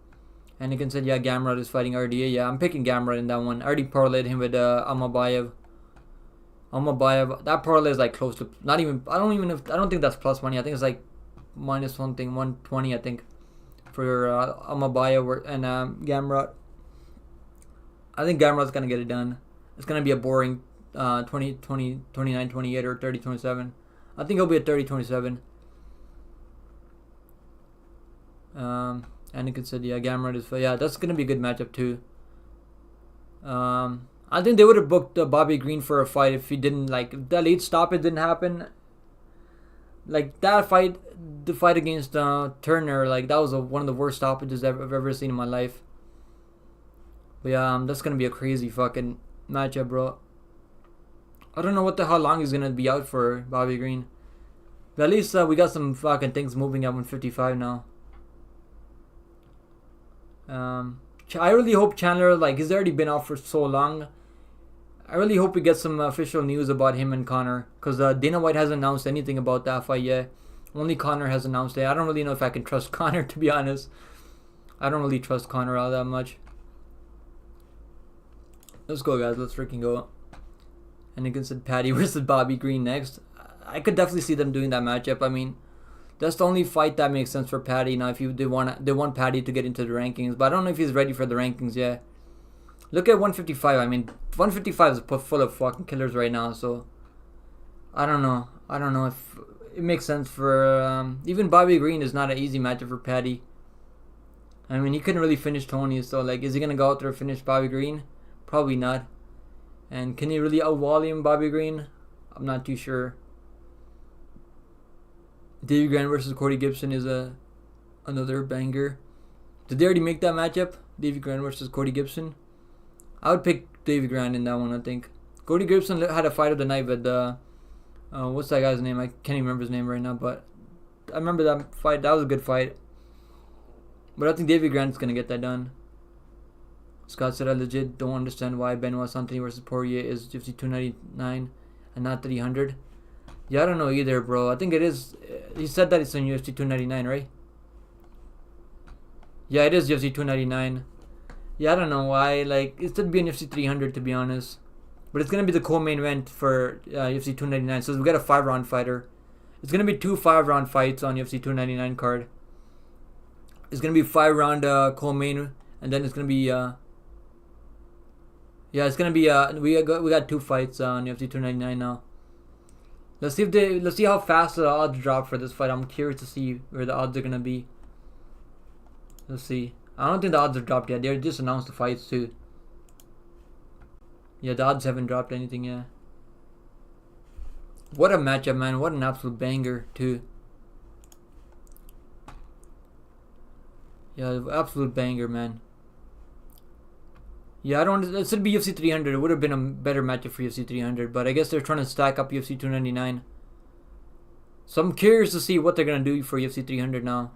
And you can say, yeah, Gamrot is fighting RDA. Yeah, I'm picking Gamrot in that one. I already parlayed him with Amabayev. That parlay is like close to not even. I don't think that's plus money. I think it's like minus something, 120. I think for Amabayev and Gamrot. I think Gamrot's gonna get it done. It's gonna be a boring 29-28 or 30-27. I think it'll be a 30-27. Anakin said, yeah, Gamrot is. Yeah, that's gonna be a good matchup too. I think they would have booked Bobby Green for a fight if he didn't if that late stoppage didn't happen. Like that fight, the fight against Turner, like that was one of the worst stoppages I've ever seen in my life. But yeah, that's gonna be a crazy fucking matchup, bro. I don't know how long he's gonna be out for, Bobby Green. But at least we got some fucking things moving at 155 now. I really hope Chandler, he's already been out for so long. I really hope we get some official news about him and Conor, because Dana White hasn't announced anything about that fight yet. Only Conor has announced it. I don't really know if I can trust Conor, to be honest. I don't really trust Conor all that much. Let's go, guys. Let's freaking go. And you can say Paddy versus Bobby Green next. I could definitely see them doing that matchup. I mean, that's the only fight that makes sense for Paddy. Now, if they want Paddy to get into the rankings, but I don't know if he's ready for the rankings yet. Look at 155. I mean, 155 is full of fucking killers right now. So, I don't know. I don't know if it makes sense for even Bobby Green is not an easy matchup for Paddy. I mean, he couldn't really finish Tony. So, is he gonna go out there and finish Bobby Green? Probably not. And can he really out-volume Bobby Green? I'm not too sure. Davey Grant versus Cody Gibson is another banger. Did they already make that matchup? Davey Grant versus Cody Gibson? I would pick Davey Grant in that one, I think. Cody Gibson had a fight of the night with what's that guy's name? I can't even remember his name right now, but I remember that fight. That was a good fight. But I think Davey Grant's gonna get that done. Scott said, I legit don't understand why Benoit Saint-Denis versus Poirier is UFC 299 and not 300. Yeah, I don't know either, bro. I think it is. He said that it's on UFC 299, right? Yeah, it is UFC 299. Yeah, I don't know why. It should be on UFC 300, to be honest. But it's going to be the co-main event for UFC 299. So we got a 5-round fighter. It's going to be 2 5-round fights on UFC 299 card. It's going to be 5-round co-main. And then it's going to be... yeah, it's going to be... we got 2 fights on UFC 299 now. Let's see how fast the odds drop for this fight. I'm curious to see where the odds are gonna be. Let's see. I don't think the odds have dropped yet. They just announced the fights too. Yeah, the odds haven't dropped anything yet. What a matchup, man! What an absolute banger too. Yeah, absolute banger, man. Yeah, it should be UFC 300. It would have been a better matchup for UFC 300, but I guess they're trying to stack up UFC 299. So I'm curious to see what they're gonna do for UFC 300 now.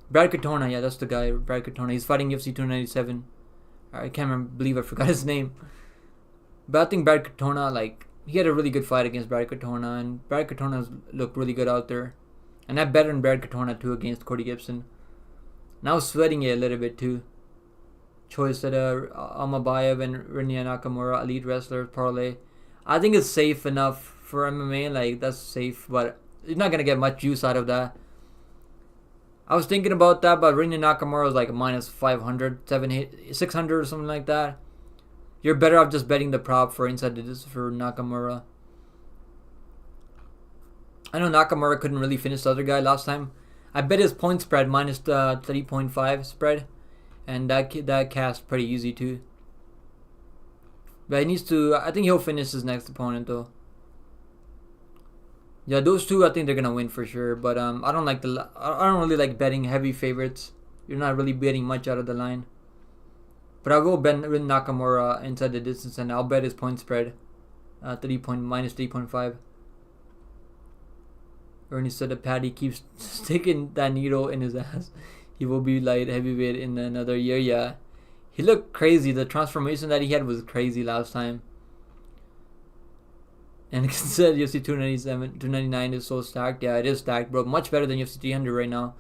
Brad Katona, yeah, that's the guy. Brad Katona. He's fighting UFC 297. I can't believe I forgot his name. But I think Brad Katona, he had a really good fight against Brad Katona, and Brad Katona's looked really good out there. And I bet on Brad Katona too against Cody Gibson. And I was sweating it a little bit too. Choice that Amabayev and Rinya Nakamura, elite wrestler parlay. I think it's safe enough for MMA. That's safe, but you're not gonna get much juice out of that. I was thinking about that, but Rinya Nakamura was a minus 500, 600 or something like that. You're better off just betting the prop for inside this for Nakamura. I know Nakamura couldn't really finish the other guy last time. I bet his point spread minus 3.5 spread. And that cast pretty easy too. But he needs to... I think he'll finish his next opponent though. Yeah, those two I think they're gonna win for sure. But I don't like I don't really like betting heavy favorites. You're not really betting much out of the line. But I'll go bet with Nakamura inside the distance, and I'll bet his point spread, 3.5. Ernie said that Paddy keeps sticking that needle in his ass. He will be light heavyweight in another year. Yeah, he looked crazy. The transformation that he had was crazy last time. And it said UFC 297, 299 is so stacked. Yeah, it is stacked, bro. Much better than UFC 300 right now.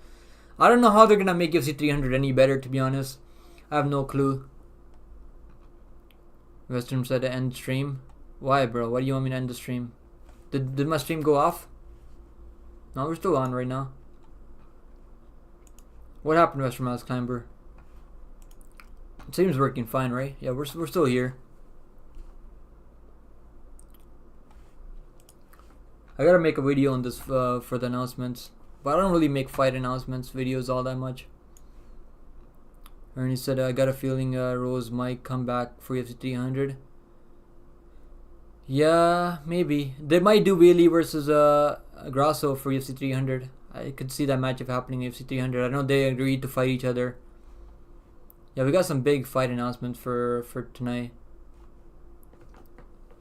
I don't know how they're gonna make UFC 300 any better, to be honest. I have no clue. Western said to end stream. Why, bro? Why do you want me to end the stream? Did my stream go off? No, we're still on right now. What happened, Western Mass Climber? It seems working fine, right? Yeah, we're still here. I gotta make a video on this for the announcements, but I don't really make fight announcements videos all that much. Ernie said, I got a feeling Rose might come back for UFC 300. Yeah, maybe. They might do Whaley versus Grasso for UFC 300. I could see that matchup happening in UFC 300. I know they agreed to fight each other. Yeah, we got some big fight announcements for tonight.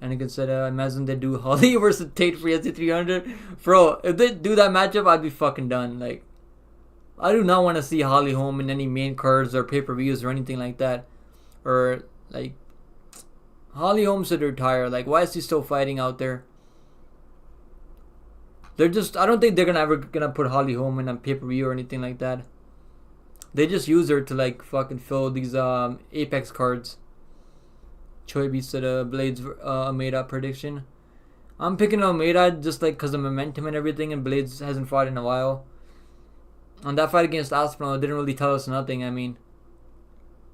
Anakin said, imagine they do Holly versus Tate for UFC 300. Bro, if they do that matchup, I'd be fucking done. Like, I do not want to see Holly Holm in any main cards or pay-per-views or anything like that. Or, like, Holly Holm should retire. Like, why is he still fighting out there? They're just, I don't think they're ever gonna put Holly Holm in a pay-per-view or anything like that. They just use her to, like, fucking fill these Apex cards. Choibi said Blades Almeida prediction. I'm picking Almeida just like because of momentum and everything, and Blades hasn't fought in a while. And that fight against Aspinall didn't really tell us nothing. I mean,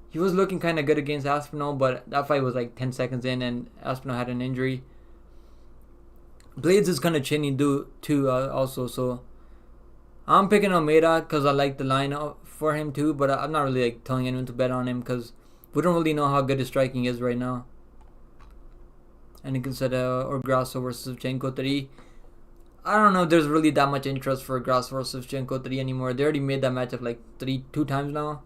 he was looking kind of good against Aspinall, but that fight was like 10 seconds in, and Aspinall had an injury. Blades is kind of chinny too also, so I'm picking Almeida because I like the line for him too, but I'm not really like telling anyone to bet on him because we don't really know how good his striking is right now. And you can set or Grasso versus Shevchenko 3. I don't know if there's really that much interest for Grasso versus Shevchenko 3 anymore. They already made that matchup like two times now.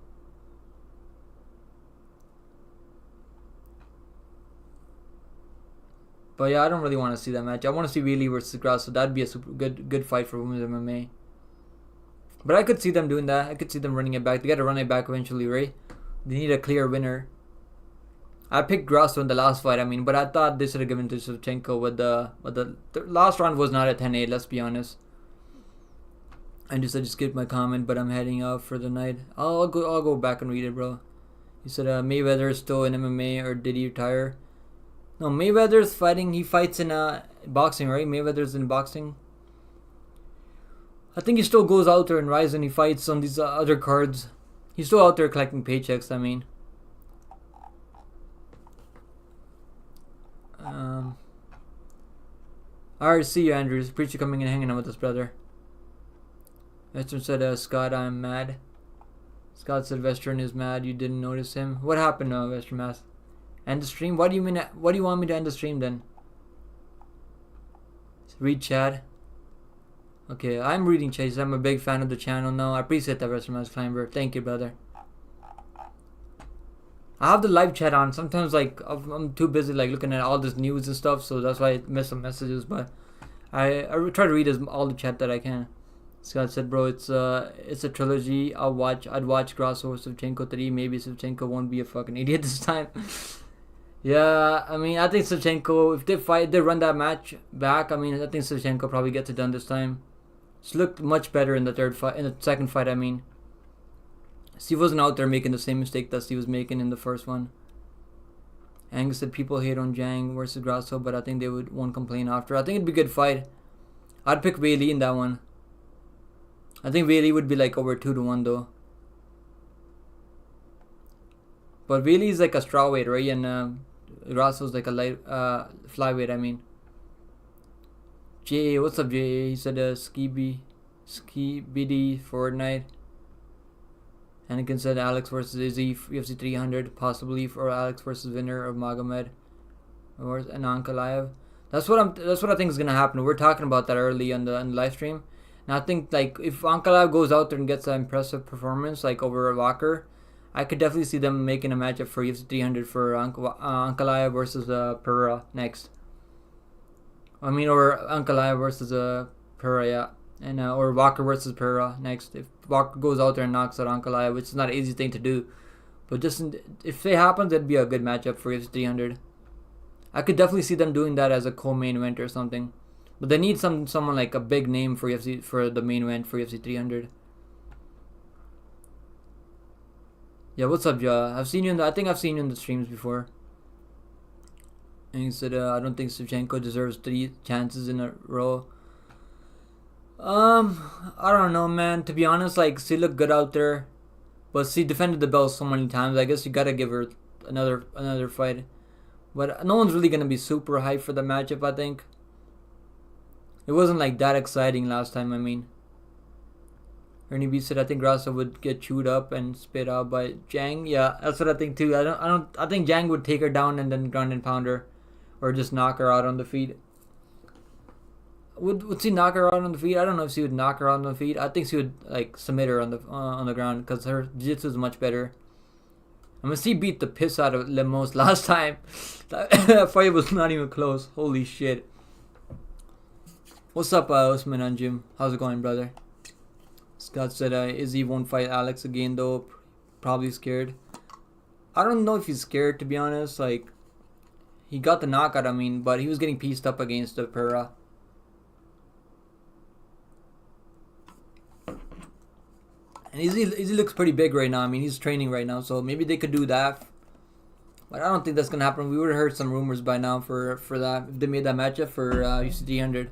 But yeah, I don't really want to see that match. I want to see Wheelie versus Grasso. That'd be a super good fight for women's MMA. But I could see them doing that. I could see them running it back. They got to run it back eventually, right? They need a clear winner. I picked Grasso in the last fight, I mean, but I thought they should have given to Shevchenko with the last round was not a 10-8, let's be honest. I just skipped my comment, but I'm heading out for the night. I'll go back and read it, bro. He said Mayweather is still in MMA, or did he retire? No, Mayweather's fighting. He fights in boxing, right? Mayweather's in boxing. I think he still goes out there and Rise and he fights on these other cards. He's still out there collecting paychecks, I mean. Alright, see you, Andrews. Appreciate you coming and hanging out with us, brother. Western said, Scott, I'm mad. Scott said, Western is mad. You didn't notice him. What happened, Western Mass? End the stream? What do you mean? What do you want me to end the stream then? Read chat. Okay, I'm reading chat. I'm a big fan of the channel now. I appreciate that, Western Mass Climber. Thank you, brother. I have the live chat on. Sometimes, like, I'm too busy, like, looking at all this news and stuff, so that's why I miss some messages. But I try to read all the chat that I can. Scott said, bro, it's a trilogy. I'd watch Grasso or Shevchenko 3. Maybe Shevchenko won't be a fucking idiot this time. Yeah, I mean, I think Shevchenko, if they run that match back, I mean, I think Shevchenko probably gets it done this time. She looked much better in the second fight, I mean. She wasn't out there making the same mistake that she was making in the first one. Angus said people hate on Zhang versus Grasso, but I think they won't complain after. I think it'd be a good fight. I'd pick Weili in that one. I think Weili would be like over 2-1 though. But Weili is like a strawweight, right? And Grasso's like a light flyweight, I mean. J.A., what's up, J.A.? He said Skibidi Fortnite. Anakin said Alex versus Izzy, UFC 300, possibly for Alex versus winner of Magomed or Anand Kalaev. That's what I think is gonna happen. We are talking about that early on the live stream. And I think like if Ankalaev goes out there and gets an impressive performance like over Walker, I could definitely see them making a matchup for UFC 300 for Ankalaev versus Pereira next. I mean, or Ankalaev versus Pereira, yeah. And or Walker versus Pereira next. If Walker goes out there and knocks out Ankalaev, which is not an easy thing to do, but just if it happens, it'd be a good matchup for UFC 300. I could definitely see them doing that as a co-main event or something. But they need someone like a big name for UFC for the main event for UFC 300. Yeah, what's up, Ja? I've seen you I think I've seen you in the streams before. And he said, I don't think Shevchenko deserves 3 chances in a row. I don't know, man. To be honest, like, she looked good out there, but she defended the belt so many times. I guess you gotta give her another fight. But no one's really gonna be super hyped for the matchup. I think it wasn't like that exciting last time. I mean, Ernie B said I think Grasso would get chewed up and spit out by Zhang. Yeah, that's what I think too. I think Zhang would take her down and then ground and pound her, or just knock her out on the feet. Would she knock her out on the feet? I don't know if she would knock her out on the feet. I think she would like submit her on the ground because her jiu-jitsu is much better. I mean, she beat the piss out of Lemos last time. That fight was not even close. Holy shit. What's up, Usman and Jim? How's it going, brother? Scott said Izzy won't fight Alex again, though. Probably scared. I don't know if he's scared, to be honest. Like, he got the knockout, I mean, but he was getting pieced up against the Pereira. And Izzy looks pretty big right now. I mean, he's training right now, so maybe they could do that. But I don't think that's gonna happen. We would have heard some rumors by now for that if they made that matchup for UFC 300.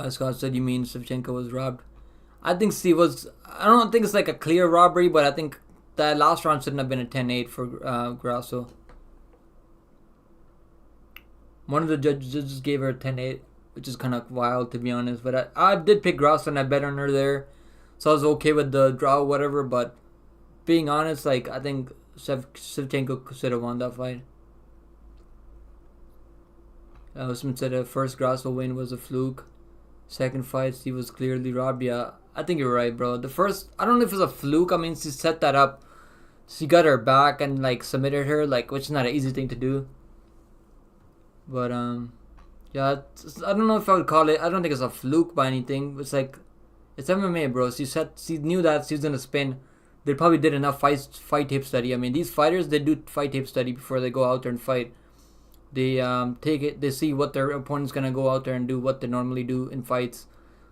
Scott said, "You mean Shevchenko was robbed?" I think Steve was. I don't think it's like a clear robbery, but I think that last round shouldn't have been a 10-8 for Grasso. One of the judges gave her a 10-8, which is kind of wild to be honest. But I did pick Grasso and I bet on her there. So I was okay with the draw, whatever, but being honest, like, I think Shevchenko should have won that fight. Usman said the first Grasso win was a fluke. Second fight, he was clearly robbed. Yeah, I think you're right, bro. The first, I don't know if it was a fluke. I mean, she set that up. She got her back and, like, submitted her, like, which is not an easy thing to do. But, yeah, I don't know if I would call it, I don't think it's a fluke by anything. It's like, it's MMA, bro. She knew that she was gonna spin. They probably did enough fight tape study. I mean, these fighters, they do fight tape study before they go out there and fight. They take it. They see what their opponent's gonna go out there and do, what they normally do in fights.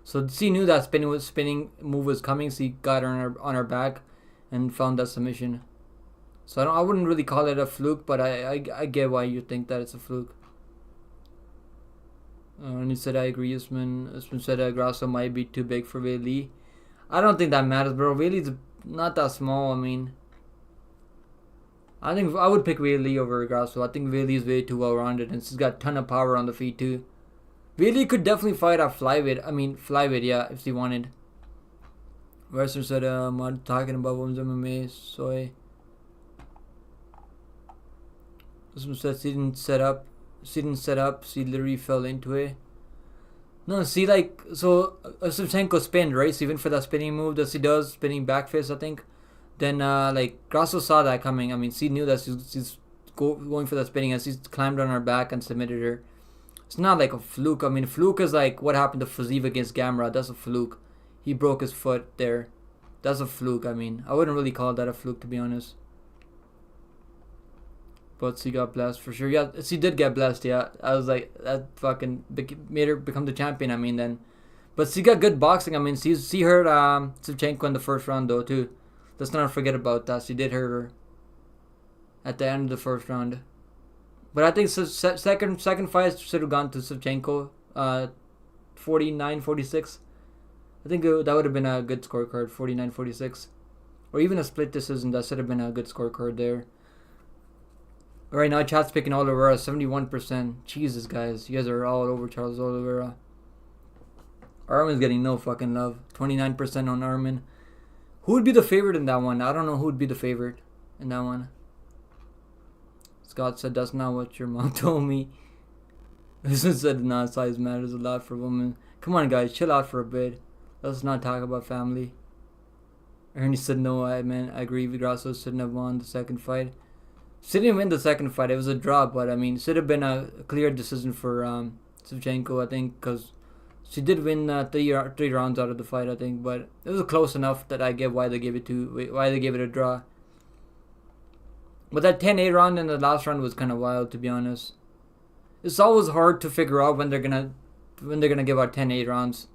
So she knew that spinning move was coming. She got her on her back, and found that submission. So I wouldn't really call it a fluke, but I get why you think that it's a fluke. And he said, I agree, Usman said Grasso might be too big for Weili. I don't think that matters, bro. Weili's not that small. I mean, I think I would pick Weili over Grasso. I think Weili is way too well-rounded, and she's got a ton of power on the feet, too. Weili could definitely fight at flyweight, yeah, if she wanted. Wrestler said, I'm talking about women's MMA, soy. Usman said she didn't set up. She literally fell into it. No, see, like, so Shevchenko spinned, right? So even for that spinning move that she does, spinning back fist, I think. Then, like, Grasso saw that coming. I mean, she knew that she's going for that spinning, and she's climbed on her back and submitted her. It's not like a fluke. I mean, fluke is like what happened to Fiziev against Gamrot. That's a fluke. He broke his foot there. That's a fluke. I mean, I wouldn't really call that a fluke, to be honest. But she got blessed for sure. Yeah, she did get blessed, yeah. I was like, that fucking made her become the champion, I mean, then. But she got good boxing. I mean, she hurt Shevchenko in the first round, though, too. Let's not forget about that. She did hurt her at the end of the first round. But I think second fight should have gone to Shevchenko, 49-46. I think that would have been a good scorecard, 49-46. Or even a split decision, that should have been a good scorecard there. Right now, chat's picking Oliveira, 71%. Jesus, guys. You guys are all over Charles Oliveira. Armin's getting no fucking love. 29% on Armin. Who would be the favorite in that one? I don't know who would be the favorite in that one. Scott said, that's not what your mom told me. This is said not size matters a lot for women. Come on, guys, chill out for a bit. Let's not talk about family. Ernie said no. I agree. Grasso shouldn't have won the second fight. She didn't win the second fight. It was a draw, but I mean, it should have been a clear decision for Shevchenko, I think, because she did win three rounds out of the fight, I think. But it was close enough that I get why they gave it a draw. But that 10-8 round in the last round was kind of wild, to be honest. It's always hard to figure out when they're gonna give out 10-8 rounds.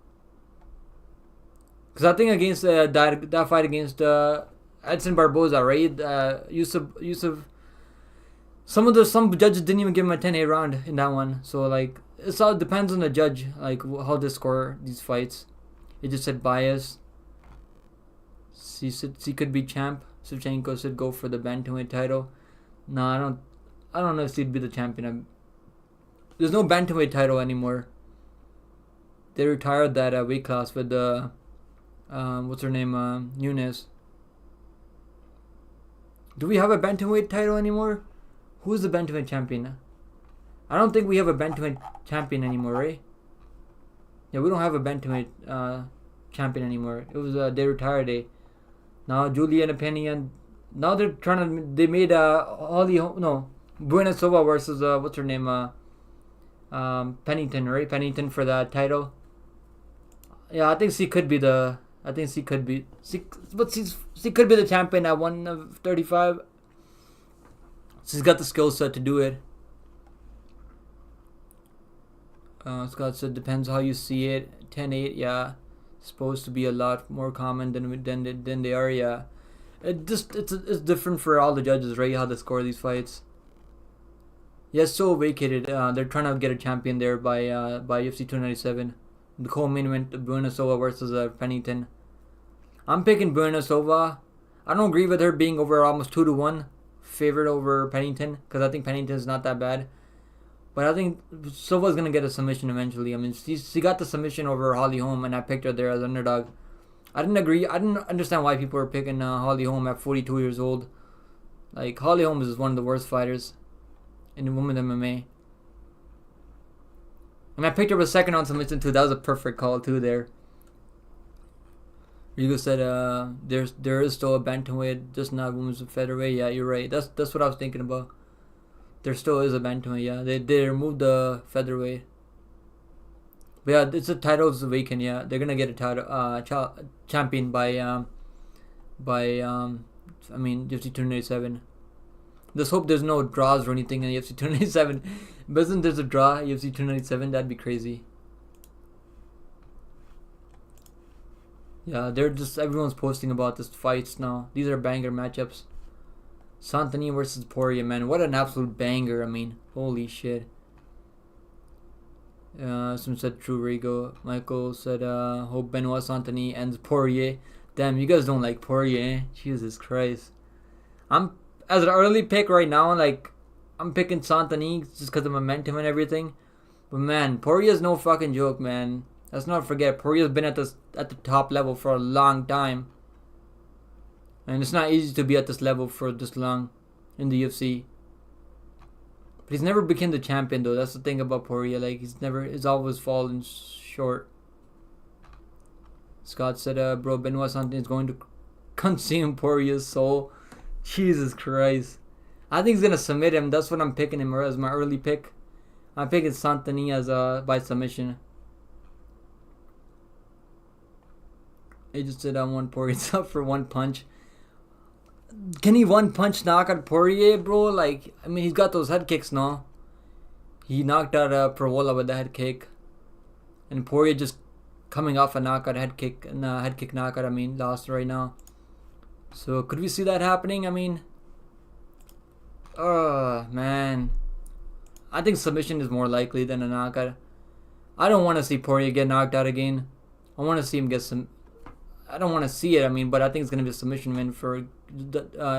Because I think against that fight against Edson Barboza, right? Yusuf. Some judges didn't even give him a 10-8 round in that one. So like it all depends on the judge, like how they score these fights. It just said bias. She could be champ. Shevchenko should go for the bantamweight title. No, I don't know if she'd be the champion. There's no bantamweight title anymore. They retired that weight class with the what's her name, Nunes. Do we have a bantamweight title anymore? Who's the bantamweight champion? I don't think we have a bantamweight champion anymore, right? Yeah, we don't have a bantamweight champion anymore. It was they retired it. Now Juliana Pena. Now they're trying to. They made Buena Silva versus what's her name, Pennington, right? Pennington for that title. Yeah, I think she could be the. She could be the champion at 135. She's got the skill set to do it. Scott said depends how you see it. 10-8, yeah, supposed to be a lot more common than they are. Yeah, it's different for all the judges, right? How they score these fights. Yes, so vacated. They're trying to get a champion there by UFC 297. The co-main event, Buena Silva versus Pennington. I'm picking Buena Silva. I don't agree with her being over almost 2-1 favorite over Pennington, because I think Pennington is not that bad. But I think Silva's gonna get a submission eventually. I mean, she got the submission over Holly Holm, and I picked her there as underdog. I didn't agree. I didn't understand why people were picking Holly Holm at 42 years old. Like, Holly Holm is one of the worst fighters in women's MMA. And I picked her with second on submission too. That was a perfect call too there. Rigo said there is still a bantamweight, just not women's featherweight. Yeah, you're right. That's what I was thinking about. There still is a bantamweight. Yeah, they removed the featherweight. But yeah, it's a title's vacant. Yeah, they're gonna get a title champion by UFC 297. Let's hope there's no draws or anything in UFC 297. But isn't there's a draw UFC 297? That'd be crazy. Yeah, everyone's posting about this fights now. These are banger matchups. Santini versus Poirier, man. What an absolute banger. I mean, holy shit. Some said true Rigo. Michael said, hope Benoit Santini ends Poirier. Damn, you guys don't like Poirier, eh? Jesus Christ. As an early pick right now, like, I'm picking Santini just because of momentum and everything. But man, Poirier's no fucking joke, man. Let's not forget, Poirier's been at the top level for a long time. And it's not easy to be at this level for this long in the UFC. But he's never become the champion though. That's the thing about Poirier. Like, he's always fallen short. Scott said, bro, Benoit Santini is going to consume Poirier's soul. Jesus Christ. I think he's going to submit him. That's what I'm picking him as my early pick. I'm picking Santini as by submission. He just said I want Poirier up for one punch. Can he one punch knock out Poirier, bro? Like, I mean, he's got those head kicks now. He knocked out Perwola with the head kick. And Poirier just coming off a knockout head kick knockout, lost right now. So could we see that happening? I mean, man. I think submission is more likely than a knockout. I don't want to see Poirier get knocked out again. I want to see him get some. I don't want to see it, but I think it's going to be a submission win for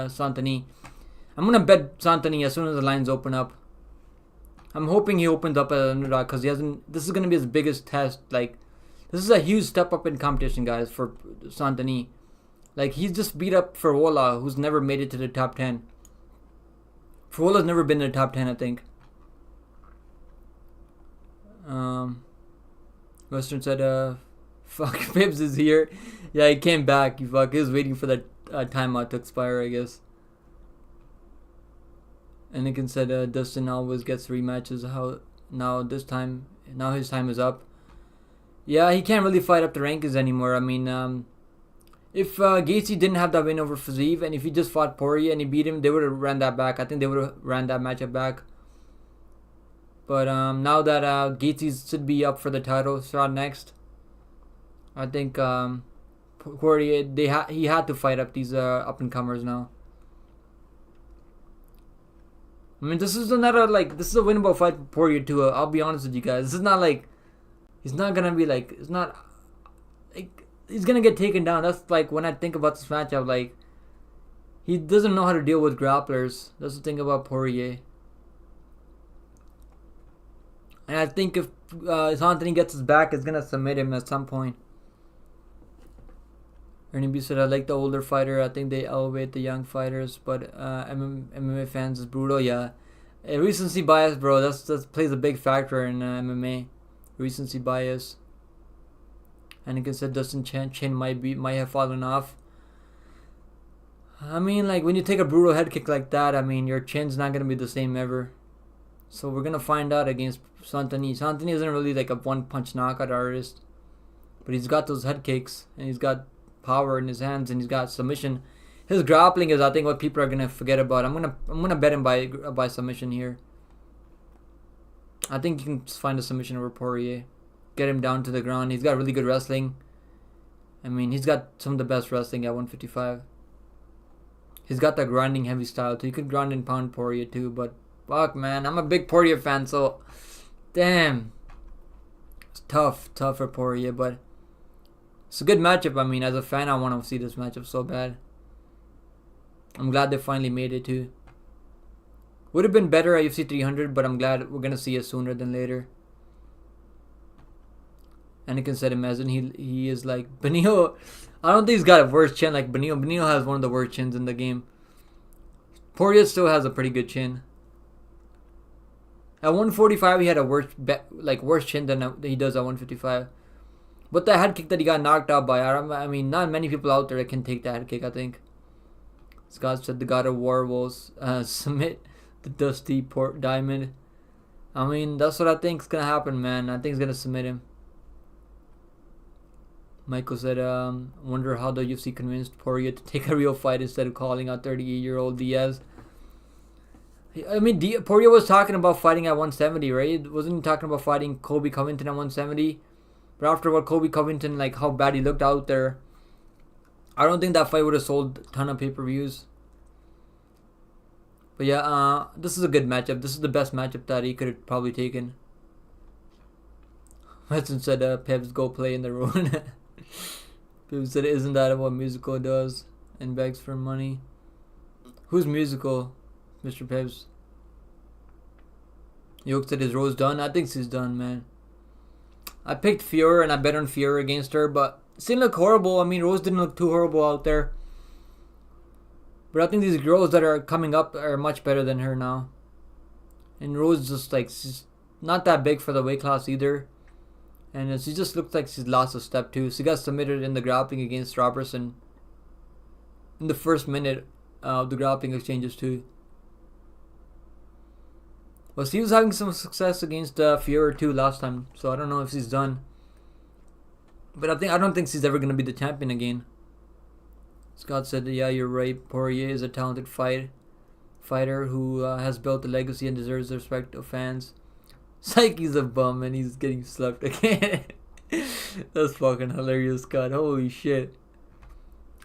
Santini. I'm going to bet Santini as soon as the lines open up. I'm hoping he opens up as an underdog because he hasn't. This is going to be his biggest test. Like, this is a huge step up in competition, guys, for Santini. Like, he's just beat up Ferwola, who's never made it to the top 10. Ferwola's never been in the top 10, I think. Western said, fuck, Pibbs is here. Yeah, he came back. He was waiting for that timeout to expire, I guess. Anakin said, Dustin always gets rematches. Now his time is up. Yeah, he can't really fight up the rankings anymore. I mean, if Gaethje didn't have that win over Fiziev, and if he just fought Poirier and he beat him, they would have ran that back. I think they would have ran that matchup back. But now that Gaethje should be up for the title shot next, I think Poirier he had to fight up these up and comers now. I mean, this is a winnable fight for Poirier too. I'll be honest with you guys. This is not like he's not gonna be like it's not like he's gonna get taken down. That's like when I think about this matchup, like he doesn't know how to deal with grapplers. That's the thing about Poirier. And I think if Anthony gets his back, it's gonna submit him at some point. Ernie B said, I like the older fighter. I think they elevate the young fighters, but MMA fans is brutal. Yeah, recency bias, bro. That plays a big factor in MMA. Recency bias. Anakin said Dustin chin might have fallen off. I mean, like when you take a brutal head kick like that, I mean your chin's not gonna be the same ever. So we're gonna find out against Santini. Santini isn't really like a one-punch knockout artist, but he's got those head kicks and he's got power in his hands and he's got submission. His grappling is, I think, what people are gonna forget about. I'm gonna bet him by submission here. I think you can find a submission over Poirier, get him down to the ground. He's got really good wrestling. I mean, he's got some of the best wrestling at 155. He's got that grinding heavy style too. He could ground and pound Poirier too, but fuck, man, I'm a big Poirier fan, so damn, it's tough for Poirier, but it's a good matchup. I mean, as a fan, I want to see this matchup so bad. I'm glad they finally made it too. Would have been better at UFC 300, but I'm glad we're gonna see it sooner than later. Anakin said, imagine he is like Benio. I don't think he's got a worse chin like Benio. Benio has one of the worst chins in the game. Poirier still has a pretty good chin. At 145, he had a worse chin than he does at 155. But the head kick that he got knocked out by, I mean, not many people out there that can take that head kick, I think. Scott said the God of War will submit the Dusty Diamond. I mean, that's what I think is going to happen, man. I think he's going to submit him. Michael said, wonder how the UFC convinced Poirier to take a real fight instead of calling out 38-year-old Diaz. I mean, Poirier was talking about fighting at 170, right? Wasn't he talking about fighting Colby Covington at 170? But after what Colby Covington, like how bad he looked out there, I don't think that fight would have sold a ton of pay-per-views. But yeah, this is a good matchup. This is the best matchup that he could have probably taken. Hudson said, Pebs go play in the road. Pebs said, isn't that what musical does? And begs for money. Who's musical? Mr. Pebs. Yoke said, is Rose done? I think she's done, man. I picked Fiora and I bet on Fiora against her, but it didn't look horrible. I mean, Rose didn't look too horrible out there. But I think these girls that are coming up are much better than her now. And Rose just like, she's not that big for the weight class either. And she just looks like she's lost a step too. She got submitted in the grappling against Robertson in the first minute of the grappling exchanges too. Well, she was having some success against Fiora too last time, so I don't know if she's done. But I don't think she's ever gonna be the champion again. Scott said, "Yeah, you're right. Poirier is a talented fighter who has built a legacy and deserves the respect of fans." Psyche's a bum and he's getting slept again. That's fucking hilarious, Scott. Holy shit.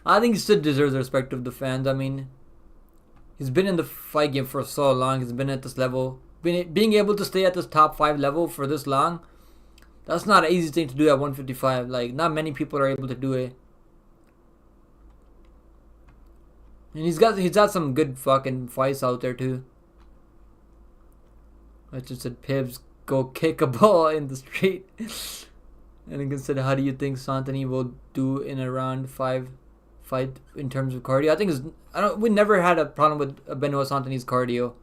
I think he still deserves the respect of the fans. I mean, he's been in the fight game for so long. He's been at this level. Being able to stay at this top 5 level for this long, that's not an easy thing to do at 155. Like, not many people are able to do it. And he's got some good fucking fights out there too. I just said, Pibbs, go kick a ball in the street. And he said, how do you think Santini will do in a round 5 fight in terms of cardio? I think we never had a problem with Benoit Santini's cardio.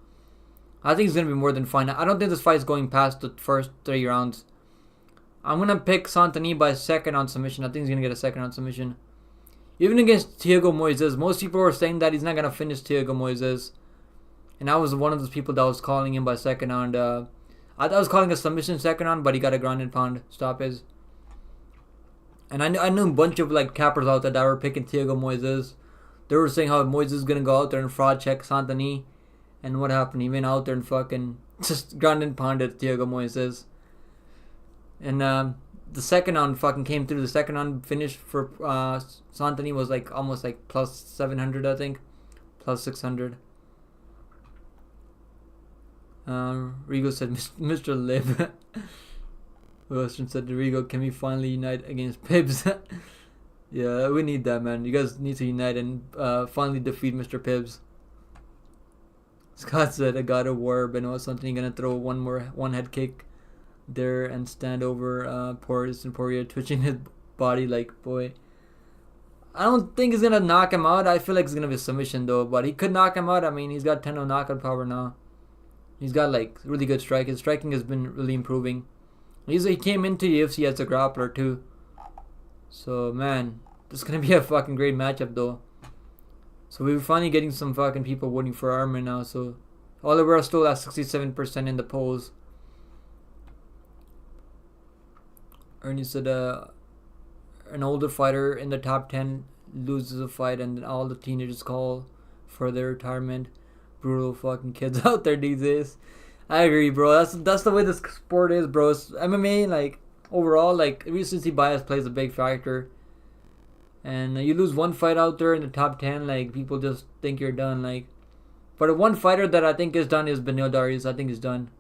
I think it's gonna be more than fine. I don't think this fight's going past the first 3 rounds. I'm gonna pick Santani by second on submission. I think he's gonna get a second on submission. Even against Thiago Moises, most people were saying that he's not gonna finish Thiago Moises, and I was one of those people that was calling him by second round. I was calling a submission second round, but he got a ground and pound stoppage. And I knew a bunch of like cappers out there that were picking Thiago Moises. They were saying how Moises is gonna go out there and fraud check Santani, and what happened? He went out there and fucking just ground and pounded Thiago Moises. And the second round fucking came through. The second round finish for Santani was like almost like plus 700, I think, plus 600. Rigo said, Mr. Lib. Western said, Rigo, can we finally unite against Pibbs? Yeah, we need that, man. You guys need to unite and finally defeat Mr. Pibbs. Scott said, a God of War, Benoit something gonna throw one head kick there and stand over Poirier twitching his body like, boy. I don't think he's gonna knock him out. I feel like it's gonna be a submission though, but he could knock him out. I mean, he's got 10 knockout power now. He's got like really good strike. His striking has been really improving. He came into UFC as a grappler too. So man, this is gonna be a fucking great matchup though. So we're finally getting some fucking people voting for Arman now. So Oliveira still at 67% in the polls. Ernie said an older fighter in the top 10 loses a fight and all the teenagers call for their retirement. Brutal fucking kids out there these days. I agree, bro. That's the way this sport is, bro. It's MMA, like, overall, like, recency bias plays a big factor. And you lose one fight out there in the top 10, like, people just think you're done. Like, but the one fighter that I think is done is Beneil Darius. I think he's done.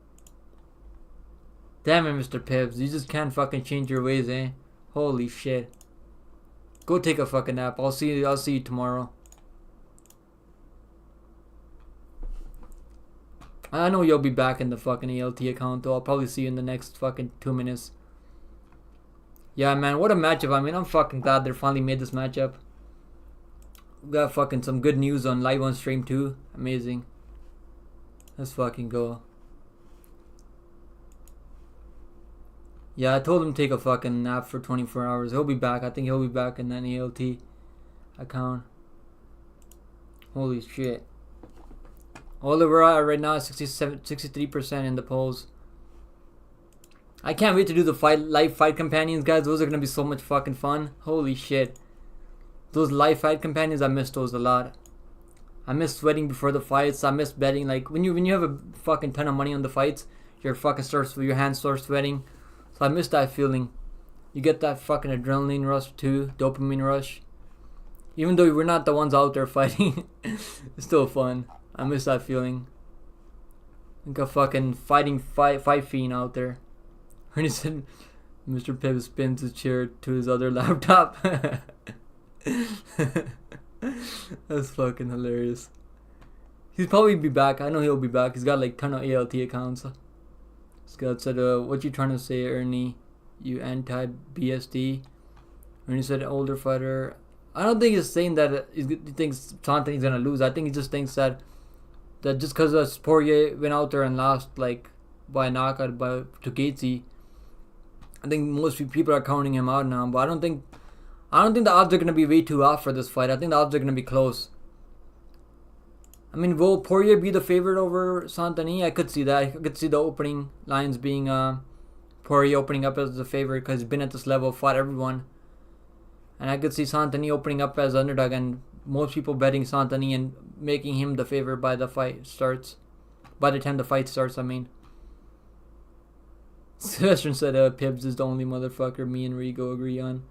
Damn it, Mr. Pibbs. You just can't fucking change your ways, eh? Holy shit. Go take a fucking nap. I'll see you tomorrow. I know you'll be back in the fucking ALT account though. I'll probably see you in the next fucking 2 minutes. Yeah, man, what a matchup. I mean, I'm fucking glad they finally made this matchup. We got fucking some good news on live on stream too. Amazing. Let's fucking go. Yeah, I told him to take a fucking nap for 24 hours. He'll be back. I think he'll be back in that ALT account. Holy shit. Oliveira right now is 63% in the polls. I can't wait to do the live fight companions, guys. Those are gonna be so much fucking fun. Holy shit. Those live fight companions, I miss those a lot. I miss sweating before the fights. I miss betting. Like when you have a fucking ton of money on the fights, your hands start sweating. So I miss that feeling. You get that fucking adrenaline rush too, dopamine rush. Even though we're not the ones out there fighting, it's still fun. I miss that feeling. Like a fucking fight fiend out there. When he said Mr. Pibb spins his chair to his other laptop. That's fucking hilarious. He'll probably be back. I know he'll be back. He's got like ton of ALT accounts. Scott said, what you trying to say, Ernie? You anti-BSD? Ernie said, older fighter. I don't think he's saying that he thinks Santani's gonna lose. I think he just thinks that just because Poirier went out there and lost like by knockout to Gaethje, I think most people are counting him out now. But I don't think the odds are gonna be way too off for this fight. I think the odds are gonna be close. I mean, will Poirier be the favorite over Santani? I could see that. I could see the opening lines being Poirier opening up as the favorite because he's been at this level, fought everyone. And I could see Santani opening up as underdog and most people betting Santani and making him the favorite by the fight starts. By the time the fight starts, I mean. Sylvester said Pibbs is the only motherfucker me and Rigo agree on.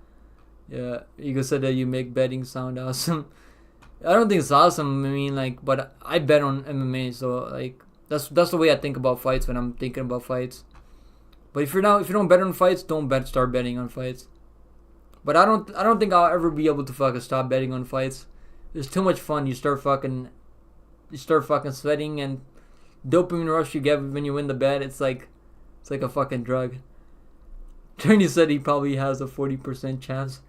Yeah, Rigo said that you make betting sound awesome. I don't think it's awesome. I mean, like, but I bet on MMA, so like that's the way I think about fights when I'm thinking about fights. But if you don't bet on fights, start betting on fights. But I don't think I'll ever be able to fucking stop betting on fights. It's too much fun. You start fucking sweating and dopamine rush you get when you win the bet. It's like a fucking drug. Tony said he probably has a 40% chance.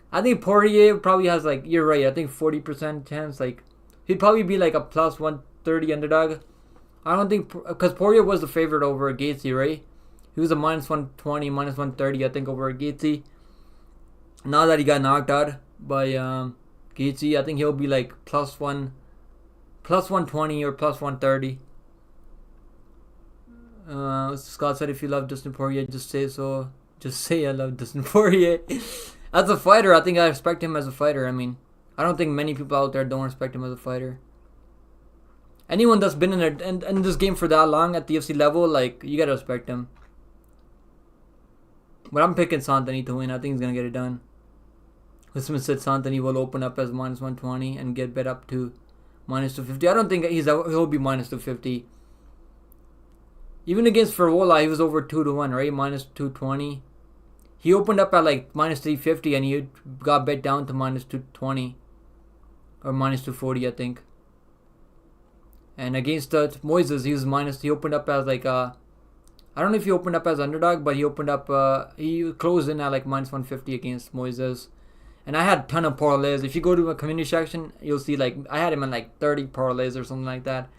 I think Poirier probably has like, you're right, I think 40% chance. Like he'd probably be like a plus 130 underdog. I don't think because Poirier was the favorite over Gaethje, right? He was a minus 120, minus 130, I think, over Gaethje. Now that he got knocked out by Gaethje, I think he'll be like plus 120 or plus 130. Scott said, if you love Dustin Poirier, just say so. Just say I love Dustin Poirier. As a fighter, I think I respect him as a fighter. I mean, I don't think many people out there don't respect him as a fighter. Anyone that's been in this game for that long at the UFC level, like, you gotta respect him. But I'm picking Santini to win. I think he's gonna get it done. Usman said Santini will open up as minus 120 and get bet up to minus 250. I don't think he'll be minus 250. Even against Ferwola, he was over 2-1, right? Minus 220. He opened up at like minus 350 and he got bet down to minus 220 or minus 240, I think. And against Moises, he opened up as like I don't know if he opened up as underdog, but he opened up he closed in at like minus 150 against Moises. And I had a ton of parlays. If you go to my community section, you'll see like I had him in like 30 parlays or something like that.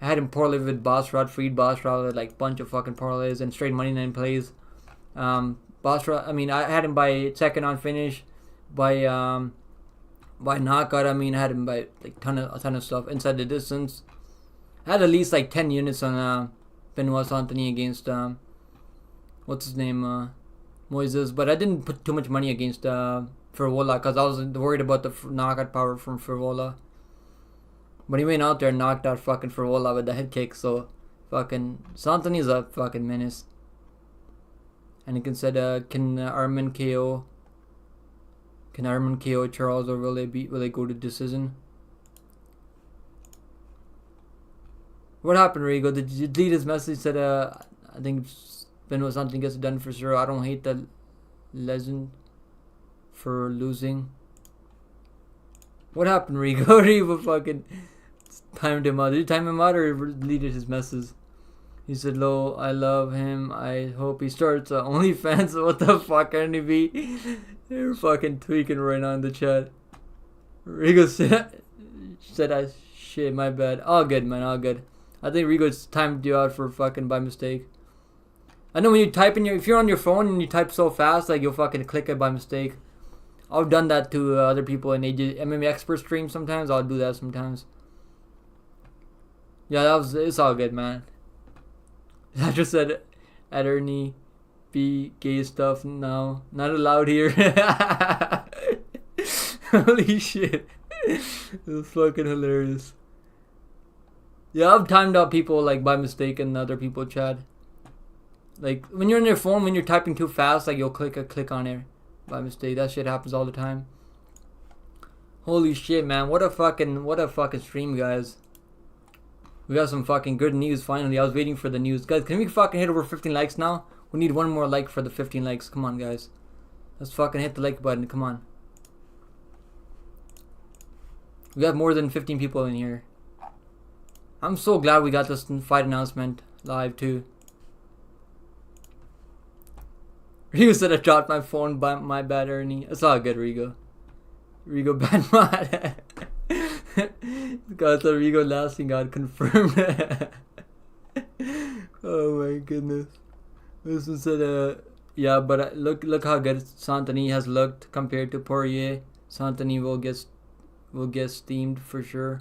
I had him parlay with Basra, Freed Basra, with like bunch of fucking parlays and straight money line plays. Basra, I mean, I had him by second on finish, by knockout. I mean, I had him by like a ton of stuff inside the distance. I had at least like 10 units on Benoit Santini against what's his name, Moises, but I didn't put too much money against Ferwola because I was worried about the knockout power from Ferwola. But he went out there and knocked out fucking Ferwola with the head kick, so fucking Santini's a fucking menace. And he can said, can Arman KO Charles, or will they go to decision? What happened, Rigo? Did you delete his message? He said, I think Benoit Santini gets it done for sure. I don't hate the legend for losing. What happened, Rigo? Rigo fucking timed him out. Did you time him out or deleted his message? He said, "Lo, I love him. I hope he starts OnlyFans." What the fuck, NDB? They're fucking tweaking right now in the chat. Rigo said, shit, my bad. All good, man, all good. I think Rigo's timed you out for fucking by mistake. I know when you type if you're on your phone and you type so fast, like you'll fucking click it by mistake. I've done that to other people in MMA expert streams sometimes. I'll do that sometimes. Yeah, it's all good, man. I just said, Ernie, be gay stuff now. Not allowed here. Holy shit. It's fucking hilarious. Yeah, I've timed out people like by mistake in other people chat. Like when you're on your phone, when you're typing too fast, like you'll click on it by mistake. That shit happens all the time. Holy shit, man. What a fucking stream, guys. We got some fucking good news finally. I was waiting for the news. Guys, can we fucking hit over 15 likes now? We need one more like for the 15 likes. Come on, guys. Let's fucking hit the like button. Come on. We got more than 15 people in here. I'm so glad we got this fight announcement live too. Rigo said I dropped my phone by my bad, Ernie. It's all good, Rigo. Rigo bad mod. Got the Rigo lasting got confirmed. Oh my goodness. This one said, yeah, but look how good Santini has looked compared to Poirier. Santini will get steamed for sure.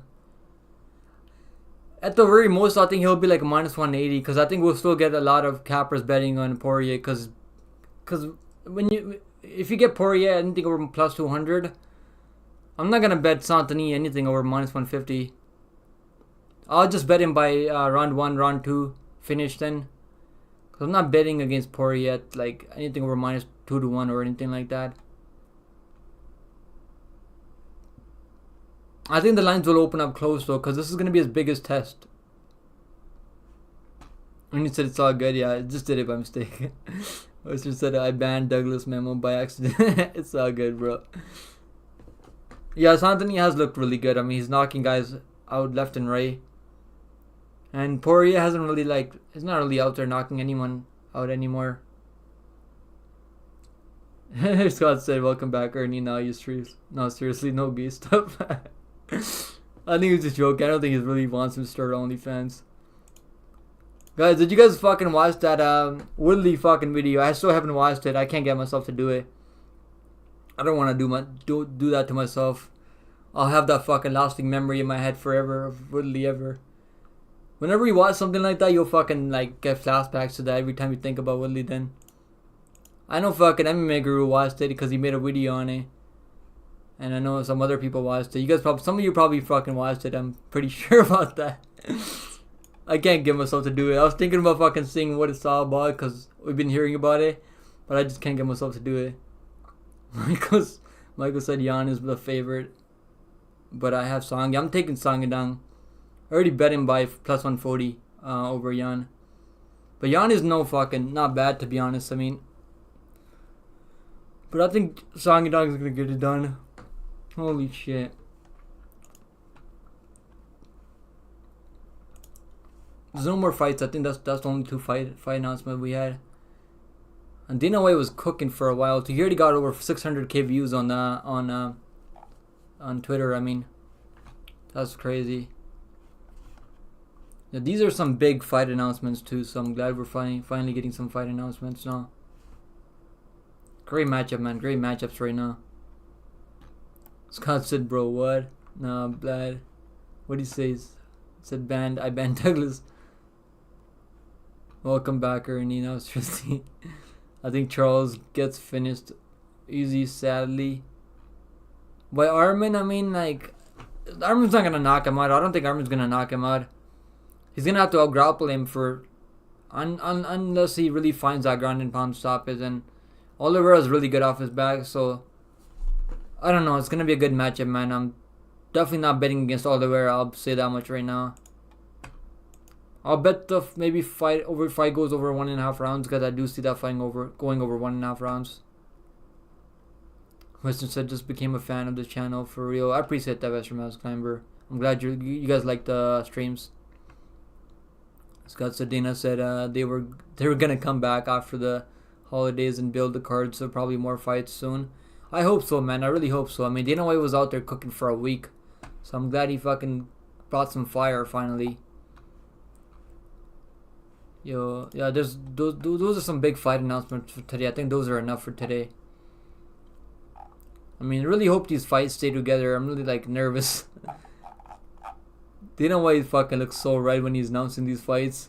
At the very most, I think he'll be like minus 180 because I think we'll still get a lot of cappers betting on Poirier because if you get Poirier anything over plus 200, I'm not gonna bet Santini anything over minus 150. I'll just bet him by round 1, round 2 finish then. Cause I'm not betting against Poirier at like anything over minus 2-1 or anything like that. I think the lines will open up close though, cause this is gonna be his biggest test. When you said it's all good, yeah, I just did it by mistake. I just said I banned Douglas Memo by accident. It's all good, bro. Yeah, Santini has looked really good. I mean, he's knocking guys out left and right. And Poirier hasn't really he's not really out there knocking anyone out anymore. Scott said, welcome back, Ernie. Now you streams. No, seriously, no gay stuff. I think it's a joke. I don't think he really wants him to start OnlyFans. Guys, did you guys fucking watch that Woodley fucking video? I still haven't watched it. I can't get myself to do it. I don't want to do that to myself. I'll have that fucking lasting memory in my head forever of Woodley ever. Whenever you watch something like that, you'll fucking like get flashbacks to that every time you think about Woodley. Then I know fucking MMA Guru watched it because he made a video on it, and I know some other people watched it. You guys probably, some of you probably fucking watched it. I'm pretty sure about that. I can't get myself to do it. I was thinking about fucking seeing what it's all about because we've been hearing about it, but I just can't get myself to do it. Michael said Yan is the favorite, but I have Song. I'm taking Song Yadong. I already bet him by plus 140 over Yan. But Yan is not bad to be honest. I mean, but I think Song Yadong is gonna get it done. Holy shit. There's no more fights. I think that's the only two fight announcement we had. And Dana White was cooking for a while too. He already got over 600k views on Twitter. I mean, that's crazy. Yeah, these are some big fight announcements too. So I'm glad we're finally getting some fight announcements now. Great matchup, man. Great matchups right now. Scott said, "Bro, what? Nah, glad. What he says? Said banned. I banned Douglas. Welcome back, Ernie. Now it's Tristy. I think Charles gets finished easy, sadly. By Armin, I mean, like, Armin's not gonna knock him out. I don't think Armin's gonna knock him out. He's gonna have to out-grapple him for, unless he really finds that ground and pound stoppage. And Oliveira is really good off his back, so I don't know. It's gonna be a good matchup, man. I'm definitely not betting against Oliveira. I'll say that much right now. I'll bet the maybe fight goes over 1.5 rounds because I do see that fighting going over 1.5 rounds. Western said just became a fan of the channel for real. I appreciate that, Western Mouse Climber. I'm glad you guys like the streams. Scott Sedina said they were gonna come back after the holidays and build the cards, so probably more fights soon. I hope so, man. I really hope so. I mean, Dana White was out there cooking for a week, so I'm glad he fucking brought some fire finally. Yo, yeah, those are some big fight announcements for today. I think those are enough for today. I mean, I really hope these fights stay together. I'm really like nervous. Dana White fucking looks so right when he's announcing these fights.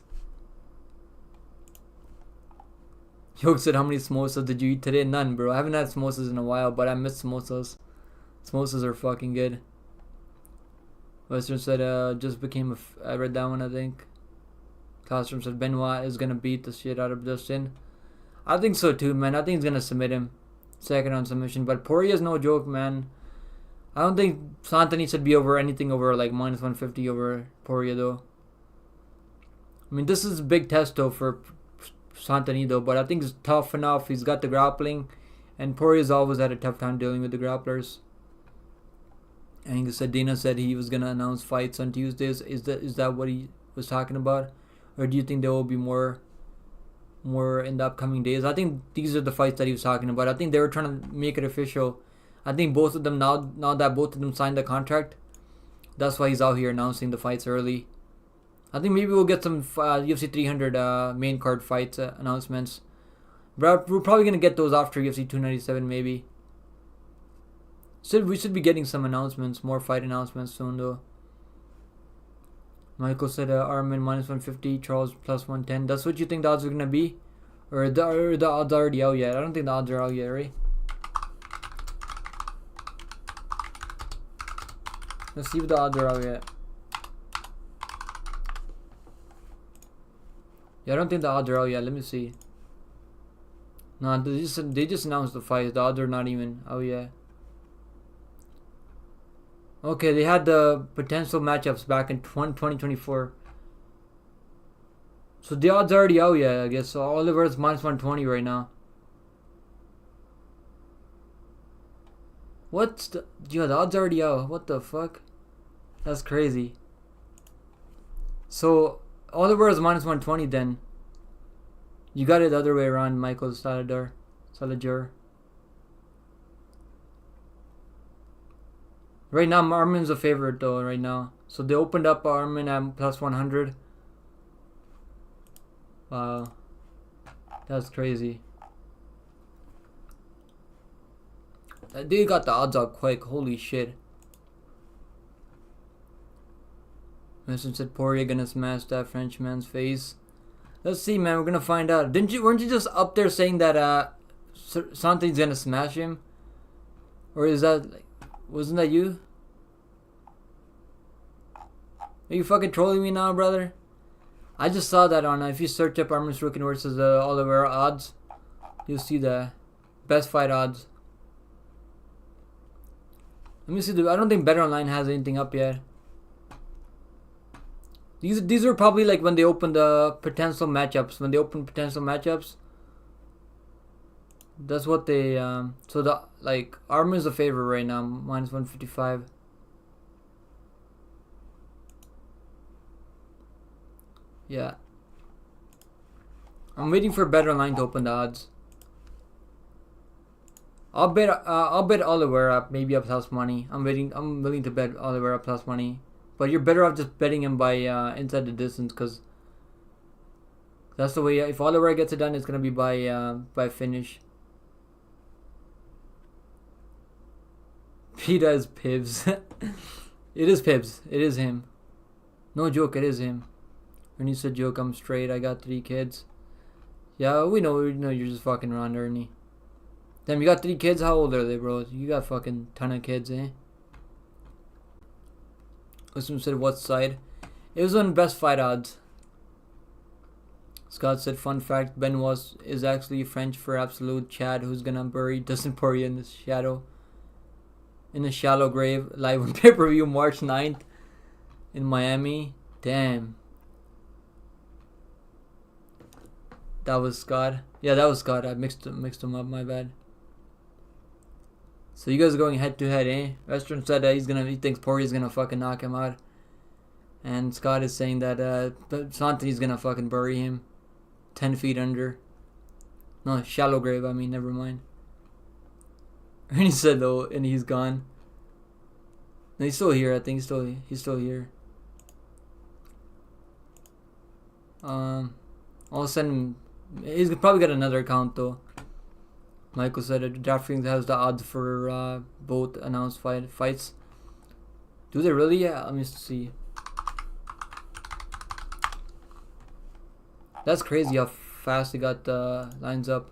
Yoke said, how many samosas did you eat today? None, bro. I haven't had samosas in a while, but I miss samosas. Samosas are fucking good. Western said, just became I read that one, I think. Classroom said, Benoit is gonna beat the shit out of Dustin. I think so too, man. I think he's gonna submit him. Second on submission. But Poirier's no joke, man. I don't think Santani should be over anything over like minus 150 over Poirier, though. I mean, this is a big test, though, for Santani, though. But I think it's tough enough. He's got the grappling. And Poirier's always had a tough time dealing with the grapplers. And Dana said he was gonna announce fights on Tuesdays. Is that what he was talking about? Or do you think there will be more in the upcoming days? I think these are the fights that he was talking about. I think they were trying to make it official. I think both of them, now that both of them signed the contract, that's why he's out here announcing the fights early. I think maybe we'll get some UFC 300 main card fights announcements. But we're probably going to get those after UFC 297 maybe. We should be getting some announcements, more fight announcements soon though. Michael said Armin minus 150, Charles plus 110. That's what you think the odds are going to be? Or the odds are already out yet? I don't think the odds are out yet, right? Let's see if the odds are out yet. Yeah, I don't think the odds are out yet. Let me see. No, they just announced the fight. The odds are not even out yet. Okay, they had the potential matchups back in 2024. So the odds are already out yet, I guess. So Oliver's minus 120 right now. Yeah, the odds are already out. What the fuck? That's crazy. So Oliver is minus 120 then. You got it the other way around, Michael Saladier. Right now, Armin's a favorite though, right now. So they opened up Armin at plus 100. Wow. That's crazy. That dude got the odds out quick. Holy shit. Winston said Poirier gonna smash that Frenchman's face. Let's see, man. We're gonna find out. Weren't you just up there saying that Santi's gonna smash him? Or is that like, wasn't that you? Are you fucking trolling me now, brother? I just saw that on. If you search up Armin Strukin versus Oliveira odds, you'll see the best fight odds. Let me see. I don't think Better Online has anything up yet. These are probably like when they open the potential matchups. When they open potential matchups, that's what they. So the like Armin's a favorite right now, minus 155. Yeah. I'm waiting for Better Online to open the odds. I'll bet Oliveira maybe up plus money. I'm willing to bet Oliveira plus money. But you're better off just betting him by inside the distance, because that's the way. If Oliveira gets it done, it's gonna be by finish. Pita is Pibs. It is Pibs. It is him. No joke. It is him. When you said joke, I'm straight. I got 3 kids. Yeah, we know you're just fucking around, Ernie. Damn, you got 3 kids? How old are they, bro? You got fucking ton of kids, eh? Listen said what side? It was on best fight odds. Scott said fun fact, Benoit is actually French for absolute Chad, who's gonna bury Dustin Poirier in the shadow. In a shallow grave, live on pay-per-view March 9th in Miami. Damn. That was Scott. Yeah, that was Scott. I mixed them up. My bad. So you guys are going head to head, eh? Western said that he thinks Poirier's gonna fucking knock him out, and Scott is saying that Santi's gonna fucking bury him, 10 feet under. No, shallow grave. I mean, never mind. And he said though, and he's gone. No, he's still here. I think he's still here. I'll send him. He's probably got another account though. Michael said that DraftKings has the odds for both announced fights. Do they really? Yeah, let me see. That's crazy how fast they got the lines up.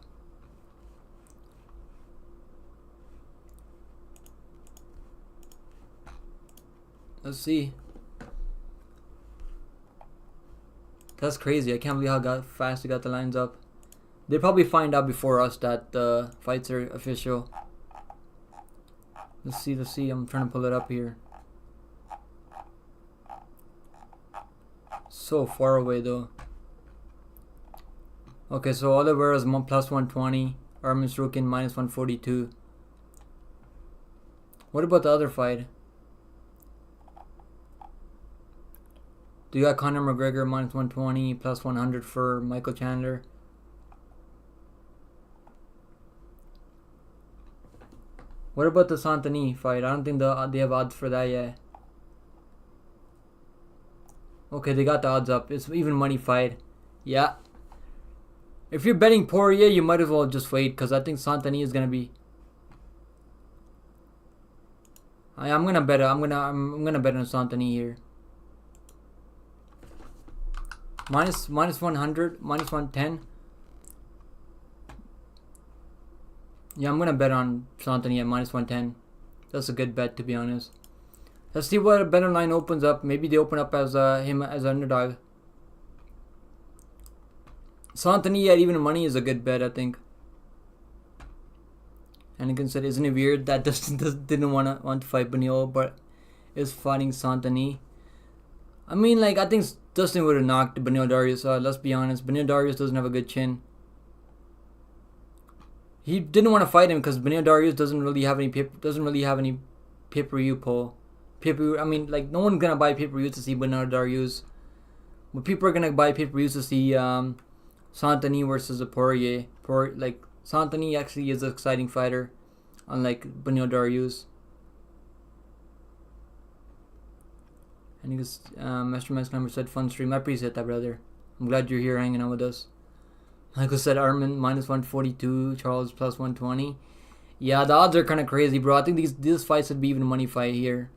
Let's see. That's crazy. I can't believe how fast they got the lines up. They probably find out before us that the fights are official. Let's see. I'm trying to pull it up here. So far away though. Okay, so Oliveira's plus 120. Armin Strukin minus 142. What about the other fight? Do you got Conor McGregor minus 120 plus 100 for Michael Chandler? What about the Santini fight? I don't think they have odds for that yet. Okay, they got the odds up. It's even money fight. Yeah. If you're betting Poirier, you might as well just wait, because I think Santini is gonna be. I'm gonna bet on Santini here. Minus 100, minus 110. Yeah, I'm gonna bet on Santini at minus 110. That's a good bet, to be honest. Let's see what a better line opens up. Maybe they open up as him as an underdog. Santini at even money is a good bet, I think. Anakin said, "Isn't it weird that Dustin didn't want to fight Beneil, but is fighting Santini?" I mean, like, I think Dustin would have knocked Beneil Darius out. Let's be honest. Beneil Darius doesn't have a good chin. He didn't want to fight him because Beneil Darius doesn't really have any pay-per-view pull. I mean, like, no one's gonna buy pay-per-view to see Beneil Darius, but people are gonna buy pay-per-views to see Santini versus a Poirier. Like, Santini actually is an exciting fighter, unlike Beneil Darius. And he goes, Master Max number said fun stream. I appreciate that, brother. I'm glad you're here hanging out with us. Like I said, Arman minus 142, Charles plus 120. Yeah, the odds are kind of crazy, bro. I think these fights would be even a money fight here.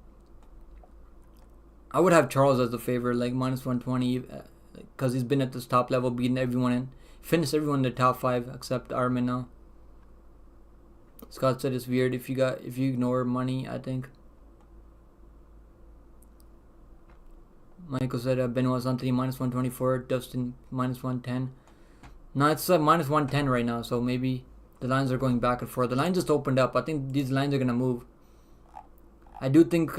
I would have Charles as the favorite, like minus 120, because he's been at this top level, beating everyone and finished everyone in the top 5 except Arman now. Scott said it's weird if you ignore money, I think. Michael said Benoit Anthony minus 124, Dustin minus 110. No, it's minus 110 right now, so maybe the lines are going back and forth. The line just opened up. I think these lines are going to move. I do think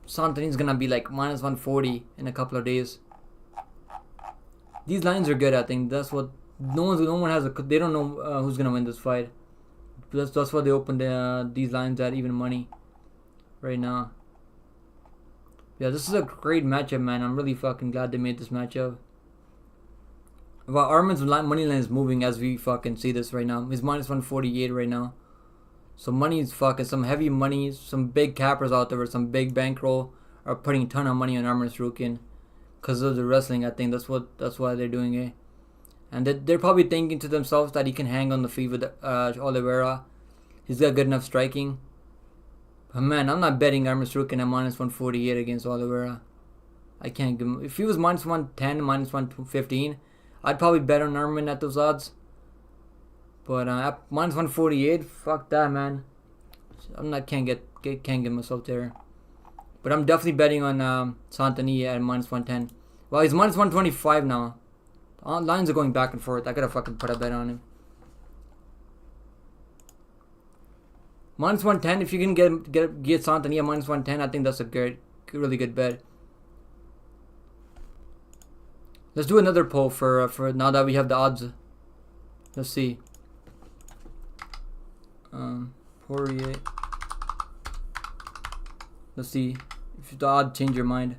Santini's going to be like minus 140 in a couple of days. These lines are good, I think. That's what... No one has a... They don't know who's going to win this fight. That's why they opened these lines at even money right now. Yeah, this is a great matchup, man. I'm really fucking glad they made this matchup. Well, Arman's money line is moving as we fucking see this right now. He's minus 148 right now. So money is fucking... Some heavy money, some big cappers out there with some big bankroll are putting a ton of money on Arman Tsarukyan. Because of the wrestling, I think that's why they're doing it. And they're probably thinking to themselves that he can hang on the feet with Oliveira. He's got good enough striking. But man, I'm not betting Arman Tsarukyan at minus 148 against Oliveira. I can't give him... If he was minus 110, minus 115, I'd probably bet on Arman at those odds. But at minus 148, fuck that, man. Can't get myself there. But I'm definitely betting on Santini at minus 110. Well, he's minus 125 now. Lines are going back and forth. I gotta fucking put a bet on him. Minus 110. If you can get Santini at minus 110, I think that's a really good bet. Let's do another poll for now that we have the odds. Let's see. Poirier. Let's see if the odds change your mind.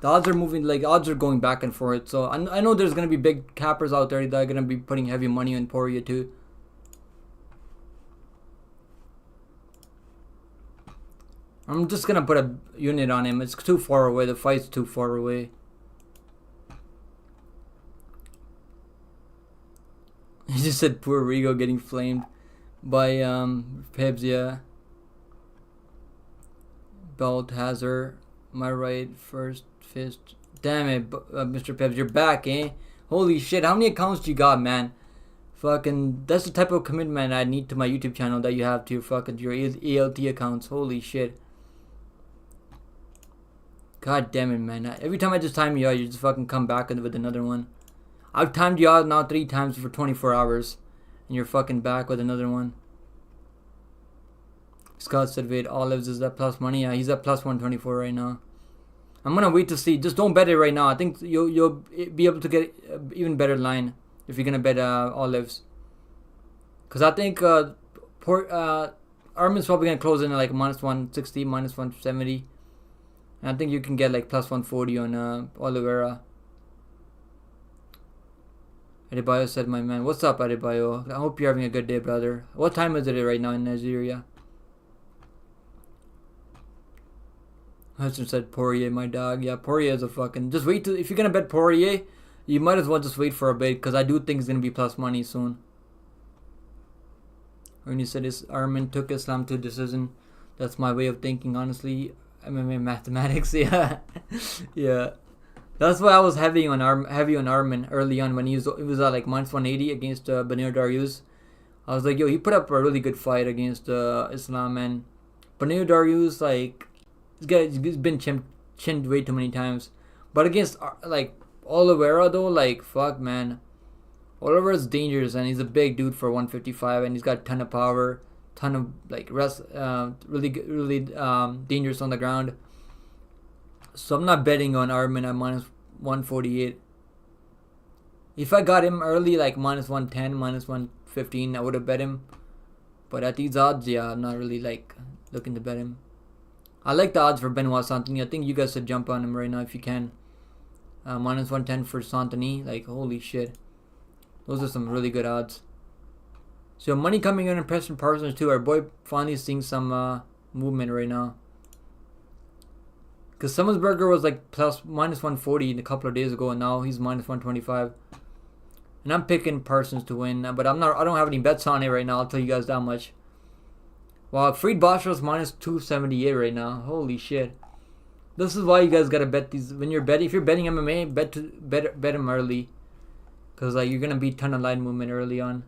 The odds are moving, like odds are going back and forth. So I know there's gonna be big cappers out there that are gonna be putting heavy money on Poirier too. I'm just gonna put a unit on him. It's too far away. The fight's too far away. He just said poor Rigo getting flamed by Pebs, yeah. Belt Hazard, my right, first fist. Damn it, Mr. Pebs, you're back, eh? Holy shit, how many accounts do you got, man? Fucking, that's the type of commitment I need to my YouTube channel that you have to your ALT accounts. Holy shit. God damn it, man. Every time I just time you out, you just fucking come back with another one. I've timed you out now 3 times for 24 hours. And you're fucking back with another one. Scott said, wait, Olives is at plus money? Yeah, he's at plus 124 right now. I'm gonna wait to see. Just don't bet it right now. I think you'll be able to get even better line if you're gonna bet Olives. Because I think Arman's probably gonna close in at like minus 160, minus 170. And I think you can get like plus 140 on Oliveira. Adebayo said, my man. What's up, Adebayo? I hope you're having a good day, brother. What time is it right now in Nigeria? Hudson said, Poirier, my dog. Yeah, Poirier is a fucking... Just wait till... If you're going to bet Poirier, you might as well just wait for a bit. Because I do think it's going to be plus money soon. When he said this, Arman took Islam to decision. That's my way of thinking, honestly. MMA mathematics, yeah. Yeah. That's why I was heavy on Arman early on when he was at like minus 180 against Beneil Dariush. I was like, yo, he put up a really good fight against Islam, and Beneil Dariush, like, he's been chinned way too many times. But against like Oliveira though, like, fuck, man, Oliveira's dangerous, and he's a big dude for 155, and he's got a ton of power, ton of like really dangerous on the ground. So I'm not betting on Arman at minus 148. If I got him early, like minus 110, minus 115, I would have bet him. But at these odds, yeah, I'm not really like looking to bet him. I like the odds for Benoit Santini. I think you guys should jump on him right now if you can. Minus 110 for Santini. Like, holy shit. Those are some really good odds. So money coming in Preston Parsons too. Our boy finally seeing some movement right now. Because Summonsberger was like minus 140 a couple of days ago, and now he's minus 125. And I'm picking Parsons to win, but I don't have any bets on it right now. I'll tell you guys that much. Wow, Fried Boscho's minus 278 right now. Holy shit. This is why you guys gotta bet these when you're betting. If you're betting MMA, bet him early, cause like you're gonna beat ton of line movement early on.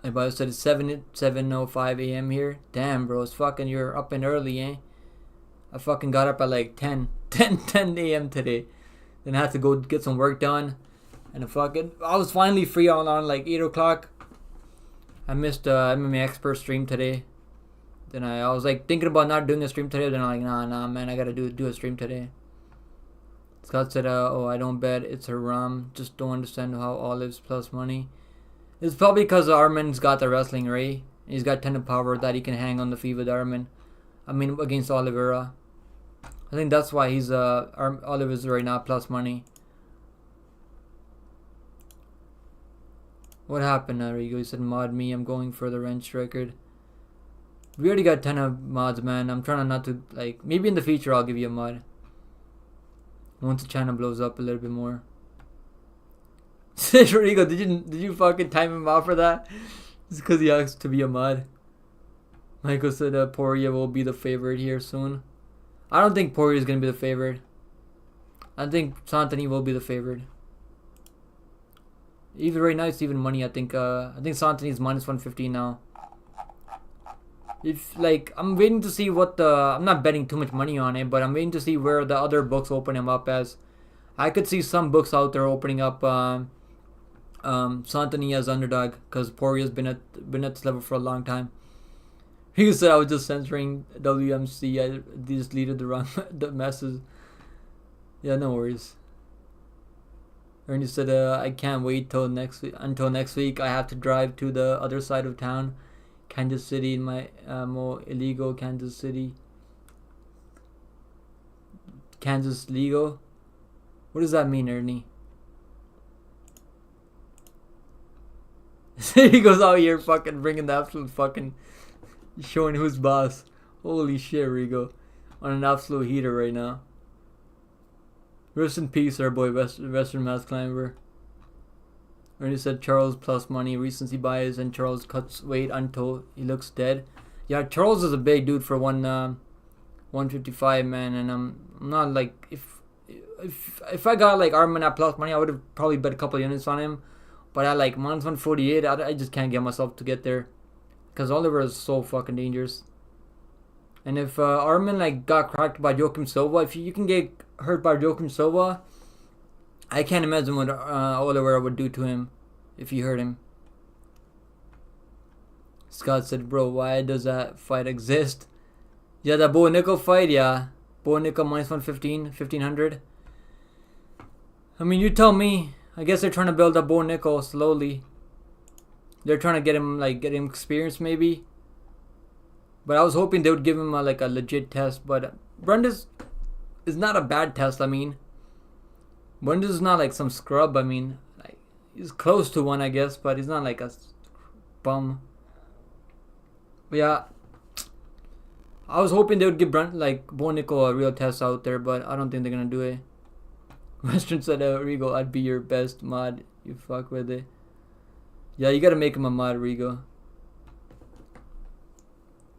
Everybody said it's 7:05 a.m. here. Damn, bro, it's fucking you're up and early, eh? I fucking got up at like 10 a.m. today. Then I had to go get some work done, and I was finally free on like 8 o'clock. I missed MMA Expert stream today. Then I was like thinking about not doing a stream today. Then I'm like, nah, man, I gotta do a stream today. Scott said, oh, I don't bet. It's haram. Just don't understand how Olives plus money. It's probably because Armin's got the wrestling, right? He's got ton of power that he can hang on the feet with Armin. I mean, against Oliveira. I think that's why he's Oliveira's right now plus money. What happened, Rigo? He said, mod me. I'm going for the wrench record. We already got 10 of mods, man. I'm trying not to, like, maybe in the future I'll give you a mod. Once the channel blows up a little bit more. Rodrigo, did you fucking time him out for that? It's because he asked to be a mod. Michael said Poirier will be the favorite here soon. I don't think Poirier is going to be the favorite. I think Santini will be the favorite. Even right now it's even money. I think Santini is minus 150 now. If like I'm waiting to see what I'm not betting too much money on it, but I'm waiting to see where the other books open him up as. I could see some books out there opening up Santini as underdog because Poirier's been at this level for a long time. He said I was just censoring WMC. I just deleted the message. Yeah, no worries. Ernie said I can't wait until next week. I have to drive to the other side of town. Kansas City in my more illegal Kansas City. Kansas legal? What does that mean, Ernie? He goes out here fucking bringing the absolute fucking showing who's boss. Holy shit, Rigo. On an absolute heater right now. Rest in peace, our boy Western Mass Climber. Ernie said Charles plus money, recency bias, and Charles cuts weight until he looks dead. Yeah, Charles is a big dude for 155, man, and I'm not like if I got like Armin at plus money, I would have probably bet a couple of units on him. But at like minus 148, I just can't get myself to get there, because Oliver is so fucking dangerous. And if Armin like got cracked by Joaquim Silva, if you can get hurt by Joaquim Silva, I can't imagine what Oliveira would do to him if he hurt him. Scott said, bro, why does that fight exist? Yeah, that Bo Nickel fight, yeah. Bo Nickel minus 115, 1500. I mean, you tell me. I guess they're trying to build up Bo Nickel slowly. They're trying to get him experience maybe. But I was hoping they would give him a legit test. But Brandes is not a bad test, I mean. Brandes is not like some scrub, I mean. Like, he's close to one, I guess, but he's not like a bum. But yeah. I was hoping they would give Bo Nickel a real test out there, but I don't think they're gonna do it. Western said, Rigo, I'd be your best mod. You fuck with it. Yeah, you gotta make him a mod, Rigo.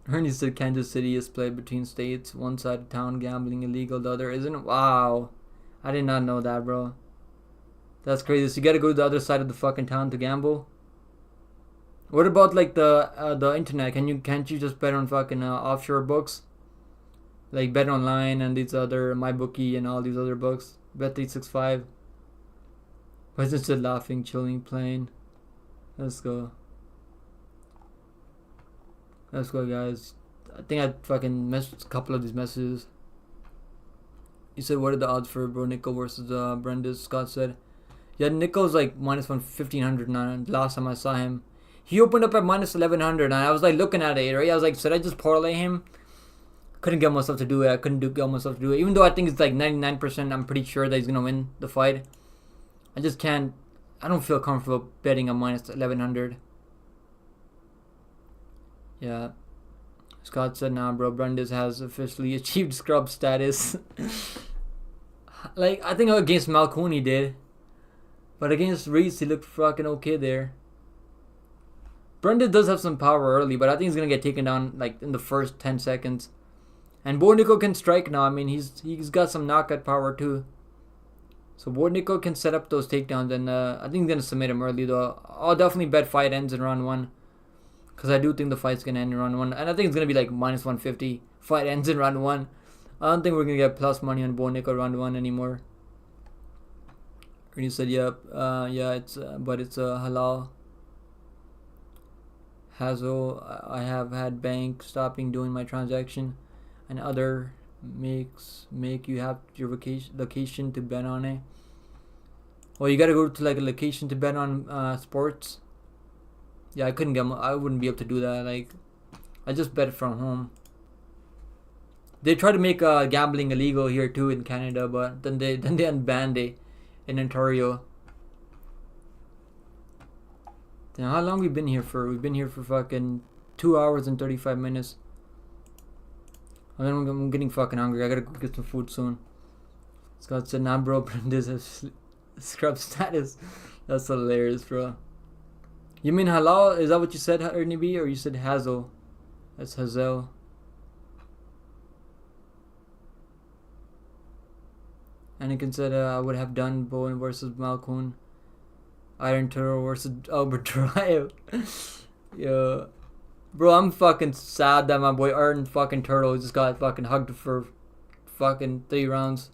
Ernie said Kansas City is played between states. One side of town gambling illegal, the other isn't. Wow. I did not know that, bro. That's crazy. So you gotta go to the other side of the fucking town to gamble? What about like the internet? Can't you just bet on fucking offshore books? Like Bet Online and these other MyBookie and all these other books. Bet365. Wasn't still laughing, chilling, playing. Let's go. Let's go, guys. I think I fucking missed a couple of these messages. He said, what are the odds for Bro Nickel versus Brandes? Scott said, yeah, Nickel's like minus 1500 now. Last time I saw him, he opened up at minus 1100, and I was like looking at it, right? I was like, should I just parlay him? Couldn't get myself to do it. I couldn't get myself to do it. Even though I think it's like 99%, I'm pretty sure that he's gonna win the fight. I just can't. I don't feel comfortable betting a minus 1100. Yeah. Scott said, nah, bro, Brundis has officially achieved scrub status. Like, I think against Malcone he did. But against Reese, he looked fucking okay there. Brundis does have some power early, but I think he's going to get taken down, like, in the first 10 seconds. And Bo Nickal can strike now. I mean, he's got some knockout power, too. So Bo Nickal can set up those takedowns, and I think he's going to submit him early, though. I'll definitely bet fight ends in round 1. Because I do think the fight's going to end in round 1. And I think it's going to be, like, minus 150. Fight ends in round 1. I don't think we're going to get plus money on Bo Nickal round 1 anymore. And he said, yep, yeah, but it's halal. Hazel, I have had bank stopping doing my transaction, and other make you have your location to bet on it. Well, you gotta go to like a location to bet on sports. Yeah, I wouldn't be able to do that. Like, I just bet from home. They try to make gambling illegal here too in Canada, but then they unbanned it in Ontario. Now, how long we been here for? We've been here for fucking 2 hours and 35 minutes. I'm getting fucking hungry. I gotta go get some food soon. Scott said, nah, bro, Brandis has scrub status. That's hilarious, bro. You mean halal? Is that what you said, Ernie B? Or you said Hazel? That's Hazel. Anakin said, I would have done Bowen versus Malcone. Iron Turtle versus Albert Drive. Yeah. Bro, I'm fucking sad that my boy Iron fucking Turtle just got fucking hugged for fucking 3 rounds.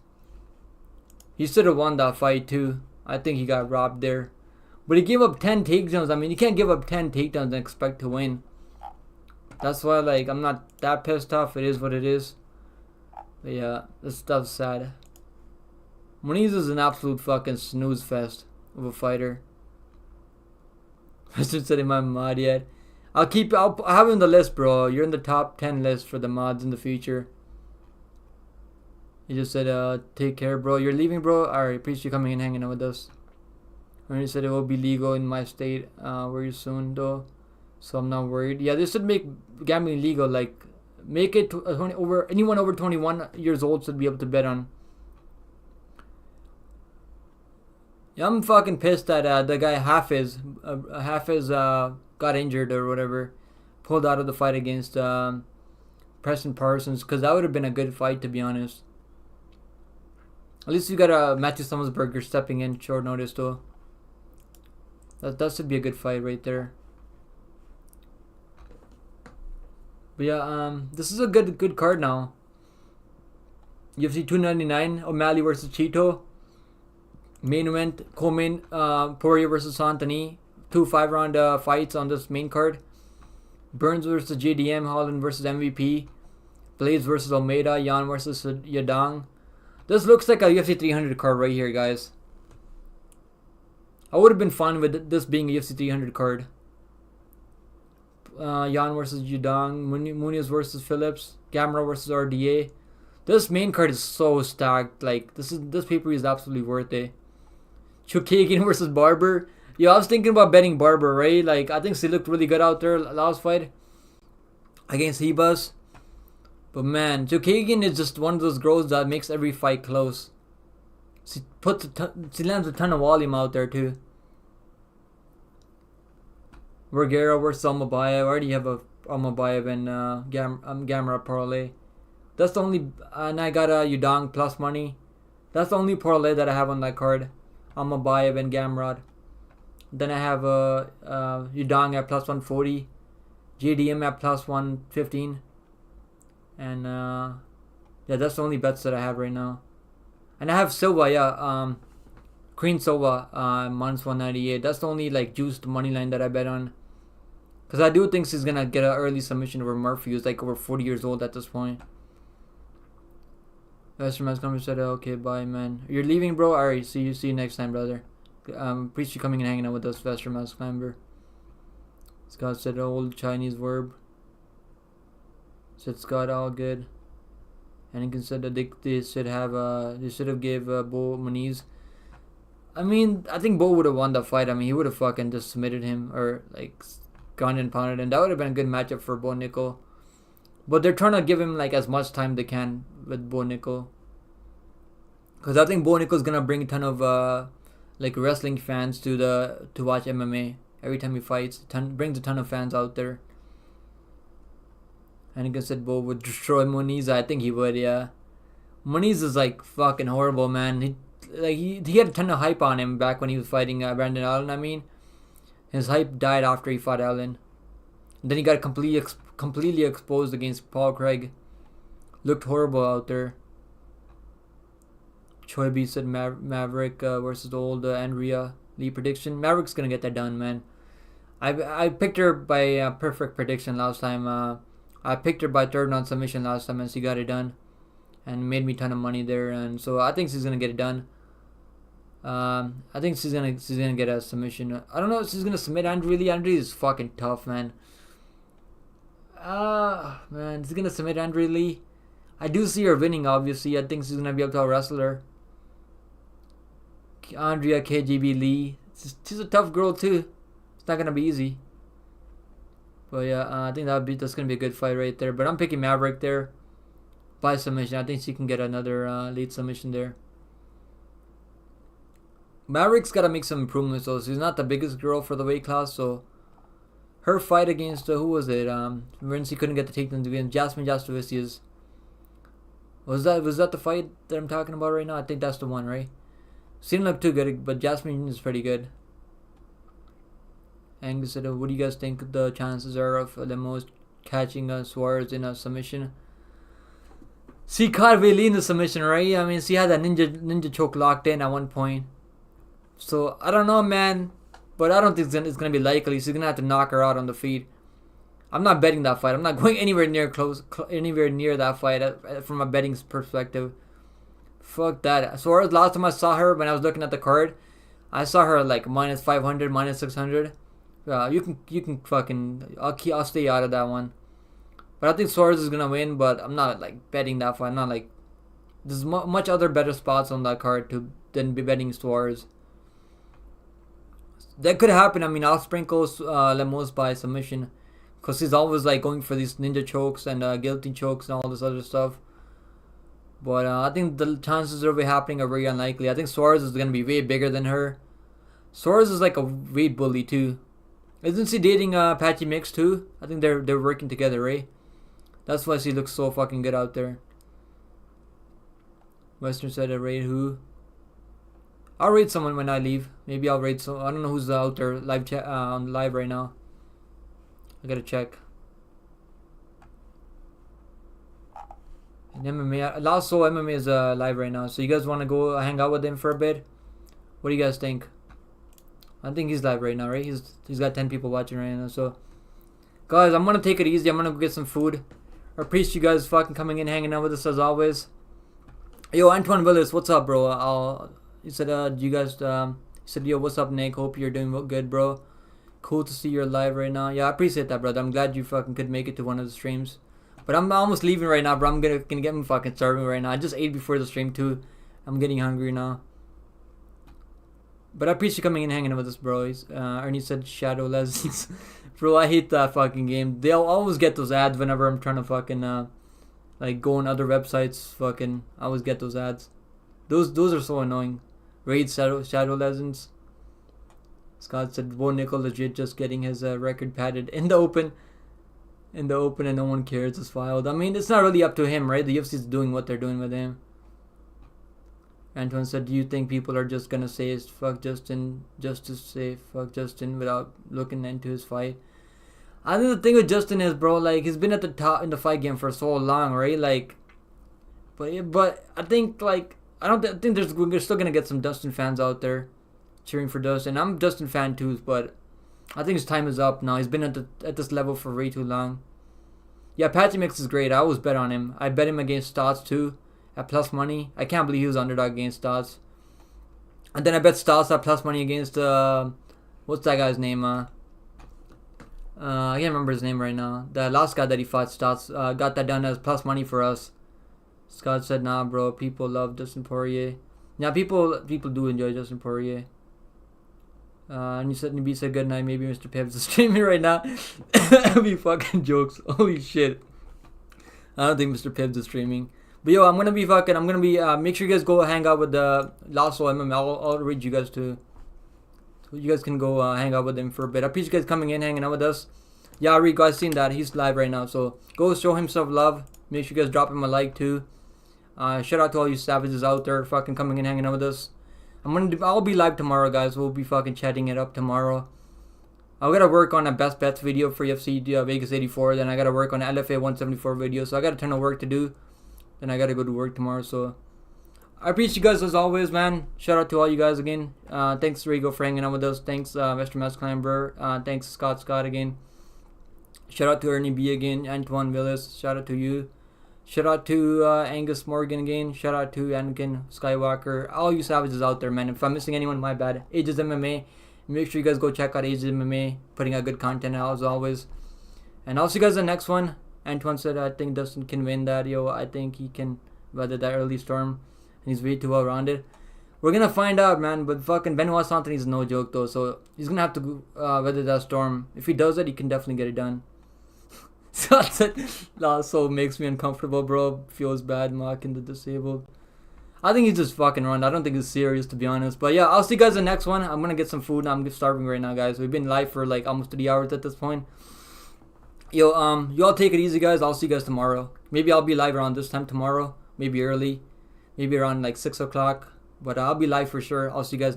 He should have won that fight too. I think he got robbed there. But he gave up 10 takedowns. I mean, you can't give up 10 takedowns and expect to win. That's why, like, I'm not that pissed off. It is what it is. But yeah, this stuff's sad. Muniz is an absolute fucking snooze fest of a fighter. I should say my mod yet. I'll have him on the list, bro. You're in the top 10 list for the mods in the future. He just said, take care, bro. You're leaving, bro? Alright, appreciate you coming and hanging out with us. And he said it will be legal in my state very soon, though. So I'm not worried. Yeah, they should make gambling legal. Like, make it anyone over 21 years old should be able to bet on. Yeah, I'm fucking pissed that the guy Hafiz got injured or whatever, pulled out of the fight against Preston Parsons, because that would have been a good fight, to be honest. At least you got Matthew Summelsberger stepping in short notice, though. That should be a good fight right there. But yeah, this is a good card now. UFC 299, O'Malley versus Cheeto. Main event, co-main, Poirier versus Santani. 2 5-round fights on this main card. Burns versus JDM, Holland versus MVP. Blades versus Almeida, Yan versus Yadang. This looks like a UFC 300 card right here, guys. I would have been fine with this being a UFC 300 card. Yan versus Yadang, Muniz versus Phillips, Gamera versus RDA. This main card is so stacked. Like, this pay-per-view is absolutely worth it. Chukagian versus Barber. Yeah, I was thinking about betting Barber, right? Like, I think he looked really good out there last fight against Hebus. But man, Chukagian is just one of those girls that makes every fight close. She lands a ton of volume out there too. Vergara versus Almabayev. I already have a Almabayev and Gamera parlay. That's the only, and I got a Yudang plus money. That's the only parlay that I have on that card. Almabayev and Gamrod. Then I have Yudang at plus 140, JDM at plus 115, and yeah, that's the only bets that I have right now. And I have Silva, Queen Silva, minus 198. That's the only like juiced money line that I bet on. Because I do think she's gonna get an early submission over Murphy, who's like over 40 years old at this point. Westerman's coming said, okay, bye, man. You're leaving, bro? Alright, see you next time, brother. Appreciate you coming and hanging out with us, Westerman's Climber. Scott said, old Chinese verb. Said Scott, all good. And he considered they should have gave Bo Muniz. I mean, I think Bo would have won the fight. I mean, he would have fucking just submitted him or like gone and pounded, and that would have been a good matchup for Bo Nickal. But they're trying to give him like as much time they can with Bo Nickel. Because I think Bo Nickel's gonna bring a ton of like wrestling fans to watch MMA every time he fights. Brings a ton of fans out there. And like I said, Bo would destroy Moniz. I think he would, yeah. Moniz is like fucking horrible, man. He had a ton of hype on him back when he was fighting Brandon Allen. I mean, his hype died after he fought Allen. And then he got completely exposed against Paul Craig. Looked horrible out there. Choi B said Maverick versus old Andrea Lee prediction. Maverick's gonna get that done, man. I picked her by perfect prediction last time. I picked her by third round submission last time, and she got it done, and made me a ton of money there. And so I think she's gonna get it done. I think she's gonna get a submission. I don't know if she's gonna submit Andrea Lee. Andrea is fucking tough, man. Man, she's gonna submit Andrea Lee. I do see her winning, obviously. I think she's gonna be able to wrestle her. Andrea KGB Lee. She's a tough girl too. It's not gonna be easy. But yeah, I think that's gonna be a good fight right there. But I'm picking Maverick there by submission. I think she can get another late submission there. Maverick's gotta make some improvements though. She's not the biggest girl for the weight class, so her fight against who was it? When she couldn't get the takedowns against Jasmine Jastovicius. Was that the fight that I'm talking about right now? I think that's the one, right? She didn't look too good, but Jasmine is pretty good. Angus said, what do you guys think the chances are of Lemos catching Suarez in a submission? She caught Weili in the submission, right? I mean, she had that ninja choke locked in at one point. So, I don't know, man. But I don't think it's going to be likely. She's going to have to knock her out on the feet. I'm not betting that fight. I'm not going anywhere near that fight from a betting perspective. Fuck that. Suarez, last time I saw her when I was looking at the card, I saw her like minus 500, minus 600. You can fucking I'll stay out of that one. But I think Suarez is gonna win. But I'm not like betting that fight. I'm not like there's much other better spots on that card than be betting Suarez. That could happen. I mean, I'll sprinkle Lemos by submission. Because he's always like going for these ninja chokes and guillotine chokes and all this other stuff. But I think the chances of it happening are very unlikely. I think Suarez is going to be way bigger than her. Suarez is like a weight bully too. Isn't she dating Patchy Mix too? I think they're working together, right? That's why she looks so fucking good out there. Western said I rate who? I'll rate someone when I leave. Maybe I'll rate some. I don't know who's out there on live right now. I gotta check. And MMA, Lasso MMA is live right now. So you guys want to go hang out with him for a bit? What do you guys think? I think he's live right now, right? He's got 10 people watching right now. So guys, I'm gonna take it easy. I'm gonna go get some food. I appreciate you guys fucking coming in, hanging out with us as always. Yo, Antoine Willis, what's up, bro? He said, you guys, he said, yo, what's up, Nick? Hope you're doing good, bro. Cool to see you're live right now. Yeah, I appreciate that, brother. I'm glad you fucking could make it to one of the streams. But I'm almost leaving right now, bro. I'm gonna get me fucking starving right now. I just ate before the stream too. I'm getting hungry now. But I appreciate you coming in, hanging out with us, bro. Ernie said Shadow Legends. Bro, I hate that fucking game. They'll always get those ads whenever I'm trying to fucking like go on other websites. Fucking, I always get those ads. Those are so annoying. Raid Shadow Legends. Scott said Bo Nickel legit just getting his record padded in the open. And no one cares. It's filed. I mean, it's not really up to him, right? The UFC is doing what they're doing with him. Antoine said, do you think people are just gonna say fuck Justin just to say fuck Justin without looking into his fight? I think the thing with Justin is, bro, like, he's been at the top in the fight game for so long, right? Like, but I think, like, I think we're still gonna get some Dustin fans out there cheering for Dustin. I'm a Dustin fan too, but I think his time is up now. He's been at this level for way too long. Yeah, Patchy Mix is great. I always bet on him. I bet him against Stotts too at plus money. I can't believe he was underdog against Stotts. And then I bet Stotts at plus money against what's that guy's name? I can't remember his name right now. The last guy that he fought, Stotts, got that done as plus money for us. Scott said, nah, bro. People love Dustin Poirier. Yeah, people do enjoy Dustin Poirier. And you said Nabi said good night. Maybe Mr. Pibbs is streaming right now. That'd be fucking jokes. Holy shit. I don't think Mr. Pibbs is streaming. But yo, I'm gonna be make sure you guys go hang out with the Lasso MM. I'll read you guys too. So you guys can go hang out with him for a bit. I appreciate you guys coming in, hanging out with us. Yeah, Rico, I've seen that. He's live right now. So go show him some love. Make sure you guys drop him a like too. Shout out to all you savages out there fucking coming in, hanging out with us. I'll be live tomorrow, guys. We'll be fucking chatting it up tomorrow. I gotta work on a best bets video for UFC Vegas 84. Then I gotta work on LFA 174 video. So I got a ton of work to do. Then I gotta go to work tomorrow. So I appreciate you guys as always, man. Shout out to all you guys again. Thanks Rigo for hanging out with us. Thanks Mr. Mass Climber. Thanks Scott again. Shout out to Ernie B again. Antoine Willis. Shout out to you. Shout out to Angus Morgan again. Shout out to Anakin Skywalker. All you savages out there, man. If I'm missing anyone, my bad. Ages MMA. Make sure you guys go check out Ages MMA. Putting out good content as always. And I'll see you guys in the next one. Antoine said, I think Dustin can win that. Yo, I think he can weather that early storm. And he's way too well rounded. We're going to find out, man. But fucking Benoit Saint is no joke, though. So he's going to have to weather that storm. If he does it, he can definitely get it done. So that's it. So makes me uncomfortable, bro. Feels bad mocking the disabled. I think he's just fucking around. I don't think he's serious, to be honest. But yeah, I'll see you guys in the next one. I'm gonna get some food. I'm starving right now, guys. We've been live for like almost 3 hours at this point. Yo, you all take it easy, guys. I'll see you guys tomorrow. Maybe I'll be live around this time tomorrow. Maybe early. Maybe around like 6 o'clock. But I'll be live for sure. I'll see you guys.